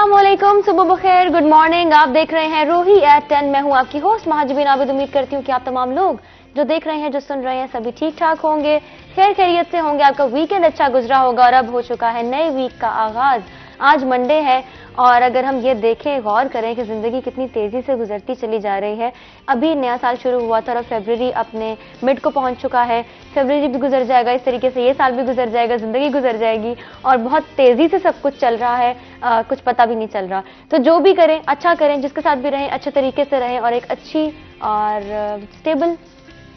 अस्सलामुअलैकुम, सुबह बखैर, good morning. आप देख रहे हैं रूही एट 10। मैं हूं आपकी होस्ट महाजबीन आबिद। उम्मीद करती हूं कि आप तमाम लोग जो देख रहे हैं, जो सुन रहे हैं, सभी ठीक ठाक होंगे, खैर खैरियत से होंगे। आपका वीकेंड अच्छा गुजरा होगा और अब हो चुका है नए वीक का आगाज। आज मंडे है और अगर हम ये देखें, गौर करें कि जिंदगी कितनी तेजी से गुजरती चली जा रही है। अभी नया साल शुरू हुआ था और फरवरी अपने मिड को पहुंच चुका है। फरवरी भी गुजर जाएगा, इस तरीके से ये साल भी गुजर जाएगा, जिंदगी गुजर जाएगी और बहुत तेजी से सब कुछ चल रहा है, कुछ पता भी नहीं चल रहा। तो जो भी करें अच्छा करें, जिसके साथ भी रहें अच्छे तरीके से रहें और एक अच्छी और स्टेबल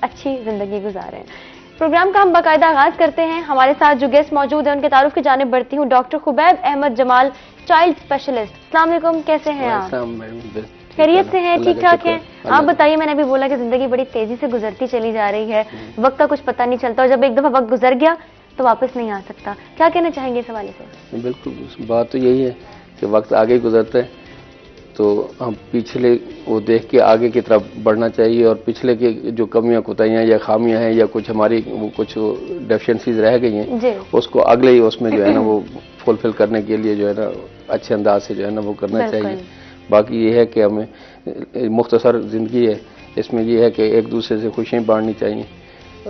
अच्छी जिंदगी गुजारें। प्रोग्राम का हम बाकायदा आगाज करते हैं। हमारे साथ जो गेस्ट मौजूद हैं उनके तारुफ की जानिब बढ़ती हूँ। Doctor Khubaib Ahmad Jamal, child specialist. अस्सलाम वालेकुम, कैसे हैं आप? खैरियत से हैं, ठीक ठाक हैं? आप बताइए। मैंने अभी बोला कि जिंदगी बड़ी तेजी से गुजरती चली जा रही है, वक्त का कुछ पता नहीं चलता और जब एक दफा वक्त गुजर गया तो वापस नहीं आ सकता। क्या कहना चाहेंगे इस हवाले से? बिल्कुल, बात तो यही है कि वक्त आगे गुजरता है तो हम पिछले वो देख के आगे की तरफ बढ़ना चाहिए और पिछले के जो कमियां कोताहियां या खामियां हैं या कुछ हमारी वो कुछ डेफिशिएंसीज रह गई हैं उसको अगले ही उसमें जो है ना वो फुलफिल करने के लिए जो है ना अच्छे अंदाज से जो है ना वो करना चाहिए। बाकी ये है कि हमें मुख्तसर ज़िंदगी है, इसमें ये है कि एक दूसरे से खुशियाँ बांटनी चाहिए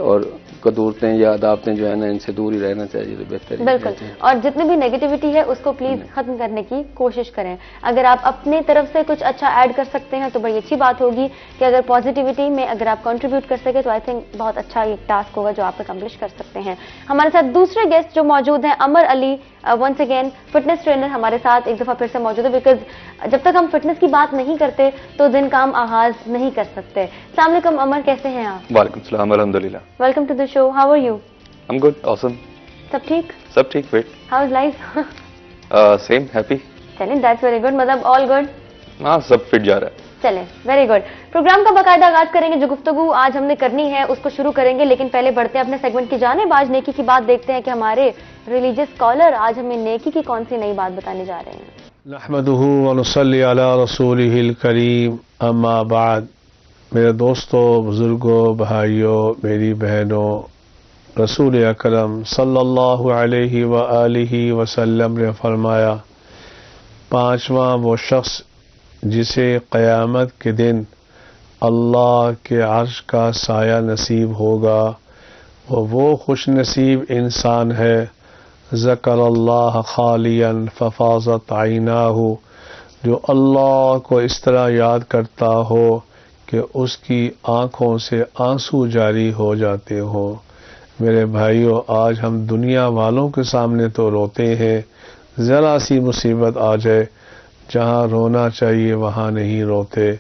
और कदूरतें या अदावतें जो है ना इनसे दूर ही रहना चाहिए तो बेहतर है। बिल्कुल, और जितनी भी नेगेटिविटी है उसको प्लीज खत्म करने की कोशिश करें। अगर आप अपने तरफ से कुछ अच्छा ऐड कर सकते हैं तो बड़ी अच्छी बात होगी कि अगर पॉजिटिविटी में अगर आप कंट्रीब्यूट कर सके तो आई थिंक बहुत अच्छा एक टास्क होगा जो आप अकम्प्लिश कर सकते हैं। हमारे साथ दूसरे गेस्ट जो मौजूद हैं, Amar Ali, once again fitness trainer हमारे साथ एक दफा फिर से मौजूद है, बिकॉज जब तक हम फिटनेस की बात नहीं करते तो दिन काम आगाज नहीं कर सकते। अस्सलाम वालेकुम अमर, कैसे हैं आप? वालेकुम सलाम, अल्हम्दुलिल्लाह। Welcome to the show, how are you? I'm good, awesome. सब ठीक? सब ठीक, वेट। How is life? Same, happy. चलें, दैट्स वेरी गुड, मतलब ऑल गुड। हाँ, सब फिट जा रहा है। चलें, वेरी गुड। प्रोग्राम का बाकायदा आगाज करेंगे। जो गुफ्तगू आज हमने करनी है उसको शुरू करेंगे, लेकिन पहले बढ़ते हैं अपने सेगमेंट की जानिब। आज नेकी की बात देखते हैं कि हमारे रिलीजियस स्कॉलर आज हमें नेकी की कौन सी नई बात बताने जा रहे हैं। नहमदुहु व नुसल्ली अला रसूलिहिल करीम, अम्मा बाद। मेरे दोस्तों, बुजुर्गों, भाइयों, मेरी बहनों, रसूल अकरम सल्लल्लाहु अलैहि व आलिहि वसल्लम ने फरमाया, पांचवा वो शख्स जिसे क़यामत के दिन अल्लाह के अर्श का साया नसीब होगा वो खुश नसीब इंसान है, ज़करल्लाह खालियन फ़फ़ाज़त आइनाहु, जो अल्लाह को इस तरह याद करता हो कि उसकी आँखों से आंसू जारी हो जाते हो। मेरे भाइयों, आज हम दुनिया वालों के सामने तो रोते हैं, ज़रा सी मुसीबत आ जाए जहाँ रोना चाहिए वहाँ नहीं रोते।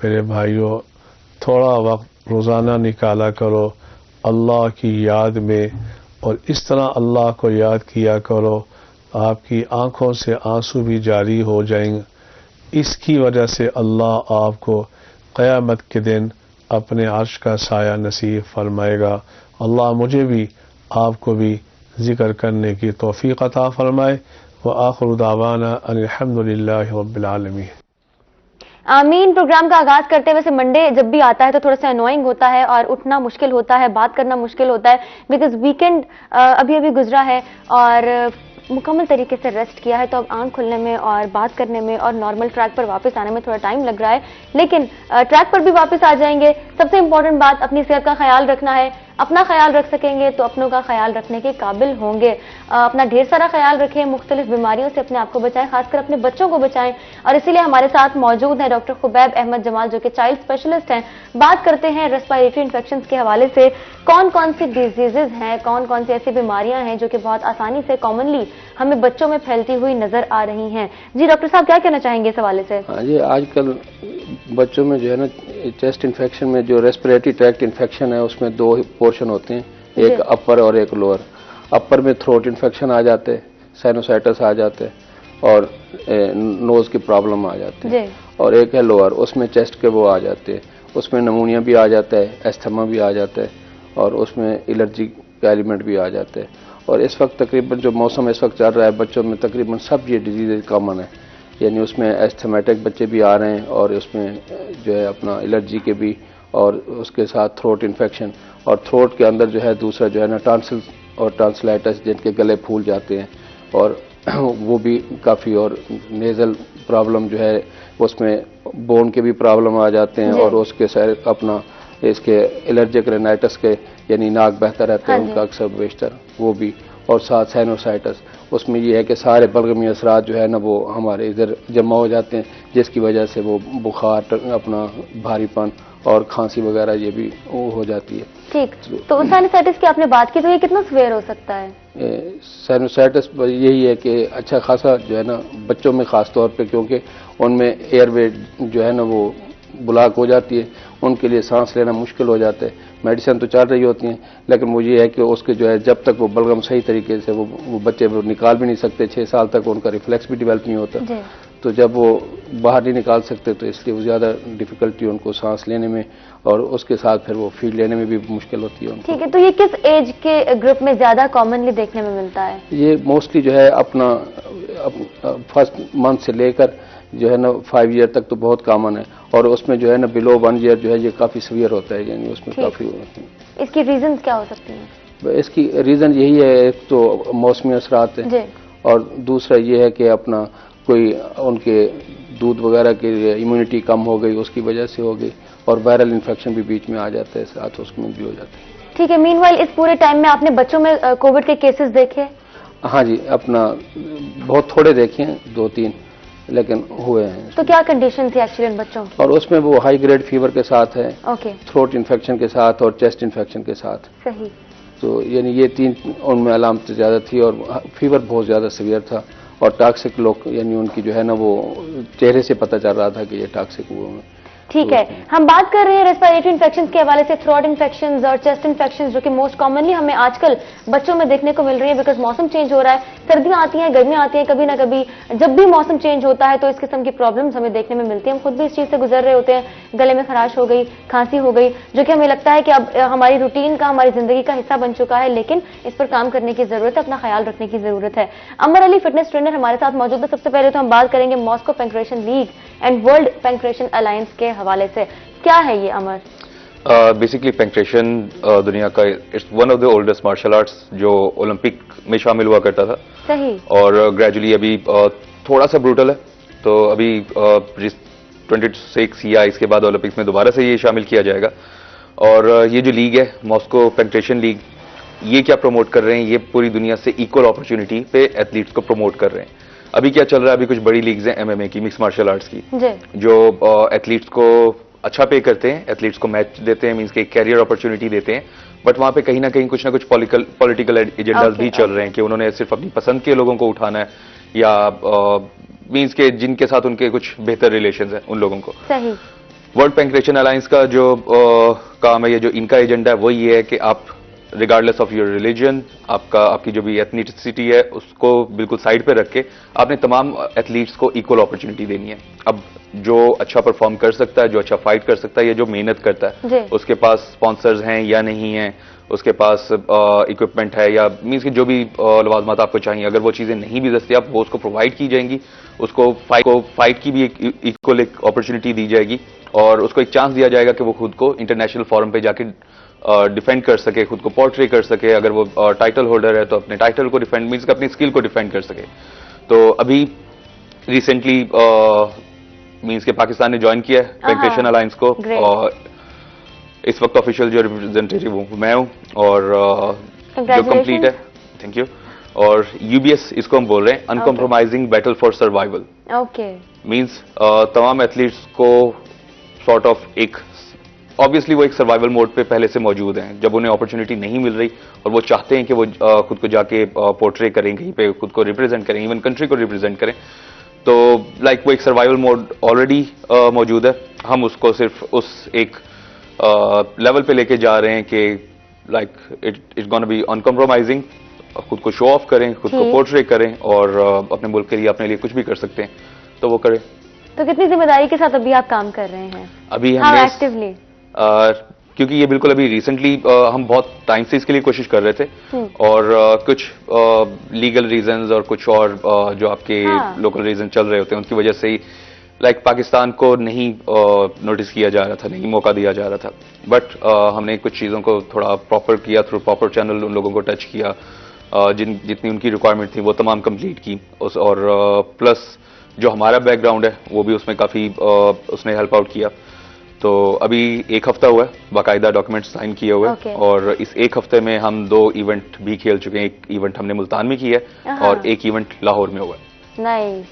मेरे भाइयों, थोड़ा वक्त रोज़ाना निकाला करो अल्लाह की याद में और इस तरह अल्लाह को याद किया करो, आपकी आँखों से आंसू भी जारी हो जाएंगे। इसकी वजह से अल्लाह आपको क़यामत के दिन अपने अर्श का साया नसीब फरमाएगा। अल्लाह मुझे भी आपको भी जिक्र करने की तौफीक अता फरमाए। व आखिर दावाना अल्हम्दुलिल्लाहि रब्बिल आलमीन। आमीन। प्रोग्राम का आगाज करते हुए, वैसे मंडे जब भी आता है तो थोड़ा सा अनोइंग होता है और उठना मुश्किल होता है, बात करना मुश्किल होता है, बिकॉज वीकेंड अभी अभी गुजरा है और मुकम्मल तरीके से रेस्ट किया है, तो अब आंख खुलने में और बात करने में और नॉर्मल ट्रैक पर वापस आने में थोड़ा टाइम लग रहा है, लेकिन ट्रैक पर भी वापस आ जाएंगे। सबसे इंपॉर्टेंट बात, अपनी सेहत का ख्याल रखना है। अपना ख्याल रख सकेंगे तो अपनों का ख्याल रखने के काबिल होंगे। अपना ढेर सारा ख्याल रखें, मुख्तलिफ बीमारियों से अपने आप को बचाएं, खासकर अपने बच्चों को बचाएं। और इसीलिए हमारे साथ मौजूद है डॉक्टर खुबैब अहमद जमाल, जो कि चाइल्ड स्पेशलिस्ट हैं। बात करते हैं रेस्पिरेटरी इन्फेक्शंस के हवाले से, कौन कौन सी डिजीजेज हैं, कौन कौन सी ऐसी बीमारियां हैं जो कि बहुत आसानी से कॉमनली हमें बच्चों में फैलती हुई नजर आ रही हैं। जी डॉक्टर साहब, क्या कहना चाहेंगे इस हवाले से? हाँ जी, आजकल बच्चों में जो है ना चेस्ट इन्फेक्शन में जो रेस्पिरेटरी ट्रैक्ट इन्फेक्शन है उसमें दो पोर्शन होते हैं, एक अपर और एक लोअर। अपर में थ्रोट इन्फेक्शन आ जाते हैं, साइनोसाइटिस आ जाते हैं और नोज की प्रॉब्लम आ जाती है, और एक है लोअर, उसमें चेस्ट के वो आ जाते हैं, उसमें नमूनिया भी आ जाता है, एस्थमा भी आ जाता है और उसमें एलर्जी का एलिमेंट भी आ जाता है। और इस वक्त तकरीबन जो मौसम इस वक्त चल रहा है, बच्चों में तकरीबन सब ये डिजीज कॉमन है, यानी उसमें एस्थमेटिक बच्चे भी आ रहे हैं और उसमें जो है अपना एलर्जी के भी, और उसके साथ थ्रोट इन्फेक्शन, और थ्रोट के अंदर जो है दूसरा जो है ना टॉन्सिल और टॉन्सिलाइटिस, जिनके गले फूल जाते हैं और वो भी काफ़ी, और नेज़ल प्रॉब्लम जो है उसमें बोन के भी प्रॉब्लम आ जाते हैं, और उसके सारे अपना इसके एलर्जिक रेनाइटिस के यानी नाक बहता रहता है उनका अक्सर बेशतर, वो भी, और साथ साइनोसाइटिस। उसमें ये है कि सारे बलगमी असरात जो है ना वो हमारे इधर जमा हो जाते हैं, जिसकी वजह से वो बुखार, अपना भारीपन और खांसी वगैरह ये भी वो हो जाती है। ठीक, तो साइनोसाइटिस की आपने बात की, तो ये कितना सीवियर हो सकता है? साइनोसाइटिस यही है कि अच्छा खासा जो है ना बच्चों में ख़ास तौर पे, क्योंकि उनमें एयरवे जो है ना वो ब्लॉक हो जाती है, उनके लिए सांस लेना मुश्किल हो जाता है। मेडिसिन तो चल रही होती हैं, लेकिन वो ये है कि उसके जो है जब तक वो बलगम सही तरीके से वो बच्चे वो निकाल भी नहीं सकते, 6 साल तक उनका रिफ्लेक्स भी डेवलप नहीं होता, तो जब वो बाहर नहीं निकाल सकते तो इसलिए वो ज़्यादा डिफ़िकल्टी उनको सांस लेने में, और उसके साथ फिर वो फीड लेने में भी मुश्किल होती है उनको। ठीक है, तो ये किस एज के ग्रुप में ज़्यादा कॉमनली देखने में मिलता है? ये मोस्टली जो है अपना फर्स्ट मंथ से लेकर जो है ना 5 ईयर तक तो बहुत कॉमन है, और उसमें जो है ना बिलो 1 ईयर जो है ये काफ़ी सीवियर होता है, यानी उसमें काफ़ी। इसकी रीजन क्या हो सकती हैं? इसकी रीज़न यही है, एक तो मौसमी असरात है, और दूसरा ये है कि अपना कोई उनके दूध वगैरह की इम्यूनिटी कम हो गई, उसकी वजह से हो गई, और वायरल इन्फेक्शन भी बीच में आ जाता है साथ, उसमें भी हो जाता है। ठीक है, मीनवाइल इस पूरे टाइम में आपने बच्चों में कोविड के केसेस देखे? हाँ जी, अपना बहुत थोड़े देखे हैं, 2-3, लेकिन हुए हैं। तो क्या कंडीशन थी एक्चुअली उन बच्चों की? और उसमें वो हाई ग्रेड फीवर के साथ है, ओके, थ्रोट इन्फेक्शन के साथ और चेस्ट इन्फेक्शन के साथ। सही। तो यानी ये 3 उनमें अलामतें ज़्यादा थी, और फीवर बहुत ज़्यादा सीवियर था, और टॉक्सिक लोग यानी उनकी जो है ना वो चेहरे से पता चल रहा था कि ये टॉक्सिक हुए हैं। ठीक है, हम बात कर रहे हैं रेस्पिरेटरी इन्फेक्शंस के हवाले से, थ्रोट इन्फेक्शंस और चेस्ट इन्फेक्शंस जो कि मोस्ट कॉमनली हमें आजकल बच्चों में देखने को मिल रही है, बिकॉज मौसम चेंज हो रहा है, सर्दियां आती हैं, गर्मियां आती हैं, कभी ना कभी जब भी मौसम चेंज होता है तो इस किस्म की प्रॉब्लम्स हमें देखने में मिलती है। हम खुद भी इस चीज़ से गुजर रहे होते हैं, गले में खराश हो गई, खांसी हो गई, जो कि हमें लगता है कि अब हमारी रूटीन का, हमारी जिंदगी का हिस्सा बन चुका है, लेकिन इस पर काम करने की जरूरत है, अपना ख्याल रखने की जरूरत है। अमर अली फिटनेस ट्रेनर हमारे साथ मौजूद है। सबसे पहले तो हम बात करेंगे Moscow Pankration League and World Pankration Alliance के हवाले से। क्या है ये अमर? बेसिकली पैंक्रेशन दुनिया का it's one of the oldest martial arts जो ओलंपिक में शामिल हुआ करता था। सही। और ग्रेजुअली अभी थोड़ा सा ब्रूटल है, तो अभी 26 या इसके बाद ओलंपिक्स में दोबारा से ये शामिल किया जाएगा। और ये जो लीग है मॉस्को पैंक्रेशन लीग, ये क्या प्रमोट कर रहे हैं, ये पूरी दुनिया से इक्वल अपॉर्चुनिटी पे एथलीट्स को प्रमोट कर रहे हैं। अभी क्या चल रहा है, अभी कुछ बड़ी लीग्स हैं MMA की, मिक्स मार्शल आर्ट्स की, जो एथलीट्स को अच्छा पे करते हैं, एथलीट्स को मैच देते हैं, मींस के कैरियर अपॉर्चुनिटी देते हैं, बट वहां पे कहीं ना कहीं कुछ ना कुछ पॉलिटिकल एजेंडाज भी चल रहे हैं कि उन्होंने सिर्फ अपनी पसंद के लोगों को उठाना है, या मींस के जिनके साथ उनके कुछ बेहतर रिलेशंस हैं उन लोगों को। सही। वर्ल्ड पैंक्रेशन अलायंस का जो काम है, ये जो इनका एजेंडा है वो ये है कि आप रिगार्डलेस ऑफ योर रिलीजन, आपकी जो भी एथनिसिटी है उसको बिल्कुल साइड पे रख के आपने तमाम एथलीट्स को इक्वल अपॉर्चुनिटी देनी है। अब जो अच्छा परफॉर्म कर सकता है, जो अच्छा फाइट कर सकता है, या जो मेहनत करता है, उसके पास स्पॉन्सर्स हैं या नहीं हैं, उसके पास इक्विपमेंट है, या मीन्स कि जो भी लवाजमात आपको चाहिए, अगर वो चीजें नहीं भी दस्तियाब वो उसको प्रोवाइड की जाएंगी, उसको फाइट की भी इक्वल एक अपॉर्चुनिटी दी जाएगी, और उसको एक चांस दिया जाएगा कि वो खुद को इंटरनेशनल फोरम पे जाके डिफेंड कर सके, खुद को पोर्ट्रे कर सके। अगर वो टाइटल होल्डर है तो अपने टाइटल को डिफेंड, मीन्स अपनी स्किल को डिफेंड कर सके। तो अभी रिसेंटली मीन्स के पाकिस्तान ने ज्वाइन किया है पैंक्रेशन अलायंस को, और इस वक्त ऑफिशियल जो रिप्रेजेंटेटिव हूँ मैं हूँ, और जो कंप्लीट है, थैंक यू। और UBS इसको हम बोल रहे हैं, uncompromising battle for survival. Okay, means तमाम एथलीट्स को सॉर्ट ऑफ एक, ऑब्वियसली वो एक सर्वाइवल मोड पे पहले से मौजूद हैं, जब उन्हें अपॉर्चुनिटी नहीं मिल रही और वो चाहते हैं कि वो खुद को जाके पोर्ट्रे करें, कहीं पे खुद को रिप्रेजेंट करें, इवन कंट्री को रिप्रेजेंट करें, तो लाइक वो एक सर्वाइवल मोड ऑलरेडी मौजूद है। हम उसको सिर्फ उस एक लेवल पे लेके जा रहे हैं कि like it's gonna be uncompromising, खुद को शो ऑफ करें, खुद को पोर्ट्रे करें, और अपने मुल्क के लिए, अपने लिए कुछ भी कर सकते हैं तो वो करें। तो कितनी जिम्मेदारी के साथ अभी आप काम कर रहे हैं? अभी हमने एक्टिवली, क्योंकि ये बिल्कुल अभी रिसेंटली हम बहुत टाइम से इसके लिए कोशिश कर रहे थे, और कुछ लीगल रीजंस और कुछ और जो आपके लोकल रीजन चल रहे होते हैं उनकी वजह से ही लाइक पाकिस्तान को नहीं नोटिस किया जा रहा था, नहीं मौका दिया जा रहा था। बट हमने कुछ चीज़ों को थोड़ा प्रॉपर किया, थ्रू प्रॉपर चैनल उन लोगों को टच किया, जितनी उनकी रिक्वायरमेंट थी वो तमाम कंप्लीट की और प्लस जो हमारा बैकग्राउंड है वो भी उसमें काफ़ी उसने हेल्प आउट किया। तो अभी 1 हफ्ता हुआ है बाकायदा डॉक्यूमेंट्स साइन किए हुए Okay. और इस 1 हफ्ते में हम 2 इवेंट भी खेल चुके हैं। एक इवेंट हमने मुल्तान में किया है और एक इवेंट लाहौर में हुआ है। नाइस,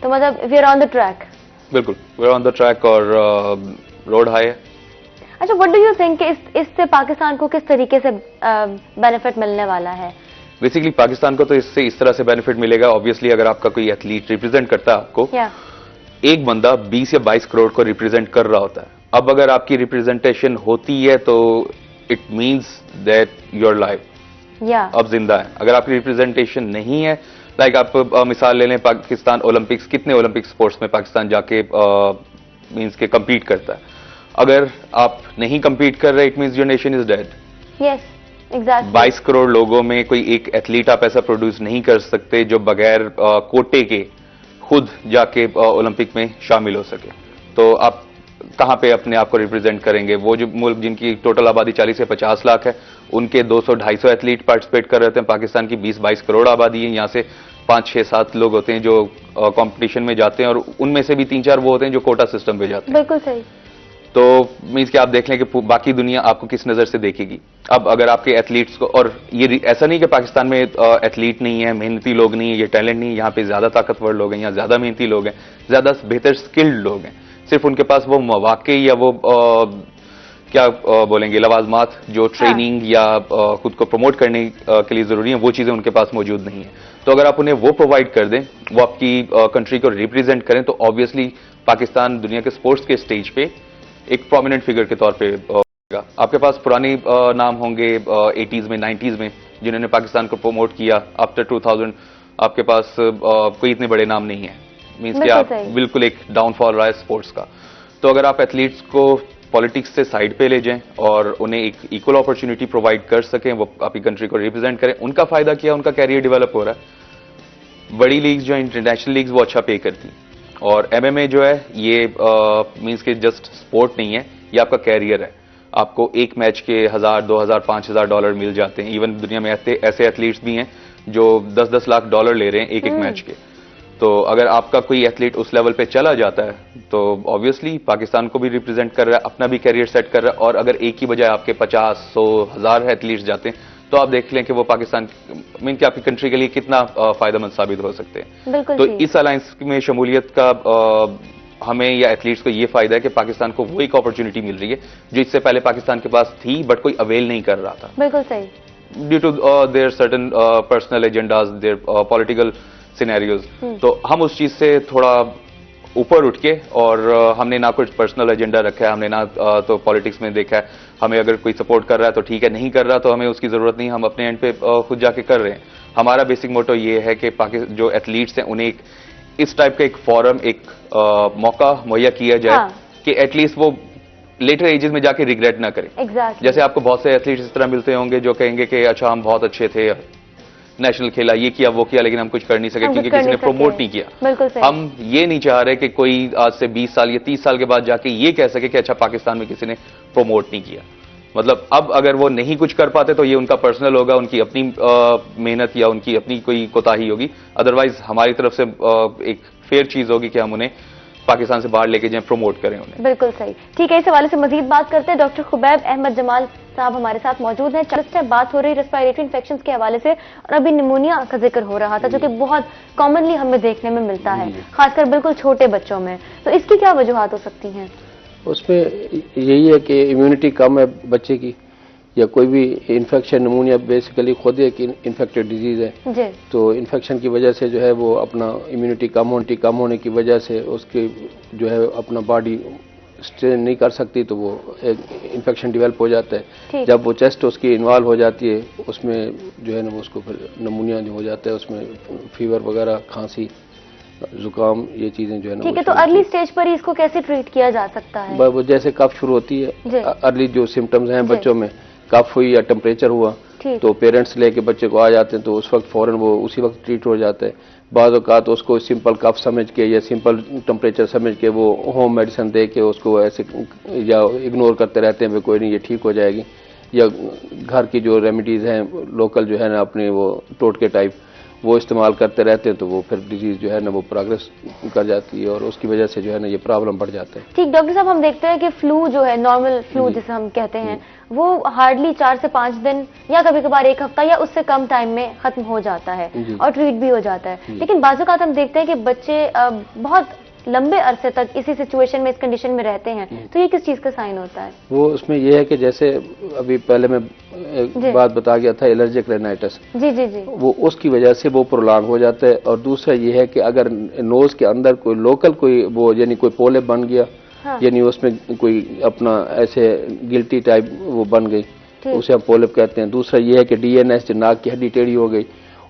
तो मतलब we are on the track. बिल्कुल, we are on the track और रोड हाई है। अच्छा, व्हाट डू यू थिंक इससे पाकिस्तान को किस तरीके से बेनिफिट मिलने वाला है? बेसिकली पाकिस्तान को तो इससे इस तरह से बेनिफिट मिलेगा। ऑब्वियसली अगर आपका कोई एथलीट रिप्रेजेंट करता है आपको, एक बंदा 20 या 22 करोड़ को रिप्रेजेंट कर रहा होता है। अब अगर आपकी रिप्रेजेंटेशन होती है तो it means that your life अब जिंदा है। अगर आपकी रिप्रेजेंटेशन नहीं है, लाइक आप मिसाल ले लें, पाकिस्तान ओलंपिक्स, कितने ओलंपिक स्पोर्ट्स में पाकिस्तान जाके मींस के compete करता है। अगर आप नहीं compete कर रहे, it means your nation is dead. Yes, exactly. 22 crore लोगों में कोई एक एथलीट आप ऐसा प्रोड्यूस नहीं कर सकते जो बगैर कोटे के खुद जाके ओलंपिक में शामिल हो सके। तो आप कहां पे अपने आप को रिप्रेजेंट करेंगे? वो जो मुल्क जिनकी टोटल आबादी 40 से 50 लाख है, उनके 200-250 एथलीट पार्टिसिपेट कर रहे थे। पाकिस्तान की 20-22 करोड़ आबादी है, यहां से 5-6-7 लोग होते हैं जो कंपटीशन में जाते हैं और उनमें से भी 3-4 वो होते हैं जो कोटा सिस्टम पे जाते हैं। बिल्कुल सही। तो मीन्स कि आप देख लें कि बाकी दुनिया आपको किस नजर से देखेगी। अब अगर आपके एथलीट्स को, और ये ऐसा नहीं कि पाकिस्तान में एथलीट नहीं है, मेहनती लोग नहीं है, ये टैलेंट नहीं है, यहाँ पे ज्यादा ताकतवर लोग हैं, यहाँ ज्यादा मेहनती लोग हैं, ज्यादा बेहतर स्किल्ड लोग हैं। सिर्फ उनके पास वो मौके या वो क्या बोलेंगे लवाजमात जो ट्रेनिंग या खुद को प्रमोट करने के लिए जरूरी है, वो चीजें उनके पास मौजूद नहीं है। तो अगर आप उन्हें वो प्रोवाइड कर दें, वो आपकी कंट्री को रिप्रेजेंट करें, तो ऑब्वियसली पाकिस्तान दुनिया के स्पोर्ट्स के स्टेज पे एक प्रोमिनेंट फिगर के तौर पे होगा। आपके पास पुराने नाम होंगे 80s में, 90s में, जिन्होंने पाकिस्तान को प्रमोट किया। आफ्टर 2000 आपके पास कोई इतने बड़े नाम नहीं है। मींस कि आप बिल्कुल एक डाउनफॉल रहा है स्पोर्ट्स का। तो अगर आप एथलीट्स को पॉलिटिक्स से साइड पे ले जाएं और उन्हें एक इक्वल अपॉर्चुनिटी प्रोवाइड कर सकें, वो आपकी कंट्री को रिप्रेजेंट करें, उनका फायदा क्या, उनका कैरियर डेवलप हो रहा है। बड़ी लीग्स जो इंटरनेशनल लीग्स वो अच्छा पे करती, और एमएमए जो है ये मींस के जस्ट स्पोर्ट नहीं है, ये आपका कैरियर है। आपको एक मैच के 1000, 2000, 5000 डॉलर मिल जाते हैं। इवन दुनिया में ऐसे एथलीट्स भी हैं जो 10-10 लाख डॉलर ले रहे हैं एक मैच के। तो अगर आपका कोई एथलीट उस लेवल पे चला जाता है तो ऑब्वियसली पाकिस्तान को भी रिप्रेजेंट कर रहा है, अपना भी कैरियर सेट कर रहा है। और अगर एक की बजाय आपके 50, 100, 1000 एथलीट्स जाते हैं, तो आप देख लें कि वो पाकिस्तान मीन कि आपकी कंट्री के लिए कितना फायदेमंद साबित हो सकते हैं। तो इस अलायंस में शमूलियत का हमें या एथलीट्स को ये फायदा है कि पाकिस्तान को वो एक अपॉर्चुनिटी मिल रही है जो इससे पहले पाकिस्तान के पास थी बट कोई अवेल नहीं कर रहा था। बिल्कुल सही। Due to their certain personal agendas, their political scenarios. तो हम उस चीज से थोड़ा ऊपर उठ के, और हमने ना कुछ पर्सनल एजेंडा रखा है, हमने ना तो पॉलिटिक्स में देखा है। हमें अगर कोई सपोर्ट कर रहा है तो ठीक है, नहीं कर रहा तो हमें उसकी जरूरत नहीं, हम अपने एंड पे खुद जाके कर रहे हैं। हमारा बेसिक मोटो ये है कि जो एथलीट्स हैं उन्हें इस टाइप का एक फोरम, एक मौका मुहैया किया जाए कि एटलीस्ट वो लेटर एजेस में जाके रिग्रेट ना करें। जैसे आपको बहुत से एथलीट्स इस तरह मिलते होंगे जो कहेंगे कि अच्छा हम बहुत अच्छे थे, नेशनल खेला, ये किया वो किया, लेकिन हम कुछ कर नहीं सके क्योंकि किसी ने प्रमोट नहीं किया। हम ये नहीं चाह रहे कि कोई आज से 20 साल या 30 साल के बाद जाके ये कह सके कि अच्छा पाकिस्तान में किसी ने प्रमोट नहीं किया। मतलब अब अगर वो नहीं कुछ कर पाते तो ये उनका पर्सनल होगा, उनकी अपनी मेहनत या उनकी अपनी कोई कोताही होगी। अदरवाइज हमारी तरफ से एक फेयर चीज होगी कि हम उन्हें पाकिस्तान से बाहर लेके जाएं, प्रमोट करें उन्हें। बिल्कुल सही। ठीक है, इस हवाले से मजीद बात करते हैं। डॉक्टर खुबैब अहमद जमाल साहब हमारे साथ मौजूद हैं। चलते हैं, बात हो रही रेस्पिरेटरी इन्फेक्शंस के हवाले से, और अभी निमोनिया का जिक्र हो रहा था जो कि बहुत कॉमनली हमें देखने में मिलता है, खासकर बिल्कुल छोटे बच्चों में। तो इसकी क्या वजूहात हो सकती हैं? उसमें यही है कि इम्यूनिटी कम है बच्चे की, या कोई भी इन्फेक्शन, निमोनिया बेसिकली खुद एक इन्फेक्टेड डिजीज है जी। तो इन्फेक्शन की वजह से जो है वो अपना इम्यूनिटी कम होने की वजह से उसकी जो है अपना बॉडी स्ट्रेन नहीं कर सकती, तो वो एक इन्फेक्शन डेवलप हो जाता है। जब वो चेस्ट उसकी इन्वॉल्व हो जाती है उसमें जो है ना उसको फिर निमोनिया जो हो जाता है, उसमें फीवर वगैरह, खांसी, जुकाम, ये चीजें जो है ना। ठीक है, तो अर्ली स्टेज पर ही इसको कैसे ट्रीट किया जा सकता है? वो जैसे कफ शुरू होती है, अर्ली जो सिम्टम्स हैं बच्चों में, कफ हुई या टेम्परेचर हुआ, तो पेरेंट्स लेके बच्चे को आ जाते हैं, तो उस वक्त फौरन वो उसी वक्त ट्रीट हो जाता है। बाद औक़ात उसको सिंपल कफ समझ के या सिंपल टेम्परेचर समझ के वो होम मेडिसिन दे के उसको ऐसे या इग्नोर करते रहते हैं, कोई नहीं ये ठीक हो जाएगी, या घर की जो रेमेडीज हैं लोकल जो है ना अपने वो टोटके टाइप वो इस्तेमाल करते रहते हैं तो वो फिर डिजीज जो है ना वो प्रोग्रेस कर जाती है और उसकी वजह से जो है ना ये प्रॉब्लम बढ़ जाते हैं। ठीक डॉक्टर साहब, हम देखते हैं कि फ्लू जो है, नॉर्मल फ्लू जिसे हम कहते हैं, वो हार्डली 4 से 5 दिन या कभी कभार 1 हफ्ता या उससे कम टाइम में खत्म हो जाता है और ट्रीट भी हो जाता है। लेकिन बाज़-औक़ात हम देखते हैं कि बच्चे बहुत लंबे अरसे तक इसी सिचुएशन में, इस कंडीशन में रहते हैं, तो ये किस चीज का साइन होता है? वो उसमें ये है कि जैसे अभी पहले मैं एक बात बता गया था एलर्जिक रेनाइटिस, जी जी जी, वो उसकी वजह से वो प्रोलॉन्ग हो जाता है। और दूसरा ये है कि अगर नोज के अंदर कोई लोकल कोई वो यानी कोई पोलिप बन गया, यानी उसमें कोई अपना ऐसे गिल्टी टाइप वो बन गई, उसे हम पोलिप कहते हैं। दूसरा ये है कि डीएनएस जो नाक की हड्डी टेढ़ी हो गई,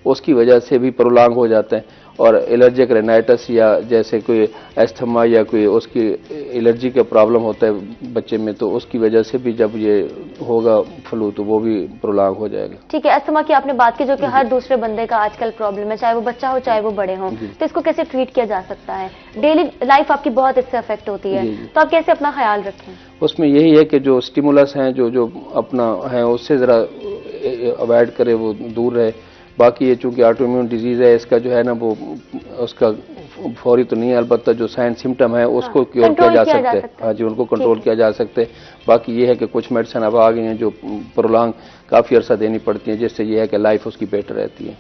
उसकी वजह से भी प्रोलॉन्ग हो जाता है। और एलर्जिक रेनाइटिस या जैसे कोई एस्थमा या कोई उसकी एलर्जी का प्रॉब्लम होता है बच्चे में, तो उसकी वजह से भी जब ये होगा फ्लू तो वो भी प्रोलॉन्ग हो जाएगा। ठीक है, एस्थमा की आपने बात की जो कि हर दूसरे बंदे का आजकल प्रॉब्लम है, चाहे वो बच्चा हो चाहे वो बड़े हों, तो इसको कैसे ट्रीट किया जा सकता है? डेली लाइफ आपकी बहुत इससे अफेक्ट होती है, तो आप कैसे अपना ख्याल रखें? उसमें यही है कि जो स्टिमुलस हैं जो अपना है उससे जरा अवॉइड करे, वो दूर रहे। बाकी ये चूंकि ऑटोइम्यून डिजीज है, इसका जो है ना वो उसका फौरी तो नहीं है, अलबत्ता जो साइन सिम्टम है उसको क्योर किया जा सकता है। हाँ जी, उनको कंट्रोल किया जा सकता है। बाकी ये है कि कुछ मेडिसिन अब आ गई हैं जो प्रोलॉन्ग काफी अरसा देनी पड़ती है, जिससे ये है कि लाइफ उसकी बेटर रहती है।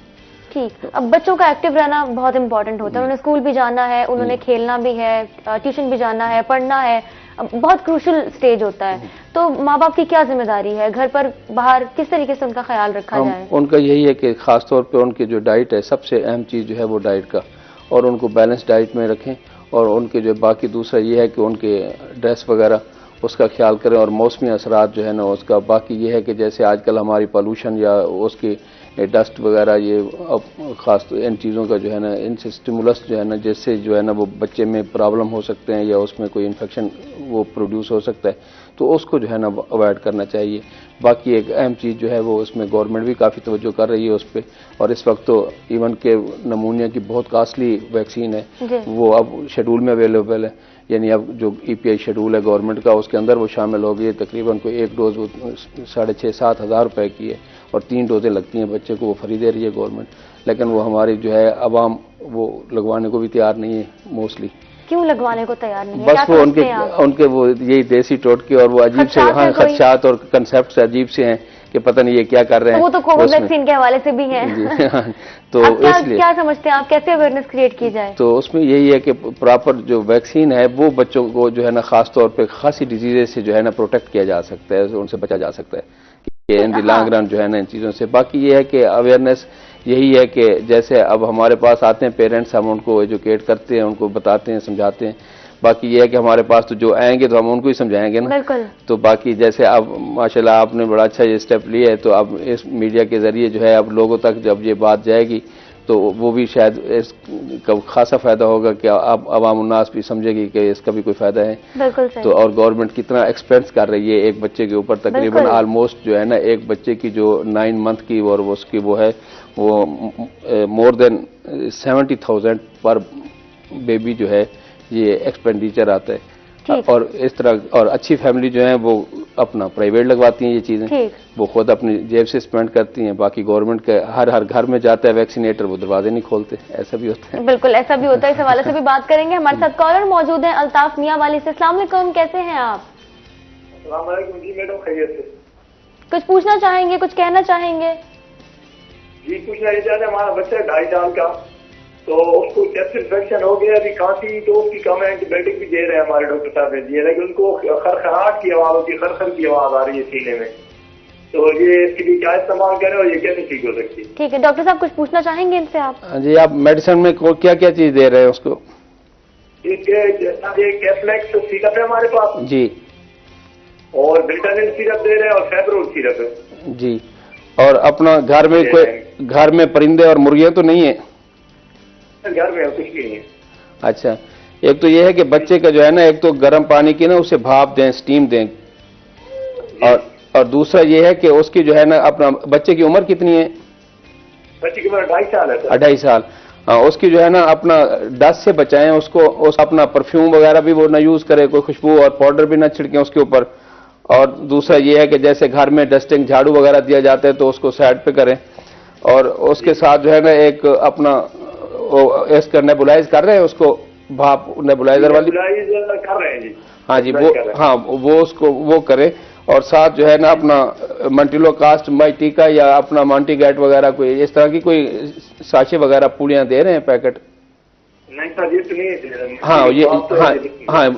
ठीक, अब बच्चों का एक्टिव रहना बहुत इंपॉर्टेंट होता है। उन्हें स्कूल भी जाना है, उन्होंने खेलना भी है, ट्यूशन भी जाना है, पढ़ना है, बहुत क्रूशियल स्टेज होता है। तो माँ बाप की क्या जिम्मेदारी है, घर पर बाहर किस तरीके से उनका ख्याल रखा जाए? उनका यही है कि खासतौर पे उनकी जो डाइट है, सबसे अहम चीज जो है वो डाइट का, और उनको बैलेंस डाइट में रखें। और उनके जो बाकी दूसरा ये है कि उनके ड्रेस वगैरह उसका ख्याल करें और मौसमी असरात जो है ना उसका। बाकी ये है कि जैसे आजकल हमारी पॉल्यूशन या उसकी डस्ट वगैरह, ये अब खास इन चीज़ों का जो है ना, इनसे स्टिमुलस जो है ना, जिससे जो है ना वो बच्चे में प्रॉब्लम हो सकते हैं या उसमें कोई इन्फेक्शन वो प्रोड्यूस हो सकता है, तो उसको जो है ना अवॉइड करना चाहिए। बाकी एक अहम चीज़ जो है वो उसमें गवर्नमेंट भी काफ़ी तवज्जो कर रही है उस पर, और इस वक्त तो इवन के नमूनिया की बहुत कास्टली वैक्सीन है, वो अब शेड्यूल में अवेलेबल है। यानी अब जो EPI शेड्यूल है गवर्नमेंट का, उसके अंदर वो शामिल हो गई है। तकरीबन कोई एक डोज वो 6,500-7 हज़ार रुपए की है और 3 डोजें लगती हैं बच्चे को, वो फ्री दे रही है गवर्नमेंट। लेकिन वो हमारी जो है अवाम वो लगवाने को भी तैयार नहीं है मोस्टली। क्यों लगवाने को तैयार नहीं है? बस वो उनके वो यही देसी टोटके और वो अजीब से खदशात और कंसेप्ट अजीब से हैं कि पता नहीं ये क्या कर रहे हैं। तो वो तो कोविड वैक्सीन के हवाले से भी हैं। तो इसलिए क्या समझते हैं आप, कैसे अवेयरनेस क्रिएट की जाए? तो उसमें यही है कि प्रॉपर जो वैक्सीन है वो बच्चों को जो है ना खास तौर पे खासी डिजीजेस से जो है ना प्रोटेक्ट किया जा सकता है, उनसे बचा जा सकता है कि इन द लॉन्ग रन जो है ना इन चीज़ों से। बाकी ये है कि अवेयरनेस यही है कि जैसे अब हमारे पास आते हैं पेरेंट्स, हम उनको एजुकेट करते हैं, उनको बताते हैं, समझाते हैं। बाकी ये है कि हमारे पास तो जो आएंगे तो हम उनको ही समझाएंगे ना। बिल्कुल। तो बाकी जैसे अब माशाल्लाह आपने बड़ा अच्छा ये स्टेप लिया है, तो अब इस मीडिया के जरिए जो है अब लोगों तक जब ये बात जाएगी तो वो भी शायद इसका खासा फायदा होगा कि अब अवाम उन्नास भी समझेगी कि इसका भी कोई फायदा है। बिल्कुल सही। तो और गवर्नमेंट कितना एक्सपेंस कर रही है एक बच्चे के ऊपर, तकरीबन ऑलमोस्ट जो है ना एक बच्चे की जो 9 मंथ की और उसकी वो है वो मोर देन 70,000 पर बेबी जो है ये एक्सपेंडिचर आता है। और इस तरह और अच्छी फैमिली जो है वो अपना प्राइवेट लगवाती हैं ये चीजें, वो खुद अपनी जेब से स्पेंड करती हैं। बाकी गवर्नमेंट के हर घर में जाता है वैक्सीनेटर, वो दरवाजे नहीं खोलते, ऐसा भी होता है। बिल्कुल ऐसा भी होता है, इस हवाले से भी बात करेंगे। हमारे साथ कॉलर मौजूद हैं अल्ताफ मियां वाली से। अस्सलाम वालेकुम, कैसे हैं आप? अस्सलाम वालेकुम जी मैडम, खैरियत से? कुछ पूछना चाहेंगे, कुछ कहना चाहेंगे? जी पूछना ये चाहते हैं, हमारा बच्चा 2.5 साल का, तो उसको चेस्ट इन्फेक्शन हो गया, अभी खांसी, तो उसकी कम एंटीबायोटिक भी दे रहे हैं हमारे डॉक्टर साहब ने दिए, लेकिन उनको खरखराहट की आवाज होती है, खरखर की आवाज आ रही है सीने में। तो ये इसके लिए क्या इस्तेमाल करें और ये कैसे ठीक हो सकती है? ठीक है डॉक्टर साहब, कुछ पूछना चाहेंगे इनसे आप? जी, आप मेडिसिन में क्या क्या चीज दे रहे हैं उसको? एक कैफ्लेक्स सिरप है हमारे पास जी, और विटामिन सिरप दे रहे हैं और फेब्रोल सिरप है जी। और अपना घर में कोई घर में परिंदे और मुर्गियां तो नहीं है? घर में कुछ नहीं है। अच्छा, एक तो ये है कि बच्चे का जो है ना, एक तो गर्म पानी की ना उसे भाप दें, स्टीम दें, और दूसरा ये है कि उसकी जो है ना अपना बच्चे की उम्र कितनी है? बच्चे की उम्र 2.5 साल है सर। 2.5 साल। हाँ, उसकी जो है ना अपना डस्ट से बचाएं उसको, उस अपना परफ्यूम वगैरह भी वो ना यूज करे, कोई खुशबू और पाउडर भी ना छिड़कें उसके ऊपर। और दूसरा ये है कि जैसे घर में डस्टिंग झाड़ू वगैरह दिया जाता है तो उसको साइड पे करें, और उसके साथ जो है ना एक अपना इसका नेबुलाइज कर रहे हैं उसको, भाप नेबुलाइजर वाली नेबुलाइज कर रहे हैं जी। हाँ जी, वो उसको वो करें। और साथ जो है ना अपना मंटिलो कास्ट माइटिका या अपना मॉन्टीगैट वगैरह कोई इस तरह की कोई साशे वगैरह पूड़ियां दे रहे हैं पैकेट? नहीं सर, ये तो नहीं दे रहे। हाँ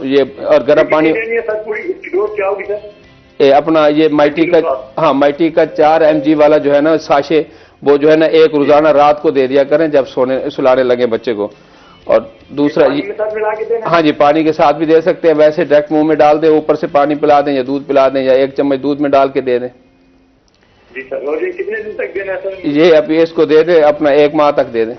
ये और गर्म पानी क्या होगी सर? ये अपना ये माइटी का 4 mg वाला जो है ना साशे, वो जो है ना एक रोजाना रात को दे दिया करें जब सुलाने लगे बच्चे को। और दूसरा हाँ जी, पानी के साथ भी दे सकते हैं, वैसे डायरेक्ट मुंह में डाल दें, ऊपर से पानी पिला दें या दूध पिला दें, या 1 चम्मच दूध में डाल के दे दें। जी सर, और ये कितने दिन तक देना है सर? ये अभी इसको दे दें, अपना 1 माह तक दे दें।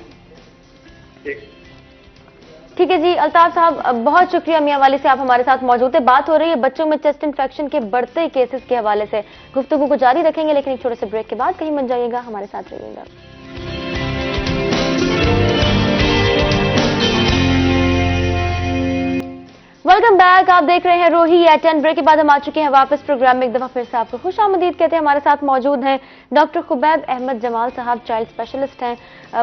ठीक है जी अल्ताफ साहब, बहुत शुक्रिया मियां वाली से आप हमारे साथ मौजूद थे। बात हो रही है बच्चों में चेस्ट इन्फेक्शन के बढ़ते केसेस के हवाले से। गुफ्तगू को जारी रखेंगे, लेकिन एक छोटे से ब्रेक के बाद कहीं मत जाइएगा, हमारे साथ रहिएगा। वेलकम बैक, आप देख रहे हैं रोही एट 10। ब्रेक के बाद हम आ चुके हैं वापस प्रोग्राम में। एक दफा फिर से आपको खुश आमदीद कहते हैं। हमारे साथ मौजूद हैं डॉक्टर खुबैब अहमद जमाल साहब, चाइल्ड स्पेशलिस्ट हैं।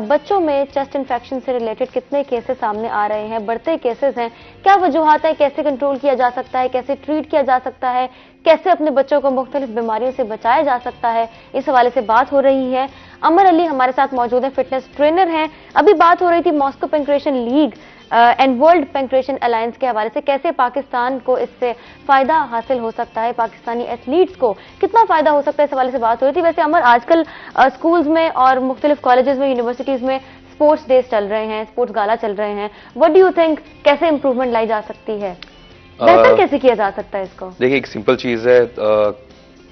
बच्चों में चेस्ट इन्फेक्शन से रिलेटेड कितने केसेस सामने आ रहे हैं, बढ़ते केसेस हैं, क्या वजूहात है, कैसे कंट्रोल किया जा सकता है, कैसे ट्रीट किया जा सकता है, कैसे अपने बच्चों को मुख्तलिफ बीमारियों से बचाया जा सकता है, इस हवाले से बात हो रही है। अमर अली हमारे साथ मौजूद है, फिटनेस ट्रेनर हैं। अभी बात हो रही थी Moscow Pankration League and World Pankration Alliance के हवाले से, कैसे पाकिस्तान को इससे फायदा हासिल हो सकता है, पाकिस्तानी एथलीट्स को कितना फायदा हो सकता है, इस हवाले से बात हो रही थी। वैसे अमर, आजकल स्कूल्स में और मुख्तलिफ कॉलेजेस में, यूनिवर्सिटीज में स्पोर्ट्स डेज चल रहे हैं, स्पोर्ट्स गाला चल रहे हैं। व्हाट डू यू थिंक, कैसे इंप्रूवमेंट लाई जा सकती है, बेहतर कैसे किया जा सकता है इसको? देखिए, एक सिंपल चीज है,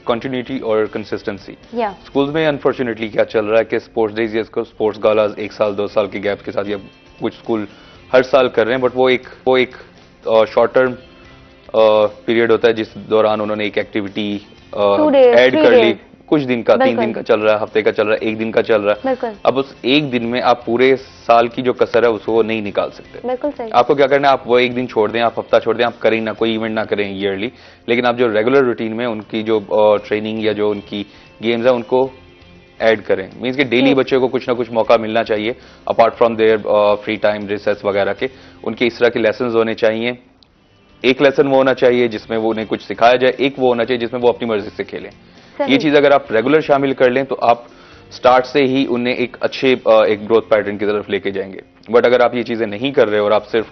कंटिन्यूटी और कंसिस्टेंसी। स्कूल्स में अनफॉर्चुनेटली क्या चल रहा है कि स्पोर्ट्स डेज या स्पोर्ट्स गालाज 1 साल 2 साल के गैप के साथ, या कुछ स्कूल हर साल कर रहे हैं, बट वो एक शॉर्ट टर्म पीरियड होता है जिस दौरान उन्होंने एक एक्टिविटी ऐड कर ली, कुछ दिन का, 3 दिन का चल रहा है, हफ्ते का चल रहा है, 1 दिन का चल रहा है। अब उस 1 दिन में आप पूरे साल की जो कसर है उसको नहीं निकाल सकते। बिल्कुल सही। आपको क्या करना है, आप वो 1 दिन छोड़ दें, आप हफ्ता छोड़ दें, आप करें ना, कोई इवेंट ना करें ईयरली, लेकिन आप जो रेगुलर रूटीन में उनकी जो ट्रेनिंग या जो उनकी गेम्स है उनको ऐड करें। मींस कि डेली बच्चों को कुछ ना कुछ मौका मिलना चाहिए, apart from there free time, recess वगैरह के, उनके इस तरह के लेसन होने चाहिए। एक लेसन वो होना चाहिए जिसमें वो उन्हें कुछ सिखाया जाए, एक वो होना चाहिए जिसमें वो अपनी मर्जी से खेलें। ये चीज अगर आप रेगुलर शामिल कर लें तो आप स्टार्ट से ही उन्हें एक अच्छे एक ग्रोथ पैटर्न की तरफ लेके जाएंगे। बट अगर आप ये चीजें नहीं कर रहे और आप सिर्फ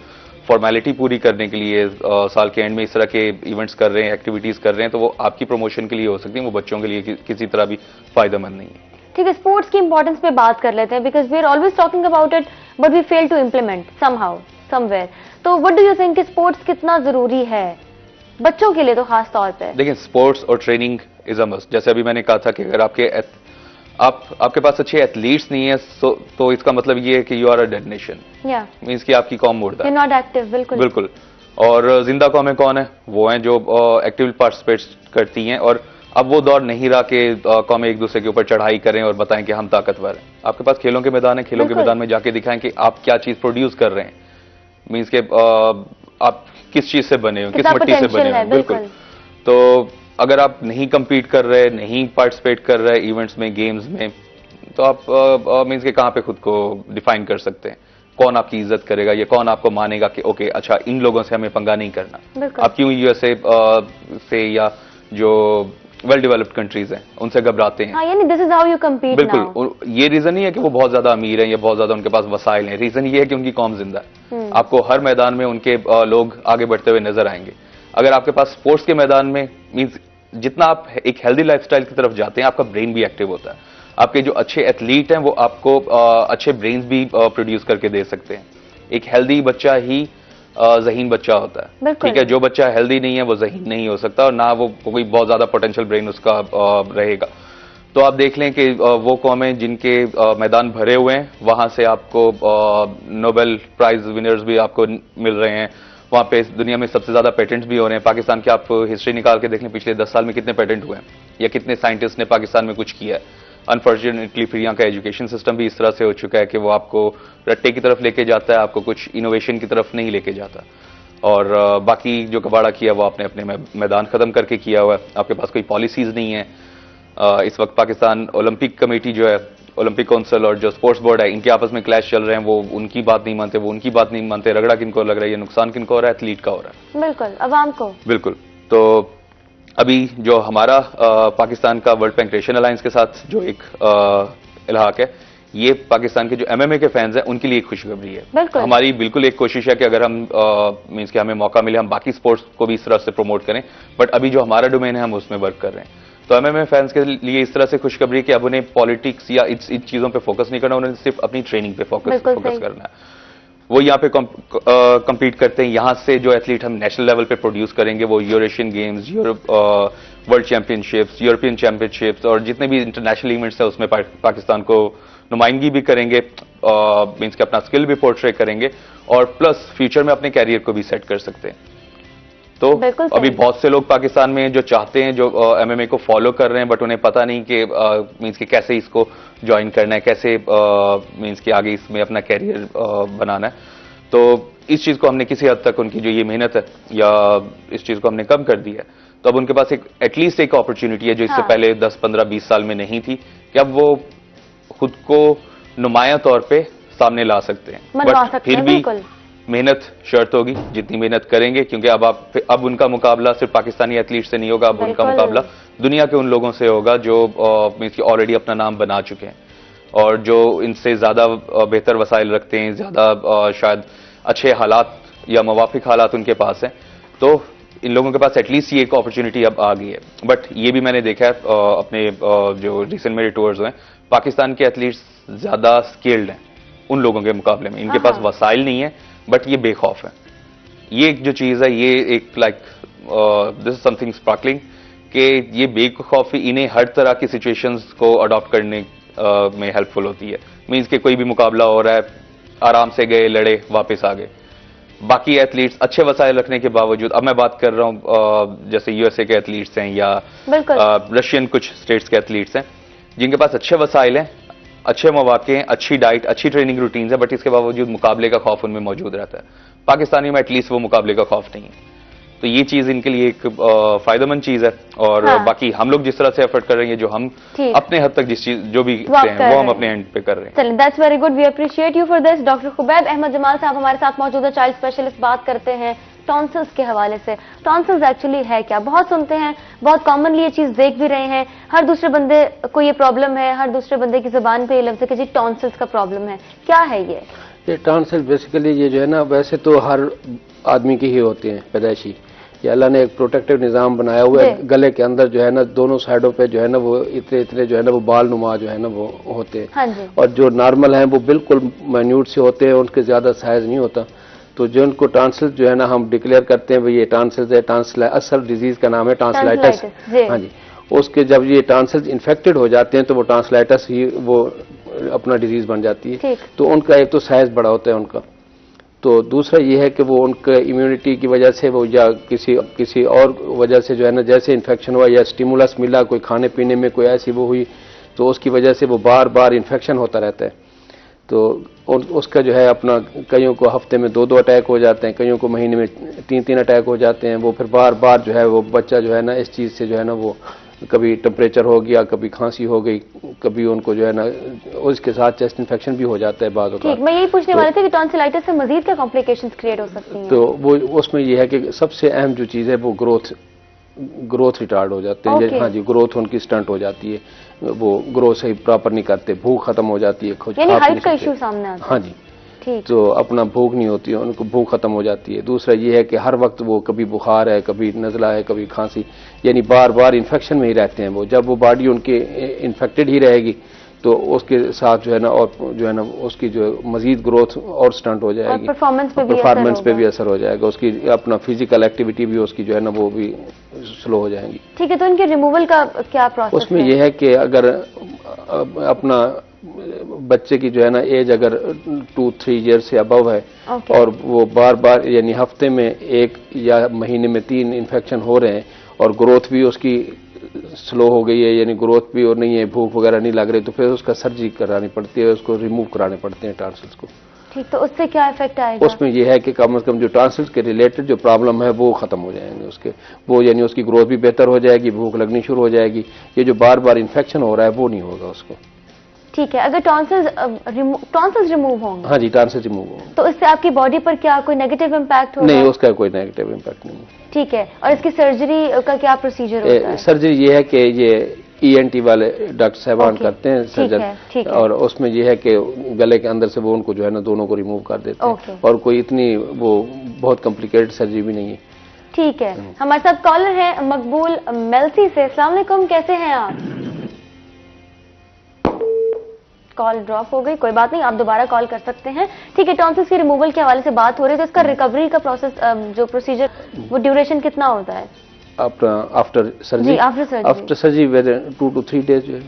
फॉर्मेलिटी पूरी करने के लिए साल के एंड में इस तरह के इवेंट्स कर रहे हैं, एक्टिविटीज कर रहे हैं, तो वो आपकी प्रमोशन के लिए हो सकती है, वो बच्चों के लिए किसी तरह भी फायदेमंद नहीं है। ठीक है, स्पोर्ट्स की इंपॉर्टेंस पे बात कर लेते हैं, because we are always talking about it but we fail to implement somehow somewhere. तो व्हाट डू यू थिंक कि स्पोर्ट्स कितना जरूरी है बच्चों के लिए, तो खास तौर पे? देखिए, स्पोर्ट्स और ट्रेनिंग इज अ मस्ट। जैसे अभी मैंने कहा था कि अगर आपके पास अच्छे एथलीट्स नहीं है तो इसका मतलब ये है कि you are a dead nation. Means कि आपकी कौम मुर्दा है, यू नॉट एक्टिव। बिल्कुल बिल्कुल। और जिंदा कौमें कौन है? वो हैं जो एक्टिव पार्टिसिपेट करती हैं। और अब वो दौर नहीं रहा कि कौमें एक दूसरे के ऊपर चढ़ाई करें और बताएं कि हम ताकतवर हैं। आपके पास खेलों के मैदान है, खेलों के मैदान में जाके दिखाएं कि आप क्या चीज प्रोड्यूस कर रहे हैं। मींस के आप किस चीज से बने हो, किस मिट्टी से बने हो। बिल्कुल। तो अगर आप नहीं compete कर रहे, नहीं पार्टिसिपेट कर रहे इवेंट्स में, गेम्स में, तो आप मींस के कहां पे खुद को डिफाइन कर सकते हैं? कौन आपकी इज्जत करेगा या कौन आपको मानेगा कि ओके अच्छा, इन लोगों से हमें पंगा नहीं करना। आप क्यों यूएसए से या जो वेल डेवलप्ड कंट्रीज हैं उनसे घबराते हैं? यानी this is how you compete. बिल्कुल। ये रीजन नहीं है कि वो बहुत ज्यादा अमीर हैं या बहुत ज्यादा उनके पास वसाइल हैं, रीजन ये है कि उनकी कौम जिंदा है। आपको हर मैदान में उनके लोग आगे बढ़ते हुए नजर आएंगे। अगर आपके पास स्पोर्ट्स के मैदान में, मींस जितना आप एक हेल्दी लाइफस्टाइल की तरफ जाते हैं, आपका ब्रेन भी एक्टिव होता है। आपके जो अच्छे एथलीट हैं वो आपको अच्छे ब्रेन्स भी प्रोड्यूस करके दे सकते हैं। एक हेल्दी बच्चा ही ज़हीन बच्चा होता है। ठीक है, जो बच्चा हेल्दी नहीं है वो ज़हीन नहीं हो सकता और ना वो कोई बहुत ज्यादा पोटेंशियल ब्रेन उसका रहेगा। तो आप देख लें कि वो कौमें जिनके मैदान भरे हुए हैं, वहां से आपको नोबेल प्राइज विनर्स भी आपको मिल रहे हैं। वहां पे दुनिया में सबसे ज्यादा पेटेंट्स भी हो रहे हैं। पाकिस्तान की आप हिस्ट्री निकाल के देख लें, पिछले 10 साल में कितने पेटेंट हुए हैं या कितने साइंटिस्ट ने पाकिस्तान में कुछ किया है। अनफॉर्चुनेटली फिर यहाँ का एजुकेशन सिस्टम भी इस तरह से हो चुका है कि वो आपको रट्टे की तरफ लेके जाता है, आपको कुछ इनोवेशन की तरफ नहीं लेके जाता। और बाकी जो कबाड़ा किया वो आपने अपने मैदान खत्म करके किया हुआ है। आपके पास कोई पॉलिसीज नहीं है। इस वक्त पाकिस्तान ओलंपिक कमेटी जो है, ओलंपिक काउंसिल और जो स्पोर्ट्स बोर्ड है, इनके आपस में क्लैश चल रहे हैं। वो उनकी बात नहीं मानते, वो उनकी बात नहीं मानते। रगड़ा किनको लग रहा है, ये नुकसान किनको हो रहा है? एथलीट का हो रहा है। बिल्कुल, अवाम को। बिल्कुल। तो अभी जो हमारा पाकिस्तान का वर्ल्ड पेंक्रेशन अलायंस के साथ जो एक इल्हाक है, ये पाकिस्तान के जो एमएमए के फैंस हैं उनके लिए एक खुशखबरी है। बिल्कुल। हमारी बिल्कुल एक कोशिश है कि अगर हम मींस कि हमें मौका मिले हम बाकी स्पोर्ट्स को भी इस तरह से प्रमोट करें, बट अभी जो हमारा डोमेन है हम उसमें वर्क कर रहे हैं। तो एमएमए फैंस के लिए इस तरह से खुशखबरी कि अब उन्हें पॉलिटिक्स या इन चीजों पे फोकस नहीं करना, उन्हें सिर्फ अपनी ट्रेनिंग पे फोकस करना है। वो यहाँ पे कम्पीट करते हैं। यहाँ से जो एथलीट हम नेशनल लेवल पे प्रोड्यूस करेंगे वो Eurasian games, Europe world championships, European championships और जितने भी इंटरनेशनल इवेंट्स है उसमें पाकिस्तान को नुमाइंदगी भी करेंगे, मींस कि अपना स्किल भी पोर्ट्रे करेंगे और प्लस फ्यूचर में अपने कैरियर को भी सेट कर सकते हैं। तो अभी बहुत से लोग पाकिस्तान में जो चाहते हैं, जो एमएमए को फॉलो कर रहे हैं, बट उन्हें पता नहीं कि मींस कि कैसे इसको ज्वाइन करना है, कैसे मींस कि आगे इसमें अपना कैरियर बनाना है। तो इस चीज को हमने किसी हद तक उनकी जो ये मेहनत है या इस चीज को हमने कम कर दिया है। तो अब उनके पास एक एटलीस्ट एक अपॉर्चुनिटी है जो इससे पहले 10, 15, 20 साल में नहीं थी, कि अब वो खुद को नुमाया तौर पे सामने ला सकते हैं। बट फिर भी मेहनत शर्त होगी, जितनी मेहनत करेंगे, क्योंकि अब उनका मुकाबला सिर्फ पाकिस्तानी एथलीट से नहीं होगा, अब उनका मुकाबला दुनिया के उन लोगों से होगा जो मींस कि ऑलरेडी अपना नाम बना चुके हैं और जो इनसे ज्यादा बेहतर वसाइल रखते हैं, ज्यादा शायद अच्छे हालात या मुवाफिक हालात उनके पास हैं। तो इन लोगों के पास एटलीस्ट ये एक अपॉर्चुनिटी अब आ गई है। बट ये भी मैंने देखा है अपने जो रिसेंट मेरे टूर्स हुए, पाकिस्तान के एथलीट्स ज्यादा स्किल्ड हैं उन लोगों के मुकाबले में। इनके पास वसाइल नहीं है बट ये बेखौफ है। ये एक जो चीज है, ये एक like this is something sparkling, कि ये बेखौफी इन्हें हर तरह की सिचुएशंस को अडॉप्ट करने में हेल्पफुल होती है। मींस कि कोई भी मुकाबला हो रहा है, आराम से गए, लड़े, वापस आ गए। बाकी एथलीट्स अच्छे वसाइल रखने के बावजूद, अब मैं बात कर रहा हूं जैसे यूएसए के एथलीट्स हैं या रशियन कुछ स्टेट्स के एथलीट्स हैं, जिनके पास अच्छे वसाइल हैं, अच्छे मौके हैं, अच्छी डाइट, अच्छी ट्रेनिंग रूटीन है, बट इसके बावजूद मुकाबले का खौफ उनमें मौजूद रहता है। पाकिस्तानियों में एटलीस्ट वो मुकाबले का खौफ नहीं है। तो ये चीज इनके लिए एक फायदेमंद चीज है। और बाकी हम लोग जिस तरह से एफर्ट कर रहे हैं, जो हम अपने हद तक जिस चीज जो भी करते हैं वो हम अपने एंड पे कर रहे हैं। चलिए, that's very good, we appreciate you for this. Doctor Khubaib Ahmad Jamal साहब हमारे साथ मौजूद है, चाइल्ड स्पेशलिस्ट। बात करते हैं टॉन्सिल्स के हवाले से। टॉन्सिल्स एक्चुअली है क्या? बहुत सुनते हैं, बहुत कॉमनली ये चीज देख भी रहे हैं, हर दूसरे बंदे को ये प्रॉब्लम है, हर दूसरे बंदे की जुबान पे ये लफ्ज है कि जी टॉन्सिल्स का प्रॉब्लम है। क्या है ये टॉन्सिल? बेसिकली ये जो है ना, वैसे तो हर आदमी की ही होते हैं पैदाइशी। ये अल्लाह ने एक प्रोटेक्टिव निजाम बनाया हुआ है। गले के अंदर जो है ना, दोनों साइडों पे जो है ना, वो इतने जो है ना, वो बाल नुमा जो है ना वो होते हैं। हाँ जी। और जो नॉर्मल हैं वो बिल्कुल माइन्यूट से होते हैं, उनके ज्यादा साइज नहीं होता। तो जो उनको टॉन्सिल जो है ना, हम डिक्लेयर करते हैं भाई ये टॉन्सिल्स है। टॉन्सिल असल डिजीज का नाम है टॉन्सिलाइटिस। हाँ जी। उसके जब ये टॉन्सिल्स इन्फेक्टेड हो जाते हैं तो वो टॉन्सिलाइटिस ही वो अपना डिजीज बन जाती है। तो उनका एक तो साइज बड़ा होता है उनका, तो दूसरा ये है कि वो उनके इम्यूनिटी की वजह से वो या किसी और वजह से जो है ना, जैसे इन्फेक्शन हुआ या स्टिमुलस मिला, कोई खाने पीने में कोई ऐसी वो हुई, तो उसकी वजह से वो बार बार इन्फेक्शन होता रहता है। तो उसका जो है अपना, कईयों को हफ्ते में 2-2 अटैक हो जाते हैं, कईयों को महीने में 3-3 अटैक हो जाते हैं। वो फिर बार बार जो है वो बच्चा जो है ना, इस चीज़ से जो है ना, वो कभी टेम्परेचर हो गया, कभी खांसी हो गई, कभी उनको जो है ना उसके साथ चेस्ट इन्फेक्शन भी हो जाता है बाद। ठीक, मैं यही पूछने वाले थे कि टॉन्सिलाइटिस से मजीद क्या कॉम्प्लिकेशंस क्रिएट हो सकती हैं? तो वो उसमें ये है कि सबसे अहम जो चीज़ है वो ग्रोथ रिटार्ड हो जाते हैं। हाँ जी, ग्रोथ उनकी स्टंट हो जाती है, वो ग्रोथ सही प्रॉपर नहीं करते, भूख खत्म हो जाती है, यानी हाइट का इशू सामने आता है। हाँ जी, तो अपना भूख नहीं होती है, उनको भूख खत्म हो जाती है। दूसरा ये है कि हर वक्त वो कभी बुखार है, कभी नज़ला है, कभी खांसी, यानी बार बार इन्फेक्शन में ही रहते हैं वो। जब वो बॉडी उनकी इन्फेक्टेड ही रहेगी तो उसके साथ जो है ना, और जो है ना, उसकी जो मजीद ग्रोथ और स्टंट हो जाएगी, परफॉर्मेंस पे भी असर हो जाएगा, उसकी अपना फिजिकल एक्टिविटी भी उसकी जो है ना वो भी स्लो हो जाएंगी। ठीक है, तो इनके रिमूवल का क्या प्रोसेस है? उसमें यह है कि अगर अपना बच्चे की जो है ना एज अगर 2-3 ईयर से अबव है और वो बार बार यानी हफ्ते में 1 या महीने में 3 इन्फेक्शन हो रहे हैं और ग्रोथ भी उसकी स्लो हो गई है, यानी ग्रोथ भी और नहीं है, भूख वगैरह नहीं लग रही, तो फिर उसका सर्जरी करानी पड़ती है, उसको रिमूव कराने पड़ते हैं टॉन्सिल्स को। ठीक, तो उससे क्या इफेक्ट आएगा? उसमें यह है कि कम से कम जो टॉन्सिल्स के रिलेटेड जो प्रॉब्लम है वो खत्म हो जाएंगे उसके, वो यानी उसकी ग्रोथ भी बेहतर हो जाएगी, भूख लगनी शुरू हो जाएगी, ये जो बार बार इन्फेक्शन हो रहा है वो नहीं होगा उसको। ठीक है, अगर टॉन्सिल्स रिमूव होंगे? हाँ जी, टॉन्सिल्स रिमूव होंगे तो इससे आपकी बॉडी पर क्या कोई नेगेटिव इम्पैक्ट होगा? नहीं, उसका कोई नेगेटिव इम्पैक्ट नहीं है। ठीक है, और इसकी सर्जरी का क्या प्रोसीजर होता है? सर्जरी ये है कि ये ENT वाले डॉक्टर साहबान करते हैं, ठीक है। सर्जन, और उसमें ये है कि गले के अंदर से वो उनको जो है ना दोनों को रिमूव कर देते हैं, और कोई इतनी वो बहुत कॉम्प्लिकेटेड सर्जरी भी नहीं है। ठीक है, हमारे साथ कॉलर है मकबूल मेलसी से। अस्सलाम वालेकुम, कैसे हैं आप? कॉल ड्रॉप हो गई, कोई बात नहीं, आप दोबारा कॉल कर सकते हैं। ठीक है, टॉन्सिल्स के रिमूवल के हवाले से बात हो रही है, तो इसका रिकवरी का प्रोसेस, जो प्रोसीजर, वो ड्यूरेशन कितना होता है? After surgery? After surgery 2 to 3 days जो है।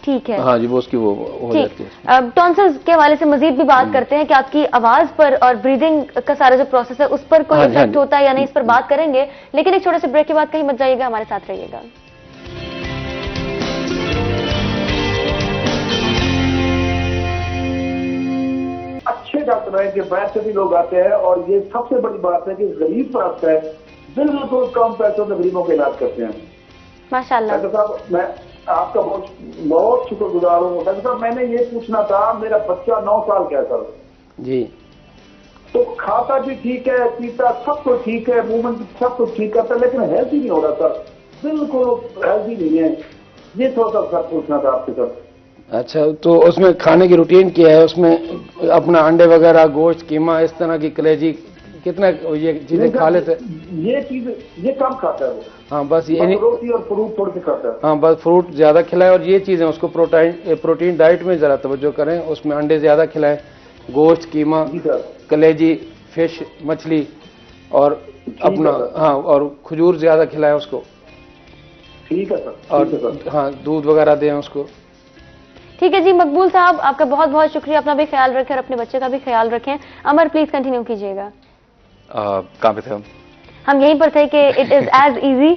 ठीक है, हाँ जी, वो उसकी वो हो जाती है। अब टॉन्सिल्स के हवाले से मजीद भी बात करते हैं कि आपकी आवाज पर और ब्रीदिंग का सारा जो प्रोसेस है उस पर कोई इफेक्ट होता है या नहीं, इस पर बात करेंगे, लेकिन एक छोटे से ब्रेक के बाद कहीं मत जाइएगा, हमारे साथ रहिएगा। अच्छे डॉक्टर हैं कि बाहर से भी लोग आते हैं, और ये सबसे बड़ी बात है कि गरीब पर आता है, बिल्कुल कम पैसों में गरीबों का इलाज करते हैं। माशाल्लाह। डॉक्टर साहब, मैं आपका बहुत शुक्रगुजार हूँ। डॉक्टर साहब, मैंने ये पूछना था, मेरा बच्चा 9 साल का है सर जी, तो खाता भी ठीक है, पीता सब कुछ ठीक है, मूवमेंट सब कुछ ठीक करता है, लेकिन हेल्थी नहीं हो रहा सर, बिल्कुल हेल्थी नहीं है। ये थोड़ा सा सर पूछना था आपसे सर। अच्छा, तो उसमें खाने की रूटीन क्या है? उसमें अपना अंडे वगैरह, गोश्त, कीमा, इस तरह की, कलेजी, कितना ये चीजें खा लेते? ये कम खाता है वो। हाँ, बस ये रोटी और फ्रूट थोड़ी सी खाता है। हाँ, बस फ्रूट ज्यादा खिलाएं, और ये चीजें उसको प्रोटीन डाइट में जरा तवज्जो करें, उसमें अंडे ज्यादा खिलाएं, गोश्त, कीमा, कलेजी, फिश, मछली, और अपना हाँ, और खजूर ज्यादा खिलाएं उसको। ठीक है सर। और हाँ, दूध वगैरह दें उसको। ठीक है जी मकबूल साहब, आपका बहुत बहुत शुक्रिया, अपना भी ख्याल रखें और अपने बच्चे का भी ख्याल रखें। अमर प्लीज कंटिन्यू कीजिएगा। कहाँ पे थे हम यहीं पर थे कि it is as easy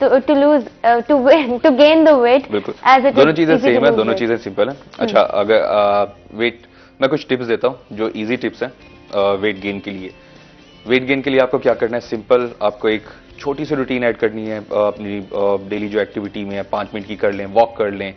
to lose to gain the weight as it. दोनों चीजें सेम है, दोनों चीजें सिंपल है। अच्छा, अगर वेट, मैं कुछ टिप्स देता हूँ जो इजी टिप्स हैं वेट गेन के लिए। वेट गेन के लिए आपको क्या करना है, सिंपल, आपको एक छोटी सी रूटीन ऐड करनी है अपनी डेली जो एक्टिविटी में है। 5 मिनट की कर लें, वॉक कर लें,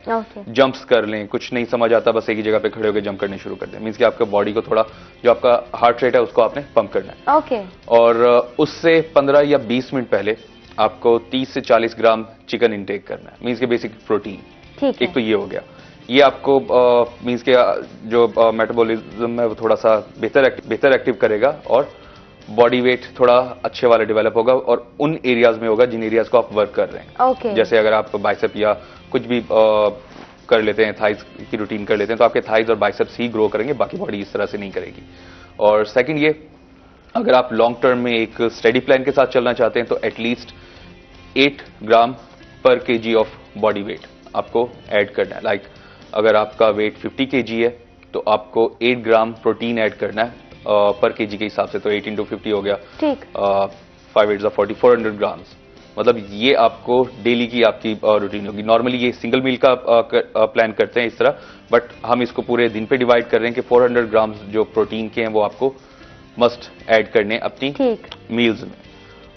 जंप्स कर लें, कुछ नहीं समझ आता बस एक ही जगह पे खड़े होकर जंप करने शुरू कर दें। मींस कि आपका बॉडी को थोड़ा, जो आपका हार्ट रेट है उसको आपने पंप करना है। और उससे 15 या 20 मिनट पहले आपको 30 से 40 ग्राम चिकन इंटेक करना है, मींस के बेसिक प्रोटीन। एक तो ये हो गया, ये आपको मींस के जो मेटाबॉलिज्म है वो थोड़ा सा बेहतर एक्टिव करेगा, और बॉडी वेट थोड़ा अच्छे वाला डेवलप होगा, और उन एरियाज में होगा जिन एरियाज को आप वर्क कर रहे हैं। जैसे अगर आप बाइसेप या कुछ भी कर लेते हैं, थाइज की रूटीन कर लेते हैं, तो आपके थाइज और बाइसेप्स ही ग्रो करेंगे, बाकी बॉडी इस तरह से नहीं करेगी। और सेकंड ये, अगर आप लॉन्ग टर्म में एक स्टडी प्लान के साथ चलना चाहते हैं तो एटलीस्ट 8 ग्राम पर केजी ऑफ बॉडी वेट आपको ऐड करना है। लाइक अगर आपका वेट 50 kg है तो आपको 8 ग्राम प्रोटीन ऐड करना है पर केजी के हिसाब से, तो 8 into 50 हो गया, 5 8 40, 400 ग्राम्स। मतलब ये आपको डेली की आपकी रूटीन होगी। नॉर्मली ये सिंगल मील का प्लान करते हैं इस तरह, बट हम इसको पूरे दिन पे डिवाइड कर रहे हैं कि 400 ग्राम्स जो प्रोटीन के हैं वो आपको मस्ट ऐड करने अपनी मील्स में।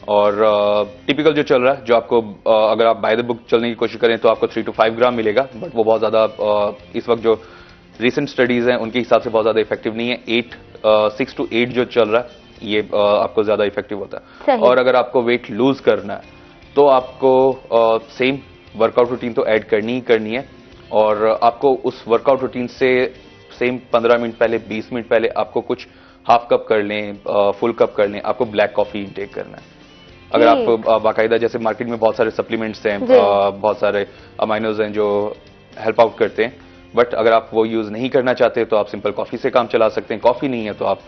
और टिपिकल जो चल रहा है, जो आपको अगर आप बाय द बुक चलने की कोशिश करें तो आपको 3 to 5 ग्राम मिलेगा, बट वो बहुत ज्यादा इस वक्त जो रिसेंट स्टडीज हैं उनके हिसाब से बहुत ज्यादा इफेक्टिव नहीं है। 6 to 8 जो चल रहा है ये आपको ज्यादा इफेक्टिव होता है। और अगर आपको वेट लूज करना है तो आपको सेम वर्कआउट रूटीन तो ऐड करनी ही करनी है, और आपको उस वर्कआउट रूटीन से सेम 15 मिनट पहले, 20 मिनट पहले आपको कुछ हाफ कप कर लें, फुल कप कर लें, आपको ब्लैक कॉफी इंटेक करना है। अगर आप बाकायदा, जैसे मार्केट में बहुत सारे सप्लीमेंट्स हैं, बहुत सारे अमाइनोज हैं जो हेल्प आउट करते हैं, बट अगर आप वो यूज नहीं करना चाहते तो आप सिंपल कॉफी से काम चला सकते हैं। कॉफी नहीं है तो आप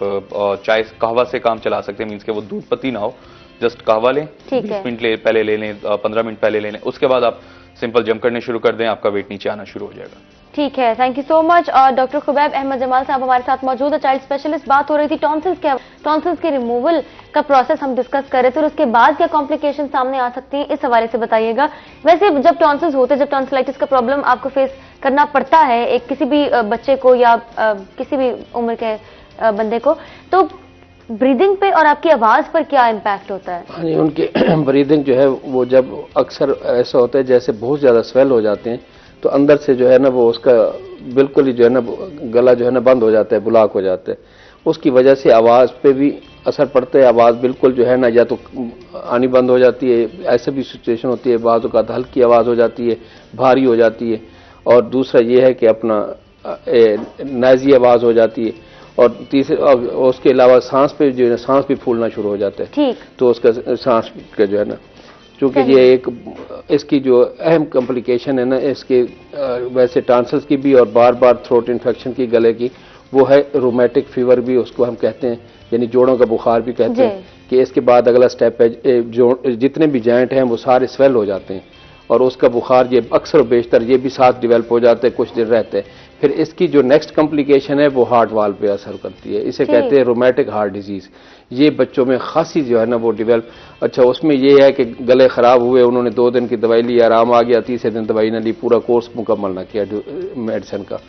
चाय, कहवा से काम चला सकते हैं। मींस के वो दूध पत्ती ना हो, जस्ट कहवा लें, 20 मिनट पहले ले लें, 15 मिनट पहले ले लें, उसके बाद आप सिंपल जंप करने शुरू कर दें, आपका वेट नीचे आना शुरू हो जाएगा। ठीक है, थैंक यू सो मच। और डॉक्टर खुबैब अहमद जमाल साहब हमारे साथ मौजूद है, चाइल्ड स्पेशलिस्ट। बात हो रही थी टॉन्सिल्स के रिमूवल का प्रोसेस हम डिस्कस कर रहे थे, और उसके बाद क्या कॉम्प्लिकेशन सामने आ सकती हैं, इस हवाले से बताइएगा। वैसे जब टॉन्सिल्स होते हैं, जब टॉन्सिलाइटिस का प्रॉब्लम आपको फेस करना पड़ता है, एक किसी भी बच्चे को या किसी भी उम्र के बंदे को, तो ब्रीदिंग पे और आपकी आवाज पर क्या इम्पैक्ट होता है? हाँ जी, उनकी ब्रीदिंग जो है वो जब अक्सर ऐसा होता है जैसे बहुत ज़्यादा स्वेल हो जाते हैं, तो अंदर से जो है ना वो उसका बिल्कुल ही जो है ना गला जो है ना बंद हो जाता है, ब्लॉक हो जाता है। उसकी वजह से आवाज़ पे भी असर पड़ता है, आवाज़ बिल्कुल जो है ना या तो आनी बंद हो जाती है, ऐसे भी सिचुएशन होती है, बाज़ औक़ात हल्की आवाज़ हो जाती है, भारी हो जाती है, और दूसरा ये है कि अपना नाज़ी आवाज़ हो जाती है, और तीसरे उसके अलावा सांस पे जो है ना सांस भी फूलना शुरू हो जाता है। ठीक। तो उसका सांस का जो है ना, क्योंकि ये एक इसकी जो अहम कॉम्प्लिकेशन है ना इसके वैसे टॉन्सिल्स की भी और बार बार थ्रोट इन्फेक्शन की गले की, वो है रोमेटिक फीवर भी उसको हम कहते हैं, यानी जोड़ों का बुखार भी कहते हैं, कि इसके बाद अगला स्टेप है जो जितने भी जॉइंट हैं वो सारे स्वेल हो जाते हैं, और उसका बुखार ये अक्सर बेशतर ये भी साथ डेवलप हो जाते हैं, कुछ दिन रहते हैं। फिर इसकी जो नेक्स्ट कॉम्प्लिकेशन है वो हार्ट वाल पे असर करती है, इसे कहते हैं रोमेटिक हार्ट डिजीज। ये बच्चों में खासी जो है ना वो डेवलप, अच्छा उसमें ये है कि गले खराब हुए, उन्होंने 2 दिन की दवाई ली, आराम आ गया, तीसरे दिन दवाई न ली, पूरा कोर्स मुकम्मल ना किया मेडिसिन का,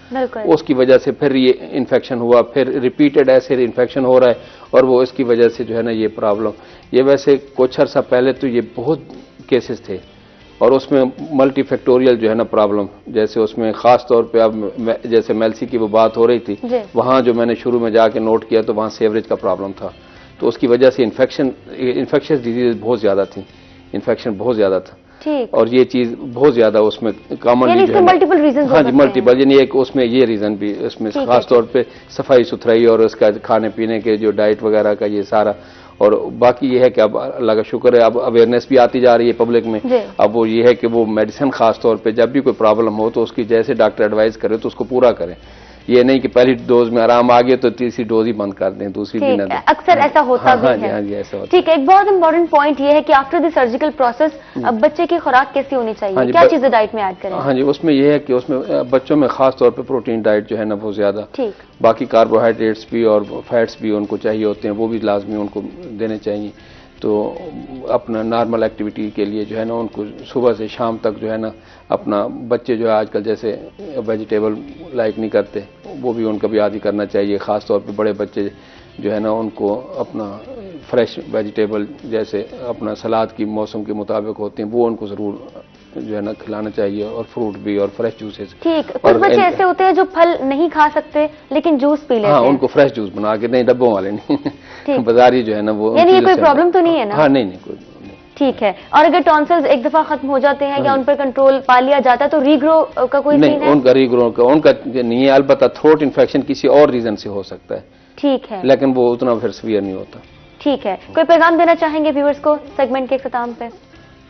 उसकी वजह से फिर ये इन्फेक्शन हुआ, फिर रिपीटेड ऐसे इन्फेक्शन हो रहा है, और वो इसकी वजह से जो है ना ये प्रॉब्लम, ये वैसे कुछ अर्सा पहले तो ये बहुत केसेस थे, और उसमें मल्टी फैक्टोरियल जो है ना प्रॉब्लम, जैसे उसमें खास तौर पे अब जैसे मेल्सी की वो बात हो रही थी, वहाँ जो मैंने शुरू में जाके नोट किया तो वहाँ सीवरेज का प्रॉब्लम था, तो उसकी वजह से इन्फेक्शियस डिजीज बहुत ज़्यादा थी, इन्फेक्शन बहुत ज़्यादा था। ठीक। और ये चीज़ बहुत ज़्यादा उसमें कॉमनली जो है मल्टीपल रीजन, हाँ जी मल्टीपल, यानी एक उसमें ये रीज़न भी इसमें खास तौर पे सफाई सुथराई और उसका खाने पीने के जो डाइट वगैरह का ये सारा, और बाकी ये है कि अब अल्लाह का शुक्र है अब अवेयरनेस भी आती जा रही है पब्लिक में। अब वो ये है कि वो मेडिसिन खास तौर पे जब भी कोई प्रॉब्लम हो तो उसकी जैसे डॉक्टर एडवाइस करे तो उसको पूरा करें, ये नहीं कि पहली डोज में आराम आ गया तो तीसरी डोज ही बंद कर दें, दूसरी भी ना दें। अक्सर ऐसा होता भी है। हाँ जी ऐसा होता है। ठीक है, एक बहुत इंपॉर्टेंट पॉइंट ये है कि आफ्टर द सर्जिकल प्रोसेस अब बच्चे की खुराक कैसी होनी चाहिए, क्या चीजें डाइट में ऐड करें? हाँ जी, उसमें ये है कि उसमें बच्चों में खास तौर पे प्रोटीन डाइट जो है ना बहुत ज्यादा, ठीक, बाकी कार्बोहाइड्रेट्स भी और फैट्स भी उनको चाहिए होते हैं, वो भी लाजमी उनको देने चाहिए। तो अपना नॉर्मल एक्टिविटी के लिए जो है ना उनको सुबह से शाम तक जो है ना अपना, बच्चे जो है आजकल जैसे वेजिटेबल लाइक नहीं करते, वो भी उनका भी आदि करना चाहिए, ख़ास तौर पे बड़े बच्चे जो है ना उनको अपना फ्रेश वेजिटेबल जैसे अपना सलाद की मौसम के मुताबिक होते हैं वो उनको ज़रूर जो है ना खिलाना चाहिए, और फ्रूट भी और फ्रेश जूसेस। ठीक, कुछ बच्चे ऐसे होते हैं जो फल नहीं खा सकते लेकिन जूस पी लेते हैं। हाँ, उनको फ्रेश जूस बना के, नहीं डब्बों वाले नहीं बाजारी जो है ना वो, यानी ये कोई प्रॉब्लम तो नहीं है ना? हाँ नहीं कोई नहीं। ठीक है, और अगर टॉन्सिल्स एक दफा खत्म हो जाते हैं या उन पर कंट्रोल पा लिया जाता है तो रीग्रो का कोई नहीं? उनका रीग्रो का उनका नहीं है, अलबत्ता थ्रोट इन्फेक्शन किसी और रीजन से हो सकता है, ठीक है, लेकिन वो उतना फिर सीवियर नहीं होता। ठीक है, कोई पैगाम देना चाहेंगे व्यूअर्स को सेगमेंट के इख्तिताम पे?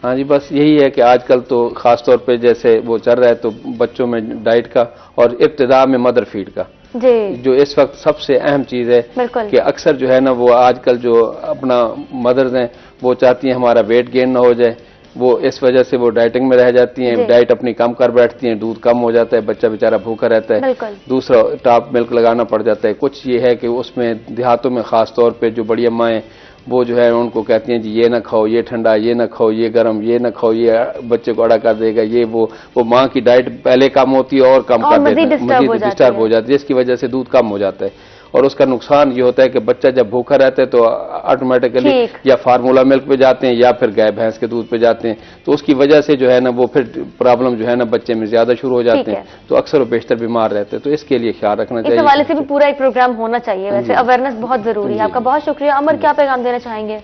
हाँ जी, बस यही है कि आजकल तो खास तौर पे जैसे वो चल रहा है तो बच्चों में डाइट का और इब्तिदा में मदर फीड का जी, जो इस वक्त सबसे अहम चीज है कि अक्सर जो है ना वो आजकल जो अपना मदर्स हैं वो चाहती हैं हमारा वेट गेन ना हो जाए, वो इस वजह से वो डाइटिंग में रह जाती हैं, डाइट अपनी कम कर बैठती हैं, दूध कम हो जाता है, बच्चा बेचारा भूखा रहता है, दूसरा टॉप मिल्क लगाना पड़ जाता है। कुछ ये है कि उसमें देहातों में खास तौर पे जो बड़ी अम्माएं वो जो है उनको कहती हैं जी ये ना खाओ, ये ठंडा, ये ना खाओ, ये गर्म, ये ना खाओ, ये बच्चे को अड़ा कर देगा, ये वो माँ की डाइट पहले कम होती है और कम कर देती है, मजीद डिस्टर्ब हो जाती है, जिसकी वजह से दूध कम हो जाता है। और उसका नुकसान ये होता है कि बच्चा जब भूखा रहता है तो ऑटोमेटिकली या फार्मूला मिल्क पे जाते हैं या फिर गाय भैंस के दूध पे जाते हैं, तो उसकी वजह से जो है ना वो फिर प्रॉब्लम जो है ना बच्चे में ज्यादा शुरू हो जाते हैं, तो अक्सर वो बेशतर बीमार रहते हैं, तो इसके लिए ख्याल रखना चाहिए। इस हवाले से भी पूरा एक प्रोग्राम होना चाहिए, वैसे अवेयरनेस बहुत जरूरी है। आपका बहुत शुक्रिया। अमर, क्या पैगाम देना चाहेंगे?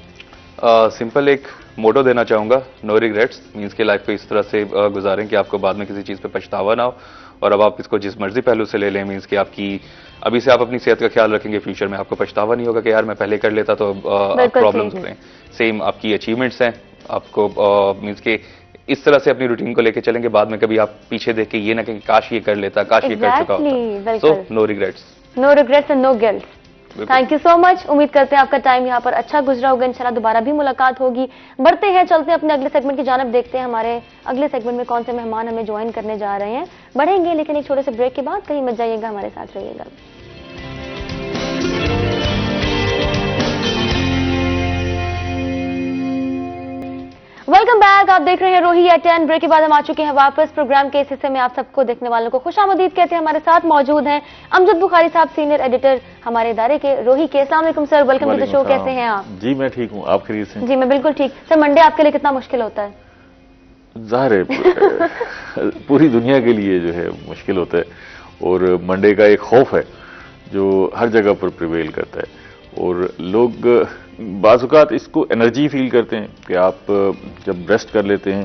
सिंपल एक मोटो देना चाहूंगा, नो रिग्रेट्स, मीन्स की लाइफ को इस तरह से गुजारें कि आपको बाद में किसी चीज़ पे पछतावा ना हो, और अब आप इसको जिस मर्जी पहलू से ले लें, मीन्स कि आपकी अभी से आप अपनी सेहत का ख्याल रखेंगे, फ्यूचर में आपको पछतावा नहीं होगा कि यार मैं पहले कर लेता तो प्रॉब्लम्स हो रहे हैं। सेम आपकी अचीवमेंट्स हैं, आपको मीन्स के इस तरह से अपनी रूटीन को लेके चलेंगे, बाद में कभी आप पीछे देख के ये ना कि काश ये कर लेता, काश ये कर चुका होता। So no regrets, no regrets and no guilt. Thank you so much. उम्मीद करते हैं आपका टाइम यहाँ पर अच्छा गुजरा होगा। इंशाल्लाह दोबारा भी मुलाकात होगी। बढ़ते हैं, चलते हैं अपने अगले सेगमेंट की जानिब, देखते हैं हमारे अगले सेगमेंट में कौन से मेहमान हमें ज्वाइन करने जा रहे हैं। बढ़ेंगे लेकिन एक छोटे से ब्रेक के बाद, कहीं मत जाइएगा, हमारे साथ रहिएगा। Welcome back. आप देख रहे हैं रोही एट 10। ब्रेक के बाद हम आ चुके हैं वापस। प्रोग्राम के इस हिस्से में आप सबको देखने वालों को खुशामदीद कहते हैं। हमारे साथ मौजूद हैं अमजद बुखारी साहब, सीनियर एडिटर हमारे इदारे के रोही के। अस्सलाम वालेकुम sir, welcome to the show. कैसे हैं आप? जी मैं ठीक हूँ, आप खैरियत से? जी मैं बिल्कुल ठीक। सर, मंडे आपके लिए कितना मुश्किल होता है? जाहिर है पूरी दुनिया के लिए जो है मुश्किल होता है, और मंडे का एक खौफ है जो हर जगह पर प्रिवेल करता है, और लोग बाज़-औक़ात इसको एनर्जी फील करते हैं कि आप जब रेस्ट कर लेते हैं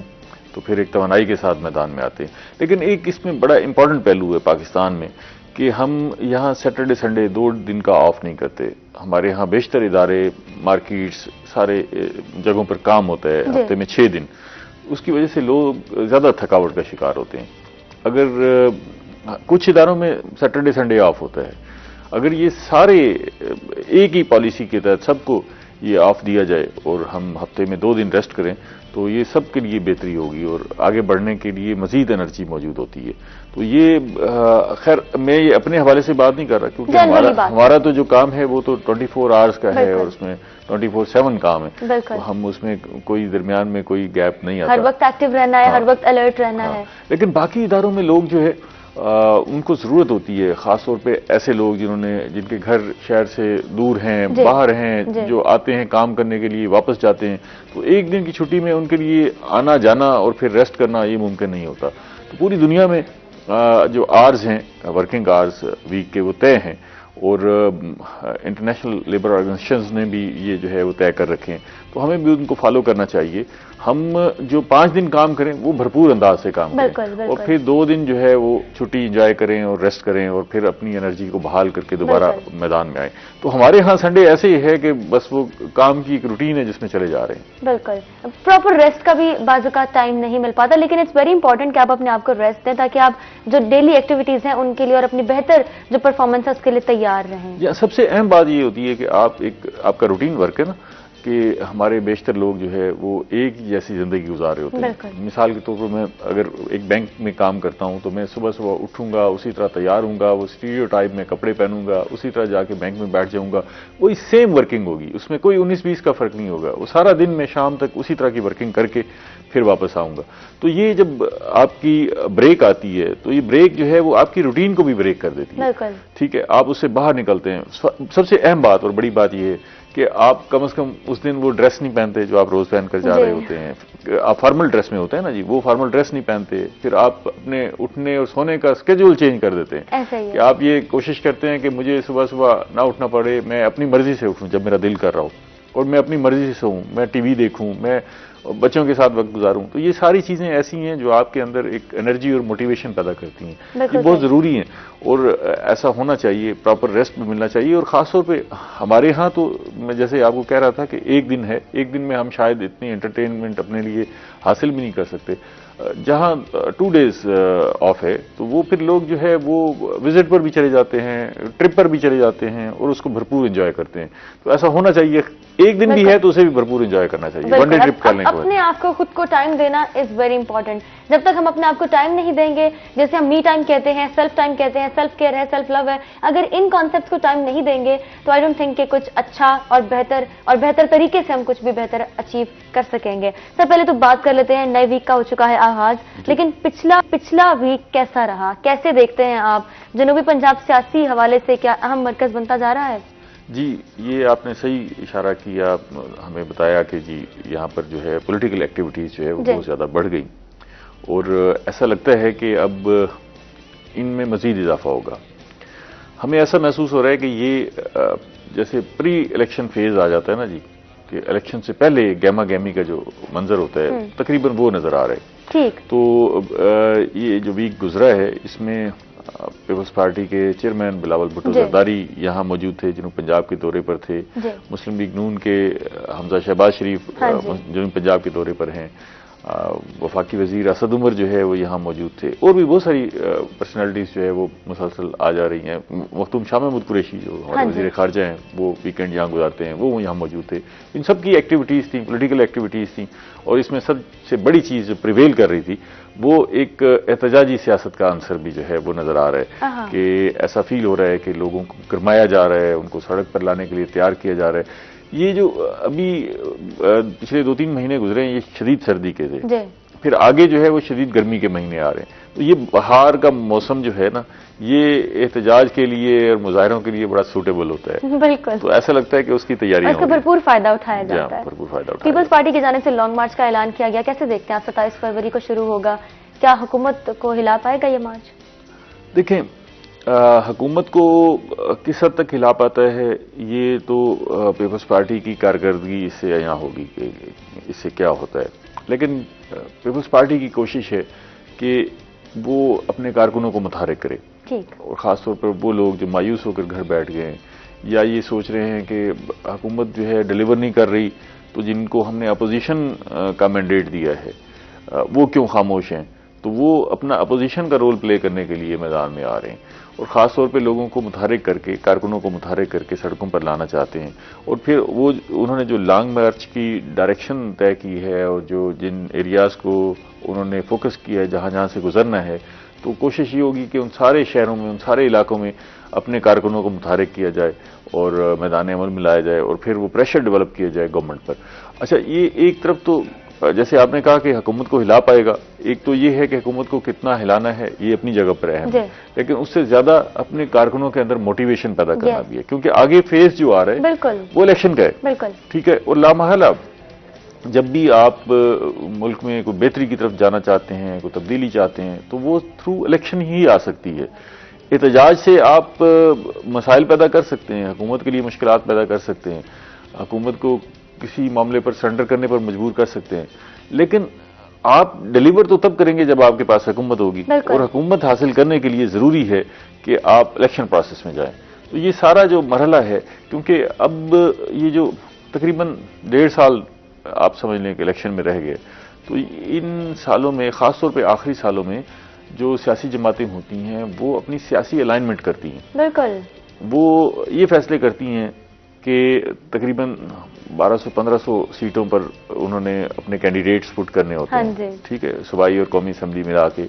तो फिर एक तवानाई के साथ मैदान में आते हैं। लेकिन एक इसमें बड़ा इंपॉर्टेंट पहलू है पाकिस्तान में कि हम यहाँ सैटरडे संडे 2 दिन का ऑफ नहीं करते। हमारे यहाँ बेशतर इदारे, मार्केट्स, सारे जगहों पर काम होता है हफ्ते में 6 दिन। उसकी वजह से लोग ज़्यादा थकावट का शिकार होते हैं। अगर कुछ इदारों में सैटरडे संडे ऑफ होता है, अगर ये सारे एक ही पॉलिसी के तहत सबको ये ऑफ दिया जाए और हम हफ्ते में 2 दिन रेस्ट करें तो ये सबके लिए बेहतरी होगी और आगे बढ़ने के लिए मजीद एनर्जी मौजूद होती है। तो ये खैर मैं ये अपने हवाले से बात नहीं कर रहा, क्योंकि हमारा तो जो काम है वो तो 24 आवर्स का है और उसमें 24/7 काम है, तो हम उसमें कोई दरमियान में कोई गैप नहीं आता। हर वक्त एक्टिव रहना है, हर वक्त अलर्ट रहना है। लेकिन बाकी इदारों में लोग जो है उनको जरूरत होती है, खासतौर पे ऐसे लोग जिनके घर शहर से दूर हैं, बाहर हैं, जो आते हैं काम करने के लिए वापस जाते हैं, तो एक दिन की छुट्टी में उनके लिए आना जाना और फिर रेस्ट करना ये मुमकिन नहीं होता। तो पूरी दुनिया में जो आवर्स हैं, वर्किंग आवर्स वीक के, वो तय हैं, और इंटरनेशनल लेबर ऑर्गेनाइजेशंस ने भी ये जो है वो तय कर रखे हैं, तो हमें भी उनको फॉलो करना चाहिए। हम जो 5 दिन काम करें वो भरपूर अंदाज से काम करें, और फिर 2 दिन जो है वो छुट्टी एंजॉय करें और रेस्ट करें और फिर अपनी एनर्जी को बहाल करके दोबारा मैदान में आए। तो हमारे यहाँ संडे ऐसे ही है कि बस वो काम की एक रूटीन है जिसमें चले जा रहे हैं। बिल्कुल, प्रॉपर रेस्ट का भी बाज़ औक़ात टाइम नहीं मिल पाता, लेकिन इट्स वेरी इंपॉर्टेंट कि आप अपने आप को रेस्ट दें ताकि आप जो डेली एक्टिविटीज हैं उनके लिए और अपनी बेहतर जो परफॉर्मेंस है उसके लिए तैयार रहें। सबसे अहम बात ये होती है कि आपका रूटीन वर्क है ना, कि हमारे बेशतर लोग जो है वो एक ही जैसी जिंदगी गुजार रहे होते हैं। मिसाल के तौर पर मैं अगर एक बैंक में काम करता हूं तो मैं सुबह सुबह उठूंगा, उसी तरह तैयार हूंगा, वो स्टीरियोटाइप में कपड़े पहनूंगा, उसी तरह जाके बैंक में बैठ जाऊंगा, वही सेम वर्किंग होगी, उसमें कोई 19-20 का फर्क नहीं होगा। वो सारा दिन मैं शाम तक उसी तरह की वर्किंग करके फिर वापस आऊंगा। तो ये जब आपकी ब्रेक आती है तो ये ब्रेक जो है वो आपकी रूटीन को भी ब्रेक कर देती है। ठीक है, आप उससे बाहर निकलते हैं। सबसे अहम बात और बड़ी बात ये है कि आप कम से कम उस दिन वो ड्रेस नहीं पहनते जो आप रोज पहन कर जा रहे होते हैं। आप फॉर्मल ड्रेस में होते हैं ना जी, वो फॉर्मल ड्रेस नहीं पहनते। फिर आप अपने उठने और सोने का स्केड्यूल चेंज कर देते हैं कि आप ये कोशिश करते हैं कि मुझे सुबह सुबह ना उठना पड़े, मैं अपनी मर्जी से उठूं जब मेरा दिल कर रहा हो, और मैं अपनी मर्जी से सोऊं, मैं टीवी देखूं, मैं बच्चों के साथ वक्त गुजारूं। तो ये सारी चीजें ऐसी हैं जो आपके अंदर एक एनर्जी और मोटिवेशन पैदा करती हैं। ये बहुत जरूरी है और ऐसा होना चाहिए। प्रॉपर रेस्ट भी मिलना चाहिए, और खासतौर पे हमारे यहाँ तो मैं जैसे आपको कह रहा था कि एक दिन है, एक दिन में हम शायद इतनी एंटरटेनमेंट अपने लिए हासिल भी नहीं कर सकते। जहाँ 2 डेज ऑफ है तो वो फिर लोग जो है वो विजिट पर भी चले जाते हैं, ट्रिप पर भी चले जाते हैं और उसको भरपूर एंजॉय करते हैं। तो ऐसा होना चाहिए, एक दिन भी है तो उसे भी भरपूर एंजॉय करना चाहिए। 1 डे ट्रिप करने के बाद अपने आप को खुद को टाइम देना इज वेरी इंपॉर्टेंट। जब तक हम अपने आप को टाइम नहीं देंगे, जैसे हम मी टाइम कहते हैं, सेल्फ टाइम कहते हैं, सेल्फ केयर है, सेल्फ लव है, अगर इन कॉन्सेप्ट्स को टाइम नहीं देंगे तो आई डोंट थिंक कि कुछ अच्छा और बेहतर तरीके से हम कुछ भी बेहतर अचीव कर सकेंगे। सर, पहले तो बात कर लेते हैं, नए वीक का हो चुका है आगाज, लेकिन पिछला वीक कैसा रहा, कैसे देखते हैं आप? जनूबी पंजाब सियासी हवाले से क्या अहम मरकज बनता जा रहा है? जी, ये आपने सही इशारा किया, हमें बताया कि जी यहाँ पर जो है पॉलिटिकल एक्टिविटीज जो है वो बहुत ज्यादा बढ़ गई, और ऐसा लगता है कि अब इनमें मजीद इजाफा होगा। हमें ऐसा महसूस हो रहा है कि ये जैसे प्री इलेक्शन फेज आ जाता है ना जी, कि इलेक्शन से पहले गैमा गैमी का जो मंजर होता है तकरीबन वो नजर आ रहा है। ठीक। तो ये जो वीक गुजरा है इसमें पीपल्स पार्टी के चेयरमैन बिलावल भुट्टो जरदारी यहाँ मौजूद थे, जिन्होंने पंजाब के दौरे पर थे। मुस्लिम लीग नून के हमजा शहबाज शरीफ जनूबी पंजाब के दौरे पर हैं। वफाकी वजीर असद उमर जो है वो यहाँ मौजूद थे, और भी बहुत सारी पर्सनालिटीज जो है वो मुसलसल आ जा रही हैं। मखदूम शाह महमूद कुरैशी जो हमारे वजीर खारजा हैं वो वीकेंड यहाँ गुजारते हैं, वो यहाँ मौजूद थे। इन सब की एक्टिविटीज थी, पोलिटिकल एक्टिविटीज थी, और इसमें सबसे बड़ी चीज जो प्रिवेल कर रही थी वो एक एहतजाजी सियासत का आंसर भी जो है वो नजर आ रहा है कि ऐसा फील हो रहा है कि लोगों को गरमाया जा रहा है, उनको सड़क पर लाने के लिए तैयार किया जा रहा है। ये जो अभी पिछले 2-3 महीने गुजरे हैं, ये शदीद सर्दी के थे। जी। फिर आगे जो है वो शदीद गर्मी के महीने आ रहे हैं। तो ये बहार का मौसम जो है ना, ये एहतजाज के लिए और मुजाहरों के लिए बड़ा सूटेबल होता है। बिल्कुल। तो ऐसा लगता है कि उसकी तैयारी उसका भरपूर फायदा उठाया जाता है। भरपूर फायदा उठाया। पीपल्स पार्टी की जानिब से लॉन्ग मार्च का ऐलान किया गया, कैसे देखते हैं आप? 27 फरवरी को शुरू होगा, क्या हुकूमत को हिला पाएगा ये मार्च? देखें, हुकूमत को किस हद तक हिला पाता है ये तो पीपल्स पार्टी की कारकर्दगी इससे यहाँ होगी कि इससे क्या होता है। लेकिन पीपल्स पार्टी की कोशिश है कि वो अपने कारकुनों को मुतहरिक करे, ठीक। और ख़ासतौर पर वो लोग जो मायूस होकर घर बैठ गए हैं या ये सोच रहे हैं कि हुकूमत जो है डिलीवर नहीं कर रही, तो जिनको हमने अपोजिशन का मैंडेट दिया है वो क्यों खामोश हैं, तो वो अपना अपोजिशन का रोल प्ले करने के लिए मैदान में आ रहे हैं और ख़ास तौर पे लोगों को मुतहरिक करके, कारकुनों को मुतहरिक करके सड़कों पर लाना चाहते हैं। और फिर वो उन्होंने जो लॉन्ग मार्च की डायरेक्शन तय की है और जो जिन एरियाज़ को उन्होंने फोकस किया है जहाँ जहाँ से गुजरना है, तो कोशिश ये होगी कि उन सारे शहरों में, उन सारे इलाकों में अपने कारकुनों को मुतहरिक किया जाए और मैदान अमल में लाया जाए और फिर वो प्रेशर डेवलप किया जाए गवर्नमेंट पर। अच्छा, ये एक तरफ तो जैसे आपने कहा कि हुकूमत को हिला पाएगा, एक तो ये है कि हुकूमत को कितना हिलाना है ये अपनी जगह पर अहम है, लेकिन उससे ज्यादा अपने कारकुनों के अंदर मोटिवेशन पैदा करना भी है, क्योंकि आगे फेज जो आ रहा है वो इलेक्शन का है। ठीक है, और लामहला जब भी आप मुल्क में कोई बेहतरी की तरफ जाना चाहते हैं, कोई तब्दीली चाहते हैं, तो वो थ्रू इलेक्शन ही आ सकती है। एहतजाज से आप मसाइल पैदा कर सकते हैं, हुकूमत के लिए मुश्किलात पैदा कर सकते हैं, हुकूमत को किसी मामले पर सरेंडर करने पर मजबूर कर सकते हैं, लेकिन आप डिलीवर तो तब करेंगे जब आपके पास हुकूमत होगी, और हुकूमत हासिल करने के लिए जरूरी है कि आप इलेक्शन प्रोसेस में जाएं। तो ये सारा जो मरहला है, क्योंकि अब ये जो तकरीबन 1.5 साल आप समझ लें कि इलेक्शन में रह गए, तो इन सालों में, खासतौर पर आखिरी सालों में, जो सियासी जमातें होती हैं वो अपनी सियासी अलाइनमेंट करती हैं। बिल्कुल, वो ये फैसले करती हैं कि तकरीबन 1200-1500 सीटों पर उन्होंने अपने कैंडिडेट्स पुट करने होते हैं, ठीक है, सूबाई और कौमी असम्बली मिला के।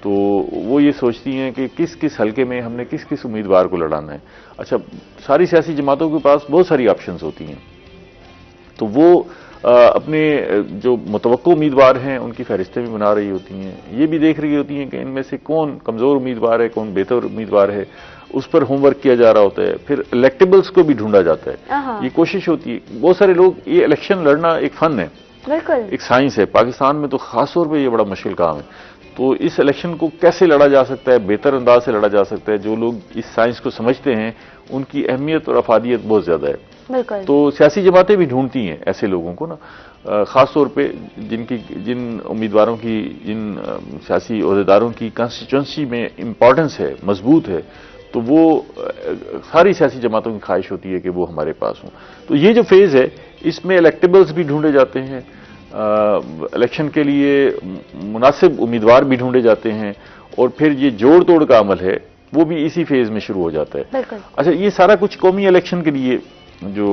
तो वो ये सोचती हैं कि किस किस हलके में हमने किस किस उम्मीदवार को लड़ाना है। अच्छा, सारी सियासी जमातों के पास बहुत सारी ऑप्शंस होती हैं, तो वो अपने जो मुतवक्को उम्मीदवार हैं उनकी फहरिस्तें भी बना रही होती हैं, ये भी देख रही होती हैं कि इनमें से कौन कमज़ोर उम्मीदवार है, कौन बेहतर उम्मीदवार है, उस पर होमवर्क किया जा रहा होता है। फिर इलेक्टेबल्स को भी ढूंढा जाता है, ये कोशिश होती है। बहुत सारे लोग, ये इलेक्शन लड़ना एक फन है, बिल्कुल एक साइंस है। पाकिस्तान में तो खासतौर पर यह बड़ा मुश्किल काम है। तो इस इलेक्शन को कैसे लड़ा जा सकता है, बेहतर अंदाज से लड़ा जा सकता है, जो लोग इस साइंस को समझते हैं उनकी अहमियत और अफादियत बहुत ज्यादा है। तो सियासी जमातें भी ढूंढती हैं ऐसे लोगों को ना, खासतौर पे जिन उम्मीदवारों की, जिन सियासी ओहदेदारों की कॉन्स्टिट्यूंसी में इंपॉर्टेंस है, मजबूत है, तो वो सारी सियासी जमातों की ख्वाहिश होती है कि वो हमारे पास हों। तो ये जो फेज है, इसमें इलेक्टेबल्स भी ढूंढे जाते हैं, इलेक्शन के लिए मुनासिब उम्मीदवार भी ढूंढे जाते हैं, और फिर ये जोड़ तोड़ का अमल है वो भी इसी फेज में शुरू हो जाता है। अच्छा, ये सारा कुछ कौमी इलेक्शन के लिए जो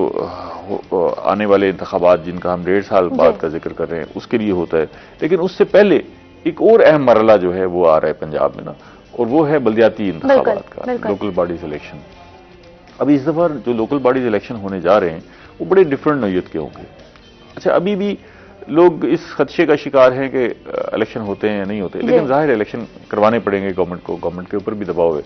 आने वाले इंतखाबात जिनका हम 1.5 साल बाद का जिक्र कर रहे हैं उसके लिए होता है, लेकिन उससे पहले एक और अहम मरहला जो है वो आ रहा है पंजाब में ना, और वो है बल्दियाती इंतखाबात का, लोकल बॉडीज इलेक्शन। अब इस दफा जो लोकल बॉडीज इलेक्शन होने जा रहे हैं वो बड़े डिफरेंट नौयत के होंगे। अच्छा, अभी भी लोग इस खदशे का शिकार हैं कि इलेक्शन होते हैं या नहीं होते, लेकिन जाहिर है इलेक्शन करवाने पड़ेंगे गवर्नमेंट को, गवर्नमेंट के ऊपर भी दबाव है।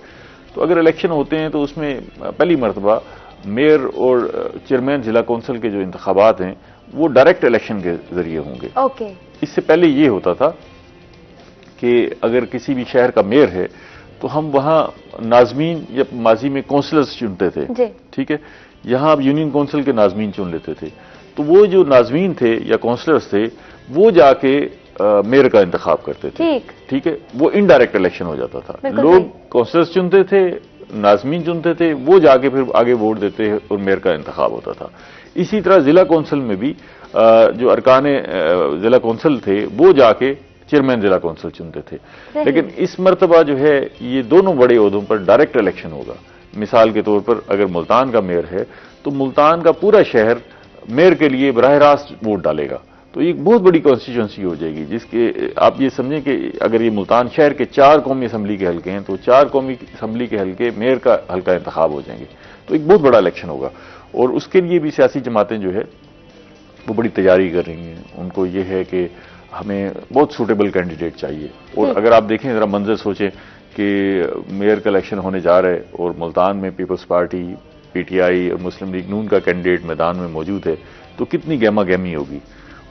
तो अगर इलेक्शन होते हैं तो उसमें पहली मरतबा मेयर और चेयरमैन जिला कौंसिल के जो इंतखाबात हैं वो डायरेक्ट इलेक्शन के जरिए होंगे। इससे पहले ये होता था कि अगर किसी भी शहर का मेयर है तो हम वहां नाजमीन या माजी में काउंसलर्स चुनते थे, ठीक है, यहां अब यूनियन काउंसिल के नाजमीन चुन लेते थे। तो वो जो नाजमीन थे या काउंसलर्स थे वो जाके मेयर का इंतखाब करते थे, ठीक है, वो इनडायरेक्ट इलेक्शन हो जाता था। लोग काउंसलर्स चुनते थे, नाजमीन चुनते थे, वो जाके फिर आगे वोट देते और मेयर का इंतखाब होता था। इसी तरह जिला कौंसिल में भी जो अरकान जिला कौंसिल थे वो जाके चेयरमैन जिला कौंसिल चुनते थे, लेकिन इस मरतबा जो है ये दोनों बड़े ओहदों पर डायरेक्ट इलेक्शन होगा। मिसाल के तौर पर अगर मुल्तान का मेयर है तो मुल्तान का पूरा शहर मेयर के लिए बराह रास्त वोट डालेगा, तो एक बहुत बड़ी कॉन्स्टिट्यूंसी हो जाएगी, जिसके आप ये समझें कि अगर ये मुल्तान शहर के 4 कौमी असम्बली के हल्के हैं तो 4 कौमी असम्बली के हल्के मेयर का हल्का इंतखाब हो जाएंगे, तो एक बहुत बड़ा इलेक्शन होगा। और उसके लिए भी सियासी जमातें जो है वो बड़ी तैयारी कर रही हैं। उनको ये है कि हमें बहुत सूटेबल कैंडिडेट चाहिए। और अगर आप देखें, जरा मंजर सोचें कि मेयर का इलेक्शन होने जा रहा है और मुल्तान में पीपल्स पार्टी, पीटीआई और मुस्लिम लीग नून का कैंडिडेट मैदान में मौजूद है, तो कितनी गहमा गहमी होगी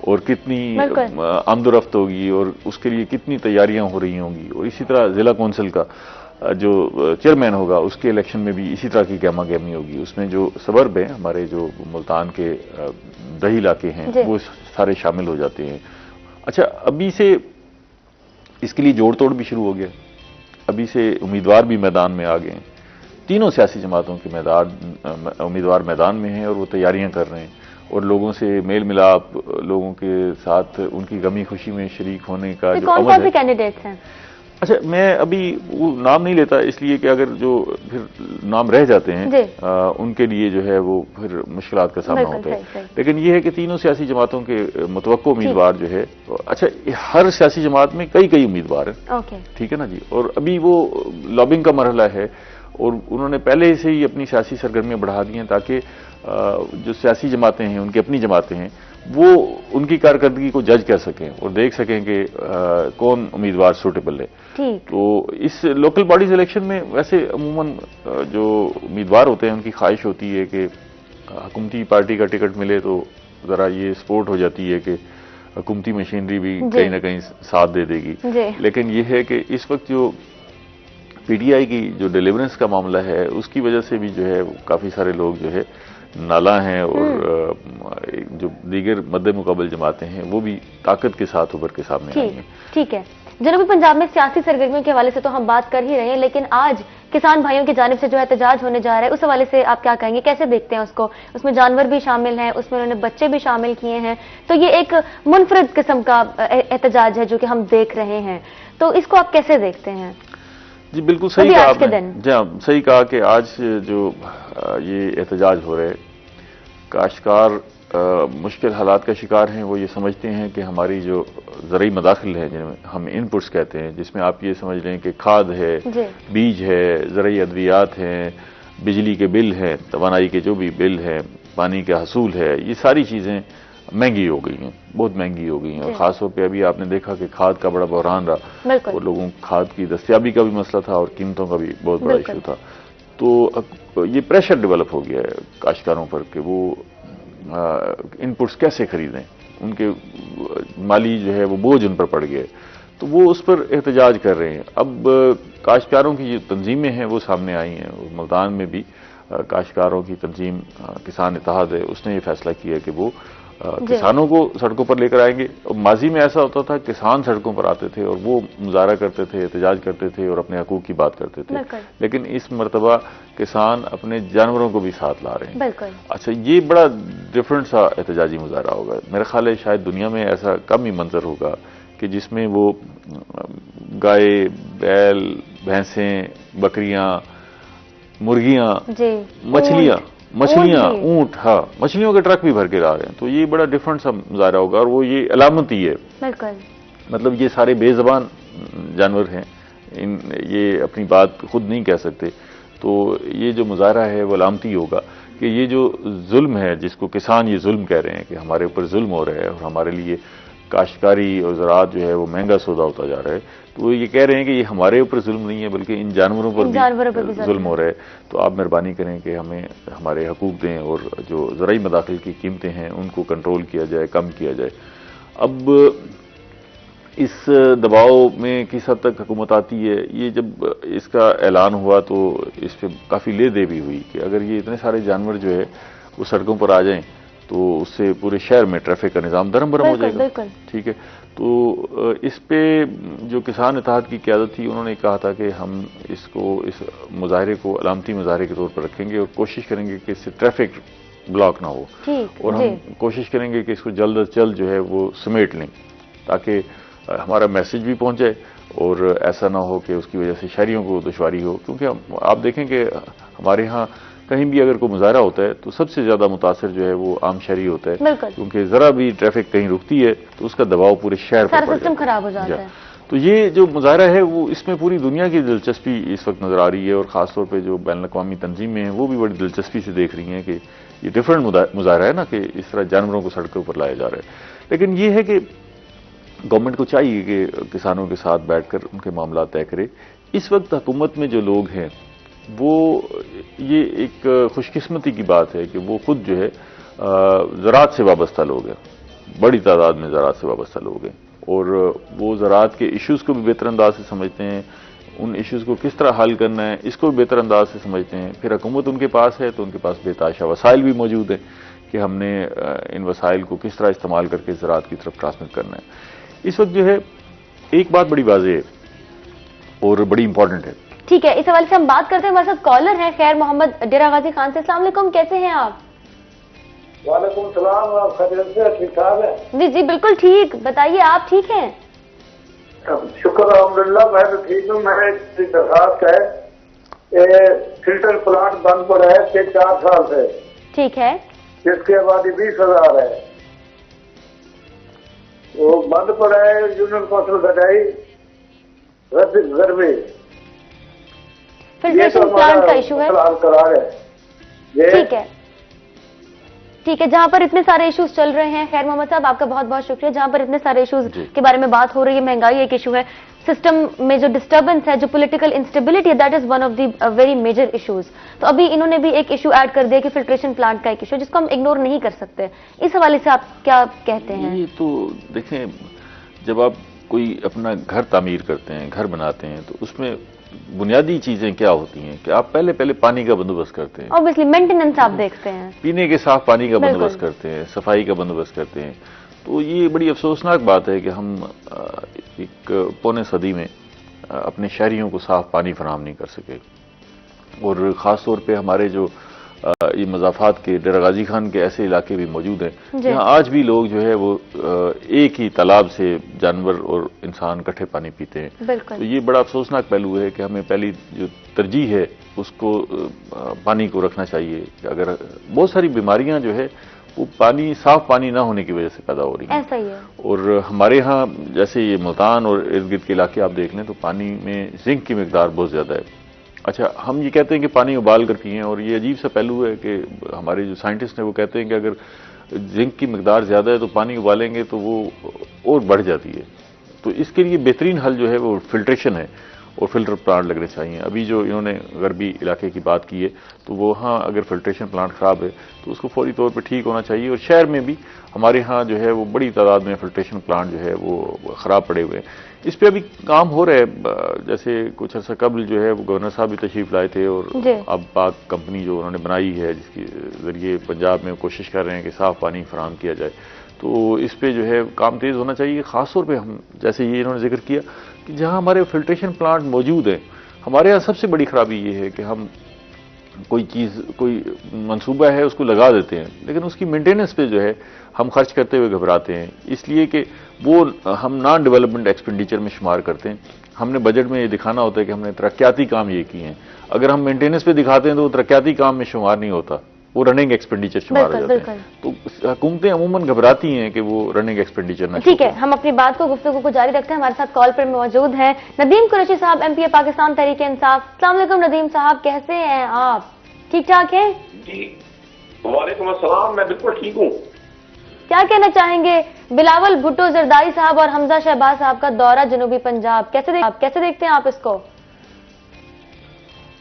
और कितनी आमदोरफ्त होगी और उसके लिए कितनी तैयारियां हो रही होंगी। और इसी तरह जिला कौंसिल का जो चेयरमैन होगा उसके इलेक्शन में भी इसी तरह की गहमा गहमी होगी। उसमें जो सबर्ब हैं, हमारे जो मुल्तान के दही इलाके हैं, वो सारे शामिल हो जाते हैं। अच्छा, अभी से इसके लिए जोड़ तोड़ भी शुरू हो गया। अभी से उम्मीदवार भी मैदान में आ गए हैं। तीनों सियासी जमातों के उम्मीदवार मैदान में हैं और वो तैयारियां कर रहे हैं और लोगों से मेल मिलाप, लोगों के साथ उनकी गमी खुशी में शरीक होने का जो कौन कौन से कैंडिडेट्स हैं? अच्छा, मैं अभी वो नाम नहीं लेता, इसलिए कि अगर जो फिर नाम रह जाते हैं उनके लिए जो है वो फिर मुश्किलात का सामना होता है। लेकिन ये है कि तीनों सियासी जमातों के मुतवक्को उम्मीदवार जो है, अच्छा हर सियासी जमात में कई कई उम्मीदवार हैं, ठीक है ना जी। और अभी वो लॉबिंग का मरहला है और उन्होंने पहले से ही अपनी सियासी सरगर्मियां बढ़ा दी हैं ताकि जो सियासी जमातें हैं, उनकी अपनी जमातें हैं, वो उनकी कारकर्दगी को जज कर सकें और देख सकें कि कौन उम्मीदवार सूटेबल है। तो इस लोकल बॉडीज इलेक्शन में वैसे अमूमन जो उम्मीदवार होते हैं उनकी ख्वाहिश होती है कि हुकूमती पार्टी का टिकट मिले तो जरा ये सपोर्ट हो जाती है कि हुकूमती मशीनरी भी कहीं ना कहीं साथ दे देगी। लेकिन ये है कि इस वक्त जो पीटीआई की जो डिलीवरेंस का मामला है उसकी वजह से भी जो है काफी सारे लोग जो है नाला हैं और जो दीगर मद्दे मुकाबल जमातें हैं वो भी ताकत के साथ उभर के सामने आई हैं। ठीक है, जनूबी पंजाब में सियासी सरगर्मियों के हवाले से तो हम बात कर ही रहे हैं, लेकिन आज किसान भाइयों की जानिब से जो एहतजाज होने जा रहा है उस हवाले से आप क्या कहेंगे, कैसे देखते हैं उसको? उसमें जानवर भी शामिल हैं, उसमें उन्होंने बच्चे भी शामिल किए हैं, तो ये एक मुनफरद किस्म का एहतजाज है जो कि हम देख रहे हैं, तो इसको आप कैसे देखते हैं? जी बिल्कुल सही कहा आपने। जी हाँ, सही कहा कि आज जो ये एहतजाज हो रहे, काश्तकार मुश्किल हालात का शिकार हैं। वो ये समझते हैं कि हमारी जो ज़रूरी मदाखिल है, जिन्हें हम इनपुट्स कहते हैं, जिसमें आप ये समझ लें कि खाद है, बीज है, ज़रूरी अद्वियात हैं, बिजली के बिल हैं, तवानाई के जो भी बिल हैं, पानी का हसूल है, ये सारी चीज़ें महंगी हो गई हैं, बहुत महंगी हो गई हैं। और ख़ासतौर पे अभी आपने देखा कि खाद का बड़ा बहरान रहा और लोगों को खाद की दस्तियाबी का भी मसला था और कीमतों का भी बहुत बड़ा इशू था। तो ये प्रेशर डेवलप हो गया है काश्तकारों पर कि वो इनपुट्स कैसे खरीदें, उनके माली जो है वो बोझ उन पर पड़ गया है, तो वो उस पर एहतजाज कर रहे हैं। अब काश्तकारों की जो तंजीमें हैं वो सामने आई हैं। मुल्तान में भी काश्तकारों की तंजीम किसान इत्तेहाद है, उसने ये फैसला किया कि वो किसानों को सड़कों पर लेकर आएंगे। माजी में ऐसा होता था, किसान सड़कों पर आते थे और वो मुजाहरा करते थे, एहतजाज करते थे और अपने हकूक की बात करते थे, लेकिन इस मरतबा किसान अपने जानवरों को भी साथ ला रहे हैं। अच्छा, ये बड़ा डिफरेंट सा एहतजाजी मुजाहरा होगा। मेरा ख्याल है शायद दुनिया में ऐसा कम ही मंजर होगा कि जिसमें वो गाय, बैल, भैंसें, बकरियां, मुर्गियां, मछलियां, ऊंट, हाँ, मछलियों के ट्रक भी भर के ला रहे हैं। तो ये बड़ा डिफरेंट सा मुजाहरा होगा और वो ये अलामती है। मतलब ये सारे बेज़बान जानवर हैं, ये अपनी बात खुद नहीं कह सकते। तो ये जो मुजाहरा है वो अलामती होगा कि ये जो जुल्म है, जिसको किसान ये जुल्म कह रहे हैं कि हमारे ऊपर जुल्म हो रहा है और हमारे लिए काश्तकारी और ज़राअत जो है वो महंगा सौदा होता जा रहा है, तो ये कह रहे हैं कि ये हमारे ऊपर जुल्म नहीं है बल्कि इन जानवरों पर भी जुल्म हो रहा है। तो आप मेहरबानी करें कि हमें हमारे हकूक दें और जो ज़रूरी मदाखिल की कीमतें हैं उनको कंट्रोल किया जाए, कम किया जाए। अब इस दबाव में किस हद तक हुकूमत आती है, ये जब इसका ऐलान हुआ तो इस पर काफ़ी ले दे भी हुई कि अगर ये इतने सारे जानवर जो है वो सड़कों पर आ जाएं तो उससे पूरे शहर में ट्रैफिक का निज़ाम दरम बरम हो जाएगा। ठीक है, तो इस पे जो किसान इत्तेहाद की क़यादत थी उन्होंने कहा था कि हम इस मुजाहरे को अलामती मुजाहरे के तौर पर रखेंगे और कोशिश करेंगे कि इससे ट्रैफिक ब्लॉक ना हो और हम कोशिश करेंगे कि इसको जल्द अज जल्द जो है वो समेट लें ताकि हमारा मैसेज भी पहुंच जाए और ऐसा ना हो कि उसकी वजह से शहरियों को दुश्वारी हो। क्योंकि आप देखें कि हमारे यहाँ कहीं भी अगर कोई मुजाहरा होता है तो सबसे ज्यादा मुतासर जो है वो आम शहरी होता है, क्योंकि जरा भी ट्रैफिक कहीं रुकती है तो उसका दबाव पूरे शहर पर सिस्टम खराब हो जाता है। तो ये जो मुजाहरा है वो इसमें पूरी दुनिया की दिलचस्पी इस वक्त नजर आ रही है और खासतौर पर जो बैन अवी तंजीमें हैं वो भी बड़ी दिलचस्पी से देख रही हैं कि ये डिफरेंट मुजाहरा है ना कि इस तरह जानवरों को सड़कों पर लाया जा रहा है। लेकिन ये है कि गवर्नमेंट को चाहिए कि किसानों के साथ बैठकर उनके मामला तय करे। इस वक्त हुकूमत में जो लोग हैं वो, ये एक खुशकिस्मती की बात है कि वो खुद जो है ज़राअत से वाबस्ता लोग हैं, बड़ी तादाद में ज़राअत से वाबस्ता लोग हैं, और वो ज़राअत के इश्यूज़ को भी बेहतर अंदाज से समझते हैं, उन इश्यूज़ को किस तरह हल करना है इसको भी बेहतर अंदाज से समझते हैं। फिर हुकूमत उनके पास है तो उनके पास बेताशा वसाइल भी मौजूद हैं कि हमने इन वसाइल को किस तरह इस्तेमाल करके ज़राअत की तरफ ट्रांसमिट करना है। इस वक्त जो है एक बात बड़ी वाज़ेह है और बड़ी इंपॉर्टेंट है। ठीक है, इस हवाले से हम बात करते हैं। हमारे साथ कॉलर हैं खैर मोहम्मद डेरा गाजी खान से। अस्सलाम वालेकुम, कैसे हैं आप? वालेकुम सलाम, आप खैरियत से? ठीक ठाक है जी जी बिल्कुल ठीक, बताइए आप ठीक हैं? शुक्र अल्हम्दुलिल्लाह, मैं तो ठीक हूँ। मेरे दरखास्त है, फिल्टर प्लांट बंद पड़ा है 4 साल से। ठीक है, जिसकी आबादी 20,000 है, वो बंद पड़ा है। यूनियन फसल कटाई घर में फिल्ट्रेशन प्लांट का इशू है। करार है। ठीक है, ठीक है, जहां पर इतने सारे इश्यूज चल रहे हैं, खैर मोहम्मद साहब आपका बहुत बहुत शुक्रिया। जहां पर इतने सारे इश्यूज के बारे में बात हो रही है, महंगाई एक इशू है, सिस्टम में जो डिस्टर्बेंस है, जो पॉलिटिकल इंस्टेबिलिटी है, that is one of the very major issues. तो अभी इन्होंने भी एक इशू ऐड कर दिया कि फिल्ट्रेशन प्लांट का एक इशू, जिसको हम इग्नोर नहीं कर सकते। इस हवाले से आप क्या कहते हैं? ये तो देखें, जब आप कोई अपना घर तामीर करते हैं, घर बनाते हैं, तो उसमें बुनियादी चीजें क्या होती हैं कि आप पहले पानी का बंदोबस्त करते हैं। ऑब्वियसली मेंटेनेंस आप देखते हैं, पीने के साफ पानी का बंदोबस्त करते हैं, सफाई का बंदोबस्त करते हैं। तो ये बड़ी अफसोसनाक बात है कि हम एक पौने सदी में अपने शहरियों को साफ पानी फराहम नहीं कर सके। और ख़ास तौर पे हमारे जो ये मज़ाफ़ात के डेरा गाजी खान के ऐसे इलाके भी मौजूद हैं जहाँ आज भी लोग जो है वो एक ही तालाब से जानवर और इंसान इकट्ठे पानी पीते हैं। तो ये बड़ा अफसोसनाक पहलू है कि हमें पहली जो तरजीह है उसको पानी को रखना चाहिए। अगर बहुत सारी बीमारियां जो है वो पानी, साफ पानी ना होने की वजह से पैदा हो रही है। ऐसा ही है। और हमारे यहाँ जैसे ये मुल्तान और इर्द गिर्द के इलाके आप देख लें तो पानी में जिंक की मिकदार बहुत ज्यादा है। अच्छा, हम ये कहते हैं कि पानी उबाल कर पिएं, और ये अजीब सा पहलू है कि हमारे जो साइंटिस्ट हैं वो कहते हैं कि अगर जिंक की मिकदार ज्यादा है तो पानी उबालेंगे तो वो और बढ़ जाती है। तो इसके लिए बेहतरीन हल जो है वो फिल्ट्रेशन है और फिल्टर प्लांट लगने चाहिए। अभी जो इन्होंने गरबी इलाके की बात की है तो वो हाँ अगर फिल्ट्रेशन प्लांट खराब है तो उसको फौरी तौर पर ठीक होना चाहिए। और शहर में भी हमारे यहाँ जो है वो बड़ी तादाद में फिल्ट्रेशन प्लांट जो है वो खराब पड़े हुए हैं। इस पे अभी काम हो रहा है। जैसे कुछ अर्सा कबल जो है वो गवर्नर साहब भी तशरीफ लाए थे, और अब पाक कंपनी जो उन्होंने बनाई है जिसके जरिए पंजाब में कोशिश कर रहे हैं कि साफ पानी फराहम किया जाए। तो इस पे जो है काम तेज होना चाहिए। खासतौर पे हम जैसे ये इन्होंने जिक्र किया कि जहां हमारे फिल्ट्रेशन प्लांट मौजूद हैं, हमारे यहाँ सबसे बड़ी खराबी ये है कि हम कोई चीज़, कोई मंसूबा है उसको लगा देते हैं, लेकिन उसकी मेंटेनेंस पे जो है हम खर्च करते हुए घबराते हैं, इसलिए कि वो हम नॉन डेवलपमेंट एक्सपेंडिचर में शुमार करते हैं। हमने बजट में ये दिखाना होता है कि हमने तरक्याती काम ये किए हैं। अगर हम मेंटेनेंस पे दिखाते हैं तो वो तरक्याती काम में शुमार नहीं होता, वो रनिंग एक्सपेंडिचर शुमार हो जाते हैं। तो हुकूमतें अमूमन घबराती हैं कि वो रनिंग एक्सपेंडिचर ना। ठीक है, हम अपनी बात को, गुफ्तगू को जारी रखते हैं। हमारे साथ कॉल पर मौजूद हैं नदीम कुरैशी साहब, एमपी पाकिस्तान तहरीक इंसाफ। अस्सलाम वालेकुम नदीम साहब, कैसे हैं आप? ठीक ठाक हैं जी? वालेकुम अस्सलाम, मैं बिल्कुल ठीक हूँ। क्या कहना चाहेंगे बिलावल भुट्टो जरदारी साहब और हमजा शहबाज साहब का दौरा जनूबी पंजाब, कैसे देखते हैं आप इसको?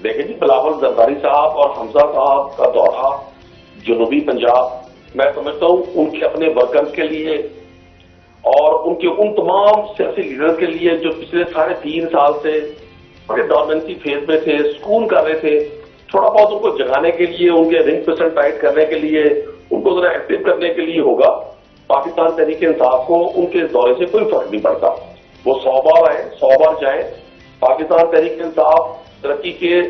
देखिए जी, बिलावल जरदारी साहब और हमजा साहब का दौरा जनूबी पंजाब, मैं समझता हूँ उनके अपने वर्कर्स के लिए और उनके उन तमाम सियासी लीडर्स के लिए जो पिछले 3.5 साल से बड़े डोरमेंसी फेज में थे, सुकून कर रहे थे, थोड़ा बहुत उनको जगाने के लिए, उनके रिंग पिस्टन टाइट करने के लिए, उनको जरा एक्टिव करने के लिए होगा। पाकिस्तान तहरीक इंसाफ को उनके इस दौरे से कोई फर्क नहीं पड़ता। वो 100 बार आए, 100 बार जाए। पाकिस्तान तहरीक इंसाफ तरक्की के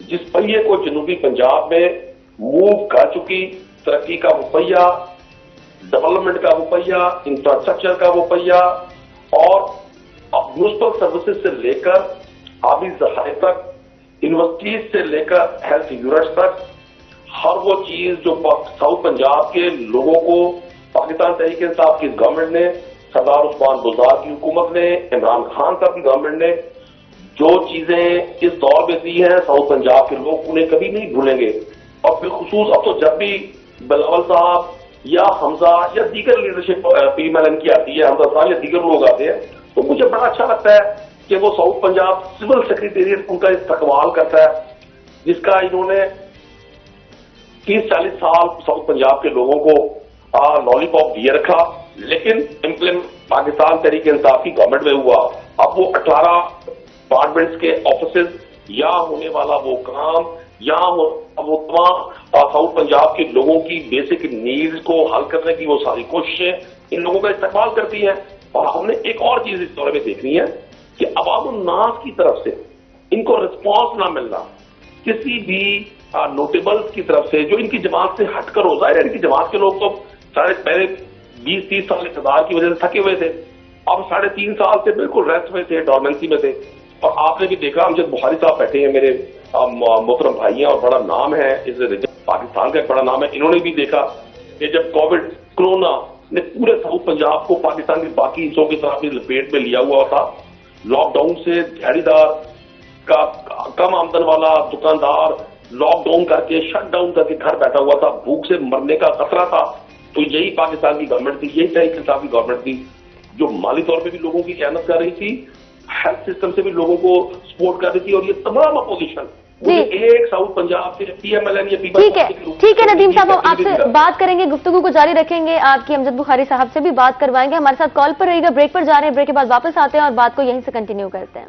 जिस पहिए को जनूबी पंजाब में मूव कर चुकी, तरक्की का वो पहिया, डेवलपमेंट का वो पहिया, इंफ्रास्ट्रक्चर का वो पहिया, और म्युनिसिपल सर्विसेज से लेकर आबी ज़खायर तक, यूनिवर्सिटीज से लेकर हेल्थ यूनिट्स तक, हर वो चीज जो साउथ पंजाब के लोगों को पाकिस्तान तहरीक इंसाफ की गवर्नमेंट ने, सरदार उस्मान बुज़दार की हुकूमत ने, इमरान खान साहब की गवर्नमेंट ने जो चीजें इस दौर में दी हैं, साउथ पंजाब के लोग उन्हें कभी नहीं भूलेंगे। और बिलखुसूस अब तो जब भी बिलावल साहब या हमजा या दीगर लीडरशिप PMLN की आती है, हमजा साहब या दीगर लोग आते हैं, तो मुझे बड़ा अच्छा लगता है कि वो साउथ पंजाब सिविल सेक्रेटेरिएट उनका इस्तेमाल करता है, जिसका इन्होंने 30-40 साल साउथ पंजाब के लोगों को लॉलीपॉप दिए रखा, लेकिन इम्प्लीमेंट पाकिस्तान तहरीक इंसाफ की गवर्नमेंट में हुआ। अब वो 18 डिपार्टमेंट्स के ऑफिसेज या होने वाला वो काम या वो तमाम साउथ पंजाब के लोगों की बेसिक नीड्स को हल करने की वो सारी कोशिशें इन लोगों का इस्तेमाल करती हैं। और हमने एक और चीज इस दौरे में देखनी है कि अवाम-उन-नास की तरफ से इनको रिस्पॉन्स ना मिलना, किसी भी नोटेबल्स की तरफ से जो इनकी जमात से हटकर हो जाए। इनकी जमात के लोग तो साढ़े पहले 20-30 साल इक़्तिदार की वजह से थके हुए थे, अब 3.5 साल से बिल्कुल रेस्ट में थे, डॉर्मेंसी में थे। और आपने भी देखा, अमजद बुखारी साहब बैठे हैं, मेरे मोहतरम भाई हैं और बड़ा नाम है इस पाकिस्तान का, एक बड़ा नाम है। इन्होंने भी देखा कि जब कोविड कोरोना ने पूरे साउथ पंजाब को पाकिस्तान के बाकी हिस्सों की तरफ लपेट में लिया हुआ था, लॉकडाउन से दिहाड़ीदार का कम आमदन वाला दुकानदार लॉकडाउन करके शटडाउन करके घर बैठा हुआ था, भूख से मरने का खतरा था। तो यही पाकिस्तान की गवर्नमेंट थी, यही तहरीक इंसाफ की गवर्नमेंट थी जो माली तौर पे भी लोगों की क़यादत कर रही थी, हेल्थ सिस्टम से भी लोगों को सपोर्ट कर रही थी। और ये तमाम अपोजिशन एक साउथ पंजाब से PMLN या ठीक है नदीम साहब, हम आपसे बात करेंगे, गुफ्तगू को जारी रखेंगे, आपकी अमजद बुखारी साहब से भी बात करवाएंगे। हमारे साथ कॉल पर रहिएगा, ब्रेक पर जा रहे हैं, ब्रेक के बाद वापस आते हैं और बात को यहीं से कंटिन्यू करते हैं।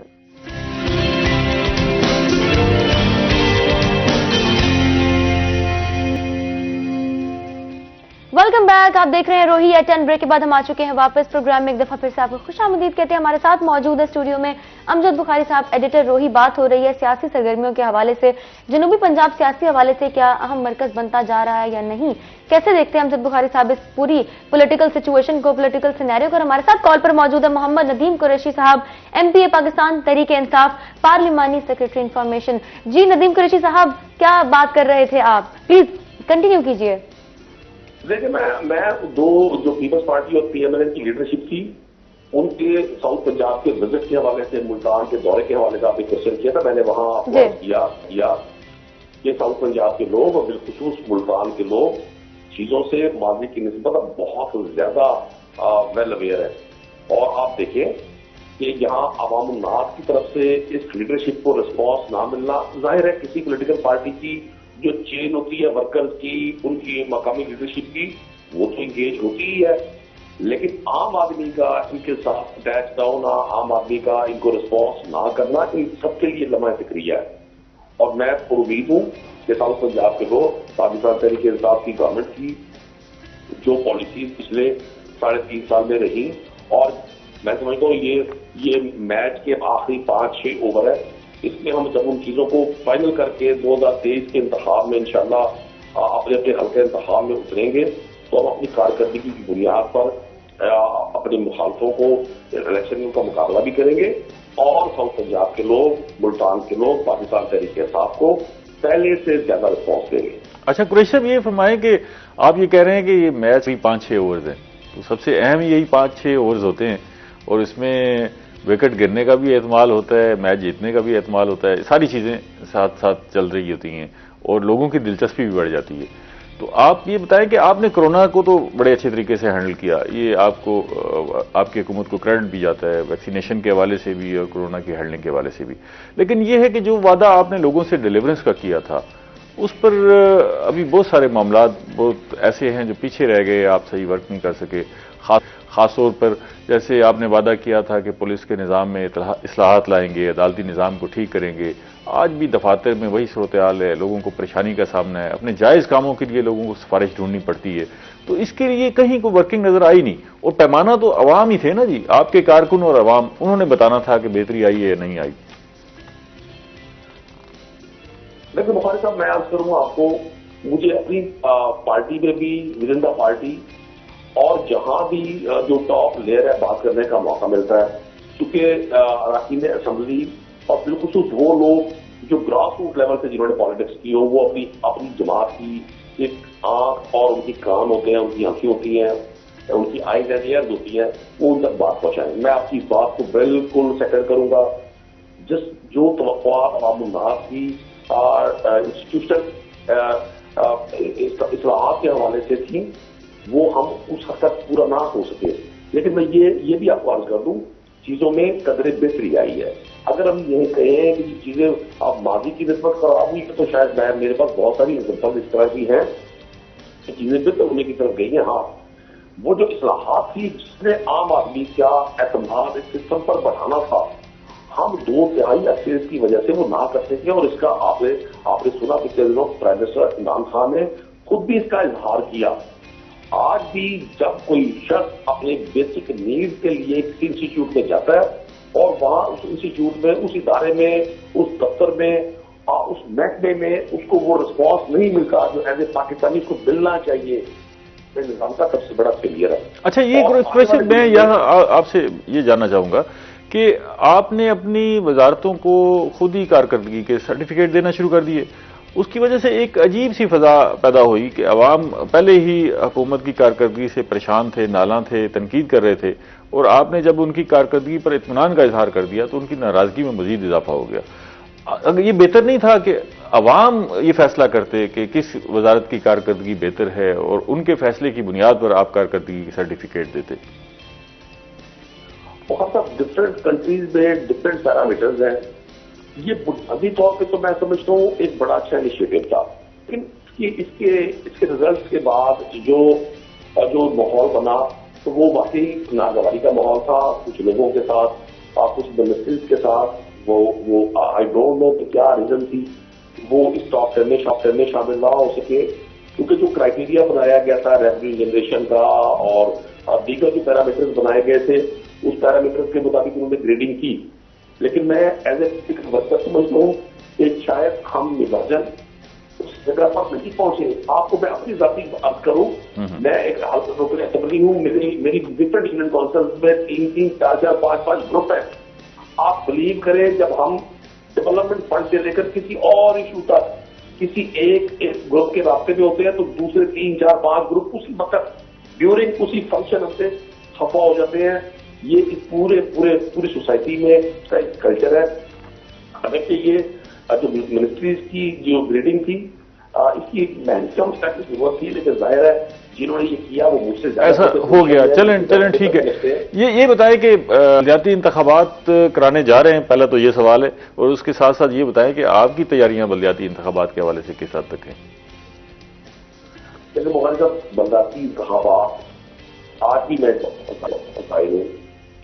वेलकम बैक, आप देख रहे हैं रोही एट 10। ब्रेक के बाद हम आ चुके हैं वापस प्रोग्राम में। एक दफा फिर से आपको खुशामदीद कहते हैं। हमारे साथ मौजूद है स्टूडियो में अमजद बुखारी साहब, एडिटर रोही। बात हो रही है सियासी सरगर्मियों के हवाले से, जनूबी पंजाब सियासी हवाले से क्या अहम मरकज बनता जा रहा है या नहीं, कैसे देखते हैं अमजद बुखारी साहब इस पूरी पॉलिटिकल सिचुएशन को, पॉलिटिकल सिनेरियो को। हमारे साथ कॉल पर मौजूद है मोहम्मद नदीम कुरैशी साहब, MPA Pakistan Tehreek Insaf, पार्लिमानी secretary information. जी नदीम कुरैशी साहब, क्या बात कर रहे थे आप, प्लीज कंटिन्यू कीजिए। देखिए, मैं दो जो पीपल्स पार्टी और PMLN की लीडरशिप थी उनके साउथ पंजाब के विजिट के हवाले से, मुल्तान के दौरे के हवाले से आपने क्वेश्चन किया था, मैंने वहां किया कि साउथ पंजाब के लोग और बिलखुसूस मुल्तान के लोग चीजों से माजी की निस्बत बहुत ज्यादा वेल अवेयर है। और आप देखें कि यहाँ अवाम-उन-नास की तरफ से इस लीडरशिप को रिस्पॉन्स ना मिलना, जाहिर है किसी पोलिटिकल पार्टी की जो चेन होती है वर्कर्स की, उनकी मकामी लीडरशिप की, वो तो इंगेज होती ही है, लेकिन आम आदमी का इनके साथ अटैच ना होना, आम आदमी का इनको रिस्पॉन्स ना करना, इन सबके लिए लम्हा फिक्रिया है। और मैं उम्मीद हूं कि साउथ पंजाब के लोग पाकिस्तान तहरीक इंसाफ की गवर्नमेंट की जो पॉलिसीज पिछले 3.5 साल में रही, और मैं समझता हूँ ये मैच के आखिरी 5-6 ओवर है, इसमें हम जब उन चीजों को फाइनल करके 2023 के इंतखाब में इंशाल्लाह अपने अपने हल्के इंतखाब में उतरेंगे, तो हम अपनी कारकर्दगी की बुनियाद पर अपने मुखालफों को इलेक्शन में उनका मुकाबला भी करेंगे। और साउथ पंजाब के लोग, मुल्तान के लोग पाकिस्तान तहरीक इंसाफ को पहले से ज्यादा रिस्पॉन्स देंगे। अच्छा कुरैशी साहब, ये फरमाएं कि आप ये कह रहे हैं कि ये मैच भी 5-6 ओवर्स है, तो सबसे अहम यही 5-6 ओवर्स होते हैं और इसमें विकेट गिरने का भी एहतमाल होता है, मैच जीतने का भी एहतमाल होता है, सारी चीजें साथ साथ चल रही होती हैं और लोगों की दिलचस्पी भी बढ़ जाती है। तो आप ये बताएं कि आपने कोरोना को तो बड़े अच्छे तरीके से हैंडल किया, ये आपको आपकी हुकूमत को क्रेडिट भी जाता है, वैक्सीनेशन के हवाले से भी और कोरोना की हैंडलिंग के हवाले से भी। लेकिन ये है कि जो वादा आपने लोगों से डिलीवरेंस का किया था, उस पर अभी बहुत सारे मामला बहुत ऐसे हैं जो पीछे रह गए, आप सही वर्क नहीं कर सके। खास तौर पर जैसे आपने वादा किया था कि पुलिस के निज़ाम में इस्लाहात लाएंगे, अदालती निज़ाम को ठीक करेंगे, आज भी दफातर में वही सूरत हाल है, लोगों को परेशानी का सामना है, अपने जायज़ कामों के लिए लोगों को सिफारिश ढूंढनी पड़ती है, तो इसके लिए कहीं कोई वर्किंग नजर आई नहीं। और पैमाना तो अवाम ही थे ना जी, आपके कारकुन और अवाम, उन्होंने बताना था कि बेहतरी आई है या नहीं आई। देखिए बुखारी साहब, मैं आज करूंगा आपको, मुझे अपनी पार्टी में भी, विद इन द पार्टी और जहां भी जो टॉप लेयर है बात करने का मौका मिलता है, क्योंकि अरकान असेंबली और बिलखुसूस वो लोग जो ग्रास रूट लेवल से जिन्होंने पॉलिटिक्स की हो, वो अपनी जमात की एक आंख और उनकी कान होते हैं, उनकी आंखें होती हैं, उनकी आईज एंड ईयर्स होती हैं, वो उन तक बात पहुंचाएं। मैं आपकी इस बात को बिल्कुल सेकंड करूंगा। जो तवक्कुआत अवाम-उन-नास की इंस्टीट्यूशन इस्लाहात के हवाले से थी, वो हम उस हद तक पूरा ना हो सके। लेकिन मैं ये भी आपको अर्ज कर दूं, चीजों में कदरे बेहतरी आई है। अगर हम ये कहें कि चीजें अब माजी की निस्बत खराब हुई तो शायद मेरे पास बहुत सारी एग्जाम्पल इस तरह की हैं कि चीजें बेहतर होने की तरफ गई हैं। हाँ, वो जो इस्लाहात थी जिसने आम आदमी का एतमाद इस सिस्टम पर बढ़ाना था, हम 2/3 अरसे की वजह से वो ना कर सके। और इसका आपने सुना पिछले दिनों प्राइम मिनिस्टर इमरान खान ने खुद भी इसका इजहार किया। आज भी जब कोई शख्स अपने बेसिक नीड के लिए किसी इंस्टीट्यूट में जाता है और वहां उस इंस्टीट्यूट में, उस इदारे में, उस दफ्तर में, उस महकमे में उसको वो रिस्पॉन्स नहीं मिलता जो एज ए पाकिस्तानी को मिलना चाहिए, निजाम का सबसे बड़ा फेलियर है। अच्छा, ये क्वेश्चन मैं यहाँ आपसे ये जानना चाहूंगा कि आपने अपनी वजारतों को खुद ही कारकर्दगी के सर्टिफिकेट देना शुरू कर दिए। उसकी वजह से एक अजीब सी फजा पैदा हुई कि अवाम पहले ही हुकूमत की कारकर्दगी से परेशान थे, नाला थे, तनकीद कर रहे थे, और आपने जब उनकी कारकर्दगी पर इत्मीनान का इजहार कर दिया तो उनकी नाराजगी में मजीद इजाफा हो गया। अगर ये बेहतर नहीं था कि अवाम ये फैसला करते कि किस वजारत की कारकर्दगी बेहतर है और उनके फैसले की बुनियाद पर आप कारकर्दगी की सर्टिफिकेट देते? बहुत सारे डिफरेंट कंट्रीज में डिफरेंट पैरामीटर्स हैं। ये बुनियादी तौर पे तो मैं समझता हूँ एक बड़ा अच्छा इनिशिएटिव था, लेकिन इसके रिजल्ट के बाद जो माहौल बना तो वो वाकई नागवारी का माहौल था। कुछ लोगों के साथ, कुछ मिनिस्ट्रीज के साथ वो आई डोंट नो कि क्या रीजन थी वो इस टॉप 10 में शामिल ना हो सके, क्योंकि जो क्राइटेरिया बनाया गया था रेवेन्यू जनरेशन का और दीगर जो पैरामीटर्स बनाए गए थे उस पैरामीटर्स के मुताबिक उन्होंने ग्रेडिंग की। लेकिन मैं एज ए वर्कर समझता हूँ कि शायद हम निभाजन उस जगह पर नहीं पहुंचे। आपको मैं अपनी जाती बात करूं, मैं एक लोकल असेंबली हूँ, मेरी डिफरेंट यूनियन काउंसिल्स में 3-3, 4-4, 5-5 ग्रुप है। आप बिलीव करें, जब हम डेवलपमेंट फंड से लेकर किसी और इशू तक किसी एक ग्रुप के रास्ते में होते हैं तो दूसरे 3, 4, 5 ग्रुप उसी वक्त ड्यूरिंग उसी फंक्शन हमसे खफा हो जाते हैं। ये इस पूरी सोसाइटी में इसका एक कल्चर है। हालांकि ये जो मिनिस्ट्रीज की जो ग्रेडिंग थी इसकी मैक्सिमम स्टेप की जरूरत थी, लेकिन जाहिर है जिन्होंने ये किया वो मुझसे ऐसा हो गया। चलें ठीक है। ये बताएं कि बलदियाती इंतखाबात कराने जा रहे हैं, पहला तो ये सवाल है, और उसके साथ साथ ये बताएं कि आपकी तैयारियां बलदियाती इंतखाबात के हवाले से किस हद तक हैं? जैसे मोहन साहब, बलदियाती इंतखाबात आज भी मैं बताए हूँ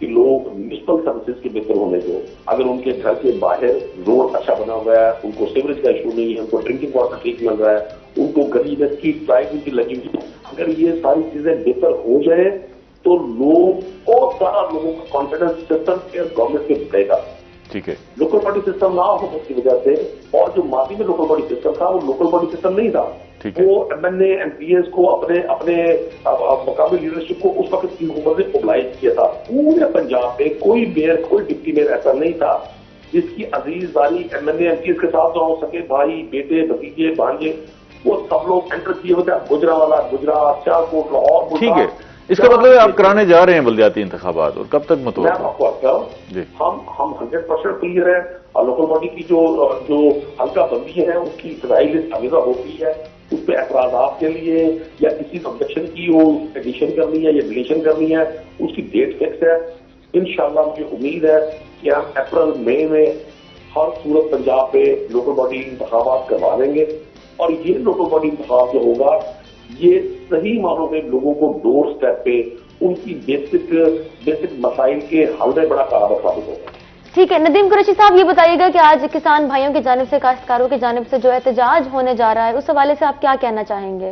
कि लोग म्यूनिसिपल सर्विसेज के बेहतर होने को, अगर उनके घर के बाहर रोड अच्छा बना हुआ है, उनको सीवरेज का इशू नहीं है, उनको ड्रिंकिंग वाटर ठीक मिल रहा है, उनको गली में स्ट्रीट लाइट उनकी लगी हुई, अगर ये सारी चीजें बेहतर हो जाए तो बहुत सारा लोगों का कॉन्फिडेंस सिस्टम के गवर्नमेंट पे बढ़ेगा। ठीक है। लोकल बॉडी सिस्टम ना हो उसकी वजह से, और जो माजी में लोकल बॉडी सिस्टम था वो लोकल बॉडी सिस्टम नहीं था। वो एमएनए एमपीएस को अपने मकामी लीडरशिप को उस वक्त की हुकूमत ने ओबलाइज किया था। पूरे पंजाब में कोई मेयर, कोई डिप्टी मेयर ऐसा नहीं था जिसकी अजीजदारी एमएनए एमपीएस के साथ ना हो सके। भाई, बेटे, भतीजे, भांजे, वो सब लोग एंटर किए होते हैं। गुजरावाला, गुजरात, शाहकोट, लाहौर। ठीक है, इसका मतलब है आप कराने जा रहे हैं बलदियाती इंतखाबात, और कब तक मैं आपको आता हूँ, हम 100% क्लियर है। लोकल बॉडी की जो हल्का बंदी है उसकी इब्तदाई लिस्ट अवेजा होती है, उस पर एतराजात के लिए या किसी ऑब्जेक्शन की वो एडिशन करनी है या डिलीशन करनी है, उसकी डेट फिक्स है। इंशाल्लाह मुझे उम्मीद है कि हम अप्रैल मई में हर सूरत पंजाब पे लोकल बॉडी इंतखाबात करवा देंगे, और ये लोकल बॉडी इंतखाब जो होगा ये सही मानों में लोगों को डोर स्टेप पे उनकी बेसिक मसाइल के हल में बड़ा कारगर साबित होगा। ठीक है, नदीम कुरैशी साहब, ये बताइएगा कि आज किसान भाइयों की जानिब से, काश्तकारों की जानिब से जो एहतजाज होने जा रहा है, उस हवाले से आप क्या कहना चाहेंगे?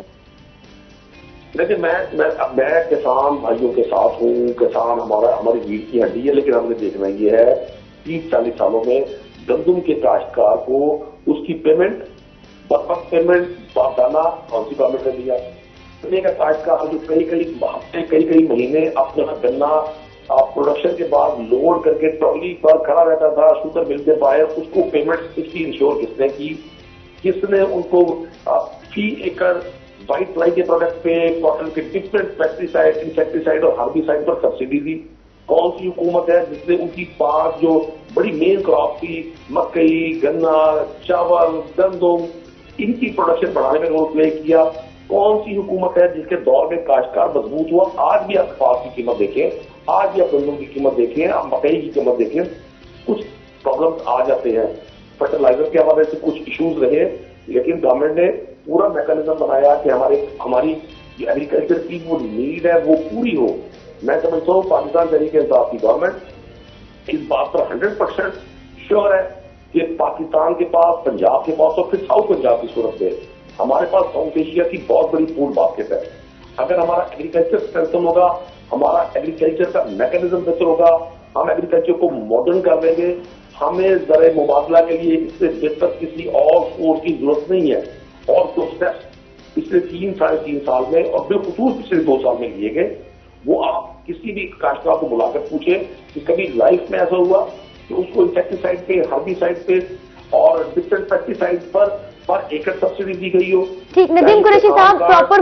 देखिए, मैं किसान भाइयों के साथ हूँ। किसान हमारी रीढ़ की हड्डी है, लेकिन हमने देखना ये है 30-40 सालों में गंदम के काश्तकार को उसकी पेमेंट, बरवक्त पेमेंट, बारदाना कौन सी गवर्नमेंट ने दिया? का काश्तकार जो कई हफ्ते, कई महीने अपना गन्ना प्रोडक्शन के बाद लोड करके ट्रॉली पर खड़ा रहता था शुगर मिल के बाहर, उसको पेमेंट इसकी इंश्योर किसने की? किसने उनको फी एकड़ व्हाइट फ्लाई के प्रोडक्ट पे, कॉटन के डिफरेंट पेस्टिसाइड, इंसेक्टिसाइड और हर्बिसाइड पर सब्सिडी दी? कौन सी हुकूमत है जिसने उनकी पाक जो बड़ी मेन क्रॉप थी, मकई, गन्ना, चावल, गंदम, इनकी प्रोडक्शन बढ़ाने में रोल प्ले किया। कौन सी हुकूमत है जिसके दौर में काश्तकार मजबूत हुआ? आज भी आप कपास की कीमत देखें, आज भी आप गंदम की कीमत देखें, आप मकई की कीमत देखें, कुछ प्रॉब्लम्स आ जाते हैं। फर्टिलाइजर के हवाले से कुछ इश्यूज रहे, लेकिन गवर्नमेंट ने पूरा मैकेनिज्म बनाया कि हमारी जो एग्रीकल्चर की वो नीड है वो पूरी हो। मैं समझता हूँ पाकिस्तान तहरीक इंसाफ की गवर्नमेंट इस बात पर 100% श्योर है कि पाकिस्तान के पास, पंजाब के पास और फिर साउथ पंजाब की सूरत में हमारे पास साउथ एशिया की बहुत बड़ी फूड बास्केट है। अगर हमारा एग्रीकल्चर स्ट्रेंथन होगा, हमारा एग्रीकल्चर का मैकेनिज्म बेहतर होगा, हम एग्रीकल्चर को मॉडर्न कर देंगे, हमें ज़रा मुबादला के लिए इससे बेहतर किसी और सोर्स की जरूरत नहीं है। और जो स्टेप्स पिछले 3-3.5 साल में और बिलखुसूस पिछले 2 साल में लिए गए, वो आप किसी भी काश्तकार को बुलाकर पूछे कि कभी लाइफ में ऐसा हुआ कि उसको इंसेक्टिसाइड पे, हर्बिसाइड पे और डिफरेंट पेस्टिसाइड पर एकड़ सब्सिडी दी गई हो। ठीक, नदीम कुरैशी साहब, प्रॉपर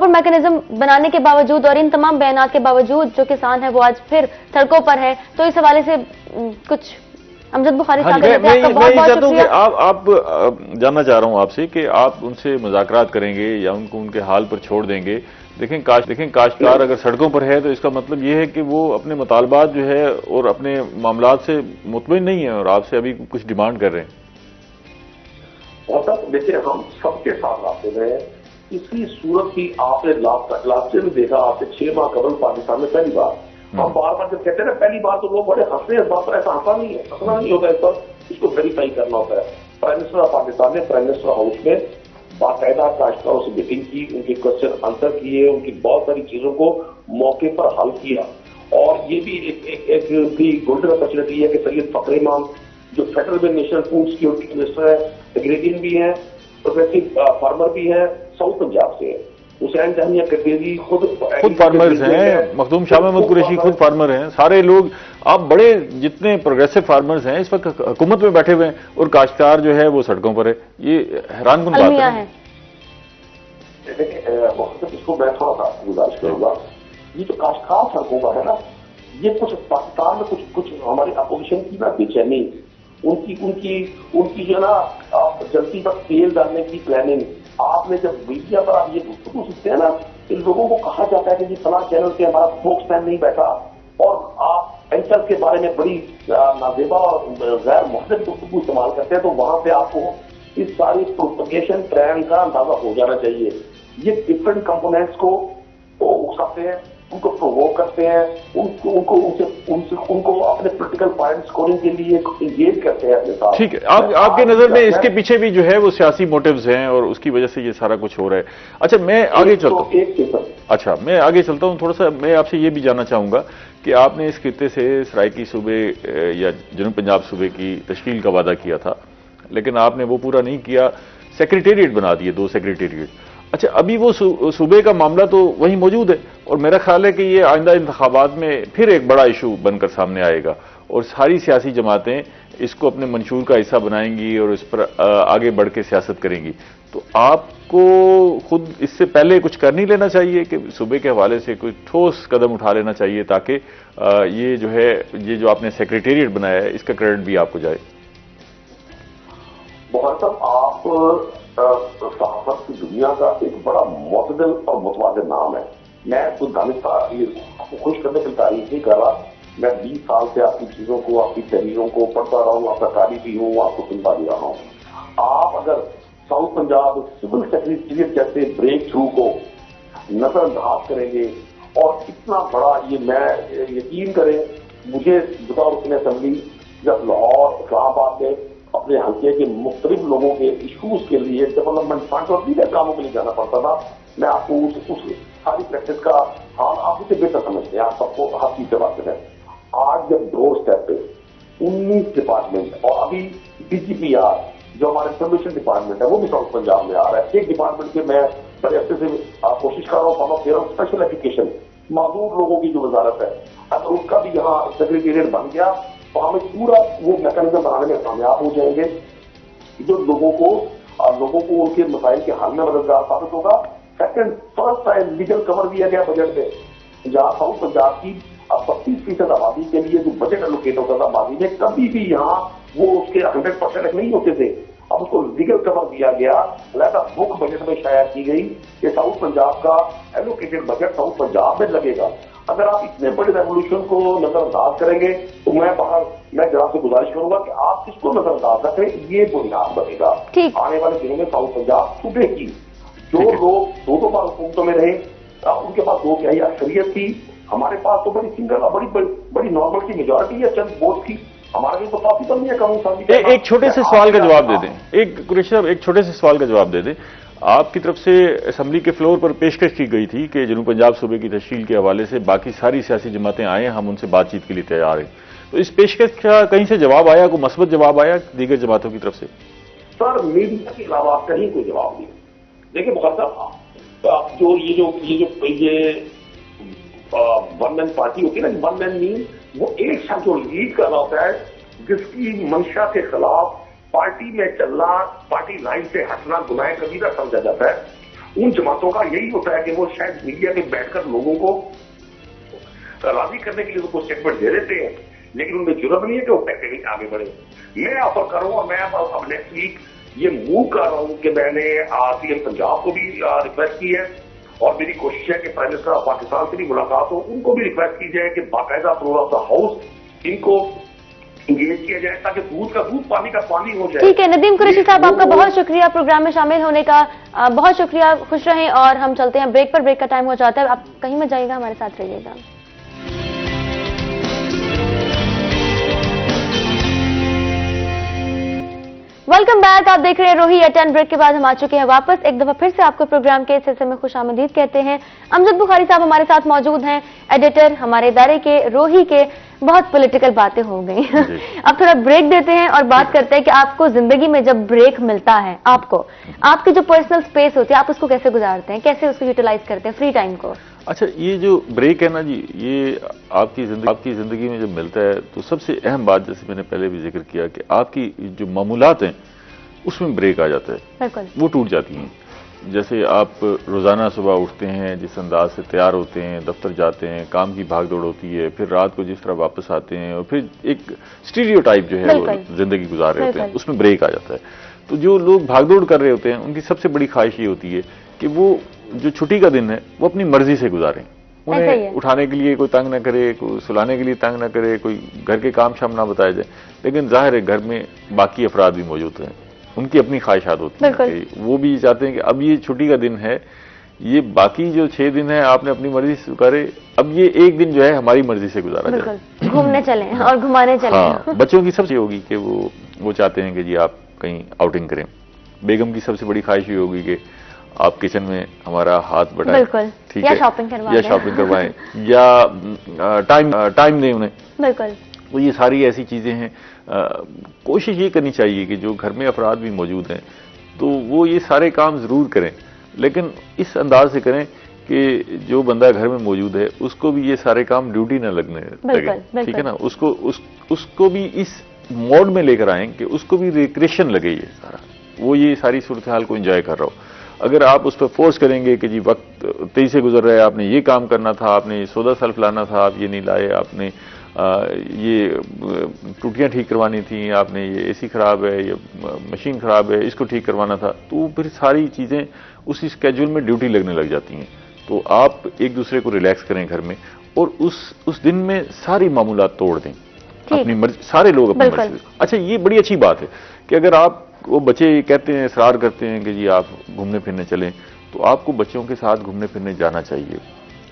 मैकेनिज्म बनाने के बावजूद और इन तमाम बयानात के बावजूद जो किसान है वो आज फिर सड़कों पर है, तो इस हवाले से कुछ अमजद बुखारी साहब, आपका बहुत बहुत शुक्रिया। आप जानना चाह रहा हूं आपसे कि आप उनसे मुज़ाकरात करेंगे या उनको उनके हाल पर छोड़ देंगे? देखें काश्तकार अगर सड़कों पर है तो इसका मतलब ये है कि वो अपने मुतालबात जो है और अपने मामलात से मुतमईन नहीं है और आपसे अभी कुछ डिमांड कर रहे हैं। और तब देखिए, हम सबके साथ आते रहे, इसी सूरत की आपने लास्ट में देखा, आपसे 6 माह कबल पाकिस्तान में पहली बार, हम बार बार जब कहते हैं ना पहली बार, तो लोग बड़े हंसते हैं इस बात पर। ऐसा हंसना नहीं है, हंसना नहीं होता इस पर, इसको वेरीफाई करना होता है। प्राइम मिनिस्टर ऑफ पाकिस्तान ने प्राइम मिनिस्टर हाउस में बाकायदा काश्तकारों से मीटिंग की, उनके क्वेश्चन आंसर किए, उनकी बहुत सारी चीजों को मौके पर हल किया। और ये भी एक गोल्डन अपॉर्चुनिटी है कि सैयद फखर इमाम जो federal national food security minister है, एग्रेरियन भी है, प्रोग्रेसिव फार्मर भी है, साउथ पंजाब से है, हुसैन जहानिया कटेरी खुद फार्मर्स हैं, मखदूम शाह महमूद कुरैशी खुद फार्मर हैं, सारे लोग आप बड़े जितने प्रोग्रेसिव फार्मर्स हैं इस वक्त हुकूमत में बैठे हुए हैं और काश्तकार जो है वो सड़कों पर है। ये हैरानकुन बात है। इसको मैं थोड़ा सा गुजारिश करूंगा, ये जो काश्तकार सड़कों का है ना, ये कुछ पाकिस्तान में कुछ हमारी अपोजिशन की ना बेचैनी, उनकी जो ना जल्दी पर तेल डालने की प्लानिंग। आपने जब मीडिया पर आप ये गुफ्तगू सुनते हैं ना, इन लोगों को कहा जाता है कि जी फलां चैनल पे हमारा स्पोक्समैन नहीं बैठा, और आप एंकर के बारे में बड़ी नाजेबा और गैर मुहद्दब गुफ्तगू इस्तेमाल करते हैं, तो वहां पे आपको इस सारी प्रोपगेशन प्लान का अंदाजा हो जाना चाहिए। ये डिफरेंट कंपोनेंट्स को उकसाते हैं, उनको प्रोवोक करते हैं, उनको अपने पॉलिटिकल पॉइंट स्कोरिंग के लिए इंगेज करते हैं अपने साथ। ठीक है, आपके नजर में इसके पीछे भी जो है वो सियासी मोटिव्स हैं और उसकी वजह से ये सारा कुछ हो रहा है। अच्छा, मैं आगे चलता हूं थोड़ा सा। मैं आपसे ये भी जानना चाहूंगा कि आपने इस खित्ते से सराइकी सूबे या जनूब पंजाब सूबे की तश्कील का वादा किया था, लेकिन आपने वो पूरा नहीं किया, सेक्रेटेरिएट बना दिए, 2 सेक्रेटेरिएट। अच्छा, अभी वो सूबे का मामला तो वही मौजूद है और मेरा ख्याल है कि ये आइंदा इंतखाबात में फिर एक बड़ा इशू बनकर सामने आएगा और सारी सियासी जमातें इसको अपने मंशूर का हिस्सा बनाएंगी और इस पर आगे बढ़ के सियासत करेंगी। तो आपको खुद इससे पहले कुछ कर नहीं लेना चाहिए कि सूबे के हवाले से कोई ठोस कदम उठा लेना चाहिए ताकि ये जो आपने सेक्रेटेरिएट बनाया है इसका क्रेडिट भी आपको जाए? बहुत आप सहाफत की दुनिया का एक बड़ा मुतदिल और मुतवाज़िन नाम है। मैं कुछ आपको खुश करने की तारीफ नहीं कर रहा, मैं 20 साल से आपकी चीजों को, आपकी तहरीरों को पढ़ता रहा हूँ, आपका कारी भी हूँ, आपको सुनता भी रहा हूँ। आप अगर साउथ पंजाब सिविल सेक्रेटेरिएट जैसे ब्रेक थ्रू को नजरअंदाज करेंगे और इतना बड़ा मैं यकीन करें, मुझे बतौर असेंबली जब लाहौर इस्लामाबाद में अपने हल्के के मुख्तलिफ लोगों के इशूज के लिए डेवलपमेंट फंड और दीगर कामों के लिए जाना पड़ता था, मैं आपको उस सारी प्रैक्टिस का हाल आप उसे बेहतर समझते हैं, आप सबको हर चीज से वाकिफ है। आज जब डोर स्टेप पे 19 डिपार्टमेंट और अभी DGPR जो हमारे इंफॉर्मेशन डिपार्टमेंट है वो भी साउथ पंजाब में आ रहा है, एक डिपार्टमेंट के मैं बड़े अच्छे से कोशिश कर रहा हूँ, फॉलो कर रहा हूँ, स्पेशल एजुकेशन माजूर लोगों की जो वजारत है, अगर उसका भी यहाँ सेक्रेटेरिएट बन गया तो हमें पूरा वो मैकेनिज्म बनाने में कामयाब हो जाएंगे जो लोगों को उनके मसाइल के हल में मददगार साबित होगा। Second, first time legal cover दिया गया बजट में, जहां साउथ पंजाब की 32% आबादी के लिए जो बजट एलोकेट होता था माजी में, कभी भी यहाँ वो उसके 100% नहीं होते थे। अब उसको लीगल कवर दिया गया, अलहदा बुक बजट में शाया की गई कि साउथ पंजाब का एलोकेटेड बजट साउथ पंजाब में लगेगा। अगर आप इतने बड़े रेवोल्यूशन को नजरअंदाज करेंगे तो मैं जरा से गुजारिश करूंगा कि आप इसको नजरअंदाज न करें, ये बुनियाद बनेगा आने वाले दिनों में साउथ पंजाब सूबे की। जो लोग दो बार हुकूमतों में रहे, उनके पास 2 तिहाई अक्सरियत थी, हमारे पास तो बड़ी नॉर्मल की मेजोरिटी है चंद वोट की, हमारे लिए तो पॉसिबल नहीं है कानून साजी। एक छोटे से सवाल का जवाब दे दें, एक कुरैशी साहब एक छोटे से सवाल का जवाब दे दें। आपकी तरफ से असेंबली के फ्लोर पर पेशकश की गई थी कि जनूब पंजाब सूबे की तश्कील के हवाले से बाकी सारी सियासी जमातें आए, हम उनसे बातचीत के लिए तैयार हैं। तो इस पेशकश का कहीं से जवाब आया, कोई मस्बत जवाब आया दीगर जमातों की तरफ से? सर मीडिया के अलावा कहीं कोई जवाब नहीं। देखिए मुखद्दर ये वन मैन पार्टी होती है ना, वन मैन मीन वो एक शख्स जो लीड कर रहा होता है, जिसकी मंशा के खिलाफ पार्टी में चलना, पार्टी लाइन से हटना गुनाह कबीरा समझा जाता है। उन जमातों का यही होता है कि वो शायद मीडिया में बैठकर लोगों को राजी करने के लिए उनको स्टेटमेंट दे देते हैं, लेकिन उनमें जरूरत नहीं है कि वो पैकेजिंग आगे बढ़े। मैं ऑफर कर रहा हूं और मैं अब नेक्स्ट वीक ये मूव कर रहा हूं कि मैंने सीएम पंजाब को भी रिक्वेस्ट की है और मेरी कोशिश है कि प्राइम मिनिस्टर ऑफ पाकिस्तान से भी मुलाकात हो, उनको भी रिक्वेस्ट की जाए कि बाकायदा फ्लोर ऑफ द हाउस इनको इंगेज किया जाए ताकि दूध का दूध, पानी का पानी हो जाए। ठीक है नदीम कुरैशी साहब, आपका बहुत शुक्रिया प्रोग्राम में शामिल होने का, बहुत शुक्रिया, खुश रहें। और हम चलते हैं ब्रेक पर, ब्रेक का टाइम हो जाता है, आप कहीं मत जाइएगा, हमारे साथ रहिएगा। वेलकम बैक, आप देख रहे हैं रोही एट 10। ब्रेक के बाद हम आ चुके हैं वापस। एक दफा फिर से आपको प्रोग्राम के इस हिस्से में खुशामदीद कहते हैं। अमजद बुखारी साहब हमारे साथ मौजूद हैं, एडिटर हमारे इदारे के रोही के। बहुत पॉलिटिकल बातें हो गई अब थोड़ा ब्रेक देते हैं और बात करते हैं कि आपको जिंदगी में जब ब्रेक मिलता है, आपकी जो पर्सनल स्पेस होती है, आप उसको कैसे गुजारते हैं, कैसे उसको यूटिलाइज करते हैं फ्री टाइम को? अच्छा, ये जो ब्रेक है ना जी, ये आपकी जिंदगी में जब मिलता है तो सबसे अहम बात, जैसे मैंने पहले भी जिक्र किया, कि आपकी जो मामूलात हैं उसमें ब्रेक आ जाता है, बिल्कुल वो टूट जाती हैं। जैसे आप रोजाना सुबह उठते हैं, जिस अंदाज से तैयार होते हैं, दफ्तर जाते हैं, काम की भागदौड़ होती है, फिर रात को जिस तरह वापस आते हैं और फिर एक स्टीरियोटाइप जो है वो जिंदगी गुजार रहे होते हैं, उसमें ब्रेक आ जाता है। तो जो लोग भागदौड़ कर रहे होते हैं उनकी सबसे बड़ी ख्वाहिश ये होती है कि वो जो छुट्टी का दिन है वो अपनी मर्जी से गुजारें, उन्हें उठाने के लिए कोई तंग न करे, कोई सुलाने के लिए तंग न करे, कोई घर के काम शाम ना बताया जाए। लेकिन जाहिर है घर में बाकी अफराद भी मौजूद हैं, उनकी अपनी ख्वाहिशात होती हैं कि वो भी चाहते हैं कि अब ये छुट्टी का दिन है, ये बाकी जो 6 दिन है आपने अपनी मर्जी से गुजारे, अब ये एक दिन जो है हमारी मर्जी से गुजारा जाए, घूमने चलें और घुमाने चलें। हाँ, बच्चों की सबसे होगी कि वो चाहते हैं कि जी आप कहीं आउटिंग करें। बेगम की सबसे बड़ी ख्वाहिश ये होगी कि आप किचन में हमारा हाथ बढ़ाएं, ठीक है, या शॉपिंग करवाएं या टाइम दें उन्हें, बिल्कुल। तो ये सारी ऐसी चीजें हैं। कोशिश ये करनी चाहिए कि जो घर में अफराद भी मौजूद हैं तो वो ये सारे काम जरूर करें, लेकिन इस अंदाज से करें कि जो बंदा घर में मौजूद है उसको भी ये सारे काम ड्यूटी न लगने लगे, ठीक है ना। उसको भी इस मोड में लेकर आए कि उसको भी रिक्रिएशन लगे, ये सारा वो ये सारी सूरत हाल को एंजॉय कर रहा हो। अगर आप उस पर फोर्स करेंगे कि जी वक्त तेजी से गुजर रहा है, आपने ये काम करना था, आपने ये सौदा सल्फ लाना था, आप ये नहीं लाए, आपने ये टूटियां ठीक करवानी थी, आपने ये एसी खराब है, ये मशीन खराब है, इसको ठीक करवाना था, तो फिर सारी चीजें उसी स्केड्यूल में ड्यूटी लगने लग जाती हैं। तो आप एक दूसरे को रिलैक्स करें घर में और उस दिन में सारी मामूलात तोड़ दें, अपनी मर्जी, सारे लोग अपनी मर्जी। अच्छा, ये बड़ी अच्छी बात है कि अगर आप वो बच्चे कहते हैं, इसरार करते हैं कि जी आप घूमने फिरने चलें, तो आपको बच्चों के साथ घूमने फिरने जाना चाहिए।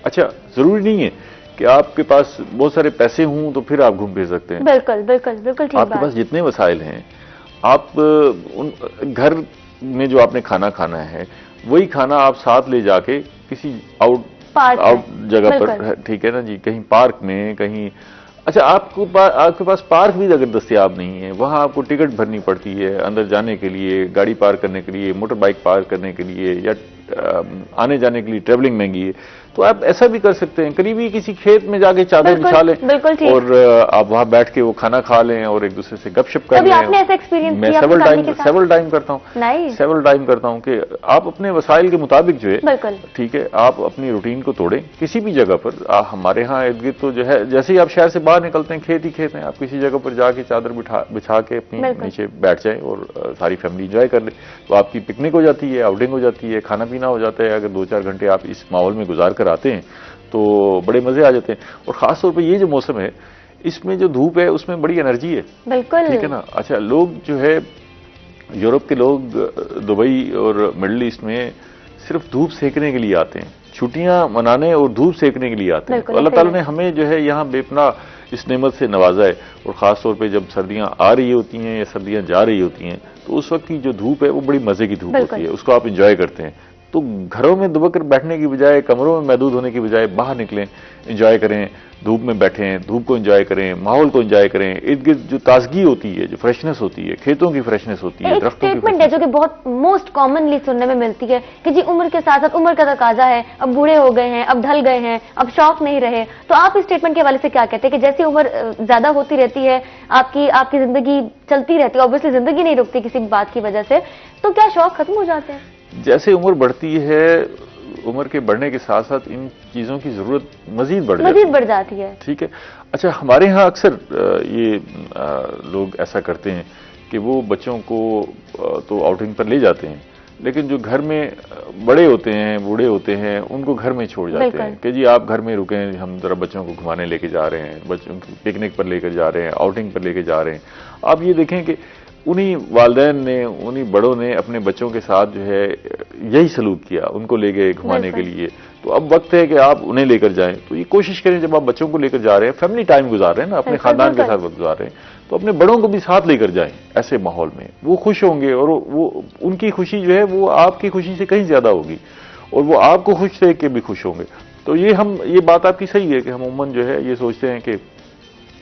अच्छा, जरूरी नहीं है कि आपके पास बहुत सारे पैसे हों तो फिर आप घूम फिर सकते हैं, बिल्कुल बिल्कुल बिल्कुल ठीक। आपके पास जितने वसाइल हैं, आप उन घर में जो आपने खाना खाना है वही खाना आप साथ ले जाके किसी आउट जगह पर, ठीक है ना जी, कहीं पार्क में, कहीं अच्छा आपके पास पार्क भी अगर दस्तयाब नहीं है, वहां आपको टिकट भरनी पड़ती है अंदर जाने के लिए, गाड़ी पार्क करने के लिए, मोटर बाइक पार्क करने के लिए, या आने जाने के लिए ट्रेवलिंग महंगी है, तो तो आप ऐसा भी कर सकते हैं, करीबी किसी खेत में जाके चादर बिछा लें और आप वहां बैठ के वो खाना खा लें और एक दूसरे से गपशप कर लें। आपने ऐसा एक्सपीरियंस मैं सेवरल टाइम करता हूँ, सेवरल टाइम करता हूँ कि आप अपने वसाइल के मुताबिक जो है, ठीक है, आप अपनी रूटीन को तोड़ें किसी भी जगह पर। हमारे यहाँ इर्द गिर्द तो जो है, जैसे ही आप शहर से बाहर निकलते हैं खेत ही खेत हैं, आप किसी जगह पर जाके चादर बिछा के अपनी नीचे बैठ जाएं और सारी फैमिली एंजॉय कर ले, तो आपकी पिकनिक हो जाती है, आउटिंग हो जाती है, खाना पीना हो जाता है। अगर 2-4 घंटे आप इस माहौल में गुजार कर आते हैं तो बड़े मजे आ जाते हैं। और खासतौर पर ये जो मौसम है, इसमें जो धूप है उसमें बड़ी एनर्जी है, बिल्कुल, ठीक है ना। अच्छा, लोग जो है यूरोप के लोग दुबई और मिडिल ईस्ट में सिर्फ धूप सेकने के लिए आते हैं, छुट्टियां मनाने और धूप सेकने के लिए आते हैं। तो अल्लाह ताला ने हमें जो है यहाँ बेपनाह इस नेमत से नवाजा है। और खास तौर पे जब सर्दियां आ रही होती हैं या सर्दियां जा रही होती हैं तो उस वक्त की जो धूप है वो बड़ी मजे की धूप होती है, उसको आप इंजॉय करते हैं। तो घरों में दुबकर बैठने की बजाय, कमरों में महदूद होने की बजाय बाहर निकलें, एंजॉय करें, धूप में बैठें, धूप को एंजॉय करें, माहौल को एंजॉय करें। इर्द गिर्द जो ताजगी होती है, जो फ्रेशनेस होती है, खेतों की फ्रेशनेस होती है, दरख्तों की स्टेटमेंट है जो कि बहुत मोस्ट कॉमनली सुनने में मिलती है कि जी उम्र के साथ साथ उम्र का तकाजा है, अब बूढ़े हो गए हैं, अब ढल गए हैं, अब शौक नहीं रहे। तो आप इस स्टेटमेंट के हवाले से क्या कहते हैं कि जैसी उम्र ज्यादा होती रहती है, आपकी जिंदगी चलती रहती है, ऑब्वियसली जिंदगी नहीं रुकती किसी बात की वजह से, तो क्या शौक खत्म हो जाते हैं? जैसे उम्र बढ़ती है, उम्र के बढ़ने के साथ साथ इन चीजों की जरूरत मजीद बढ़ जाती है, ठीक है। अच्छा, हमारे यहाँ अक्सर ये लोग ऐसा करते हैं कि वो बच्चों को तो आउटिंग पर ले जाते हैं, लेकिन जो घर में बड़े होते हैं, बूढ़े होते हैं, उनको घर में छोड़ जाते हैं कि जी आप घर में रुकें, हम जरा बच्चों को घुमाने लेके जा रहे हैं, बच्चों को पिकनिक पर लेकर जा रहे हैं, आउटिंग पर लेके जा रहे हैं। आप ये देखें कि उन्हीं वालिदैन ने, उन्हीं बड़ों ने अपने बच्चों के साथ जो है यही सलूक किया, उनको ले गए घुमाने के लिए। तो अब वक्त है कि आप उन्हें लेकर जाएं। तो ये कोशिश करें, जब आप बच्चों को लेकर जा रहे हैं, फैमिली टाइम गुजार रहे हैं ना, अपने खानदान के साथ वक्त गुजार रहे हैं, तो अपने बड़ों को भी साथ लेकर जाएं। ऐसे माहौल में वो खुश होंगे और वो उनकी खुशी जो है वो आपकी खुशी से कहीं ज्यादा होगी और वो आपको खुश देख के भी खुश होंगे। तो ये बात आपकी सही है कि हम उम्मन जो है ये सोचते हैं कि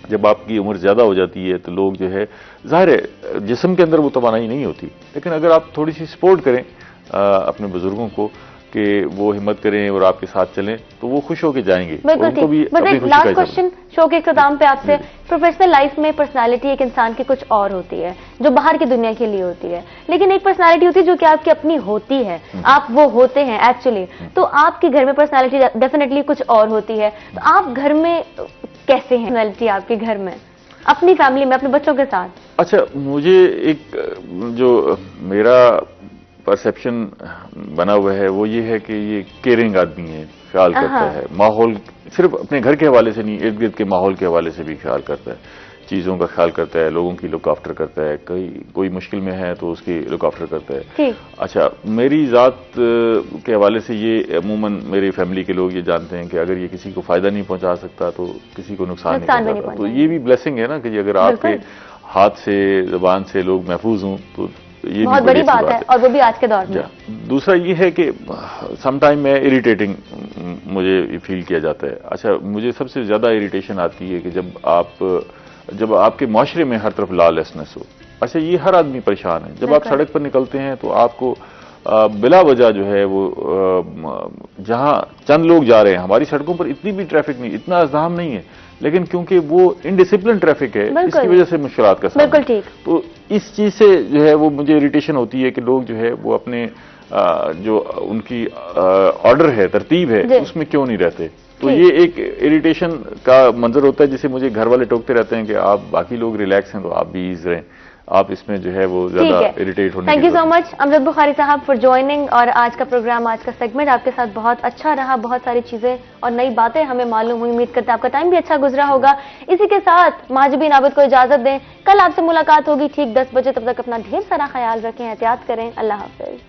जब आपकी उम्र ज्यादा हो जाती है तो लोग जो है, जाहिर है जिस्म के अंदर वो तवानाई नहीं होती, लेकिन अगर आप थोड़ी सी सपोर्ट करें अपने बुजुर्गों को कि वो हिम्मत करें और आपके साथ चलें, तो वो खुश होकर जाएंगे। उनको भी अपनी खुशी लास्ट क्वेश्चन शो के इख्तिताम पे आपसे, प्रोफेशनल लाइफ में पर्सनालिटी एक इंसान की कुछ और होती है जो बाहर की दुनिया के लिए होती है, लेकिन एक पर्सनालिटी होती है जो कि आपकी अपनी होती है, आप वो होते हैं एक्चुअली। तो आपके घर में पर्सनालिटी डेफिनेटली कुछ और होती है, तो आप घर में कैसे हैं पर्सनालिटी आपके घर में, अपनी फैमिली में, अपने बच्चों के साथ? अच्छा, मुझे एक जो मेरा परसेप्शन बना हुआ है वो ये है कि ये केयरिंग आदमी है, ख्याल करता है, माहौल सिर्फ अपने घर के हवाले से नहीं, इर्द गिर्द के माहौल के हवाले से भी ख्याल करता है, चीजों का ख्याल करता है, लोगों की लुक आफ्टर करता है, कोई मुश्किल में है तो उसकी लुक आफ्टर करता है। अच्छा, मेरी जात के हवाले से ये अमूमन मेरी फैमिली के लोग ये जानते हैं कि अगर ये किसी को फायदा नहीं पहुंचा सकता तो किसी को नुकसान नहीं पहुंचाता। तो ये भी ब्लेसिंग है ना कि अगर आपके हाथ से, जुबान से लोग महफूज हों तो ये बहुत बड़ी बात है, और वो भी आज के दौर में। दूसरा ये है कि समटाइम में इरिटेटिंग मुझे फील किया जाता है। अच्छा, मुझे सबसे ज्यादा इरिटेशन आती है कि जब आपके माशरे में हर तरफ लॉलेसनेस हो। अच्छा, ये हर आदमी परेशान है। जब आप सड़क पर निकलते हैं तो आपको बिला वजह जो है वो जहां चंद लोग जा रहे हैं, हमारी सड़कों पर इतनी भी ट्रैफिक नहीं, इतना अज़ाम नहीं है, लेकिन क्योंकि वो इनडिसिप्लिन ट्रैफिक है, इसकी वजह से मुश्किलात का सामना। तो इस चीज से जो है वो मुझे इरिटेशन होती है कि लोग जो है वो अपने जो उनकी ऑर्डर है, तरतीब है, उसमें क्यों नहीं रहते। तो ये एक इरिटेशन का मंजर होता है जिसे मुझे घर वाले टोकते रहते हैं कि आप बाकी लोग रिलैक्स हैं तो आप भी ईज रहें, आप इसमें जो है वो ज्यादा इरिटेट होने। Thank you so much Amjad Bukhari साहब फॉर ज्वाइनिंग। और आज का प्रोग्राम, आज का सेगमेंट आपके साथ बहुत अच्छा रहा, बहुत सारी चीजें और नई बातें हमें मालूम हुई। उम्मीद करते हैं आपका टाइम भी अच्छा गुजरा होगा। इसी के साथ महाजबीन आबिद को इजाजत दें, कल आपसे मुलाकात होगी ठीक 10 बजे। तब तक अपना ढेर सारा ख्याल रखें, एहतियात करें। अल्लाह हाफिज।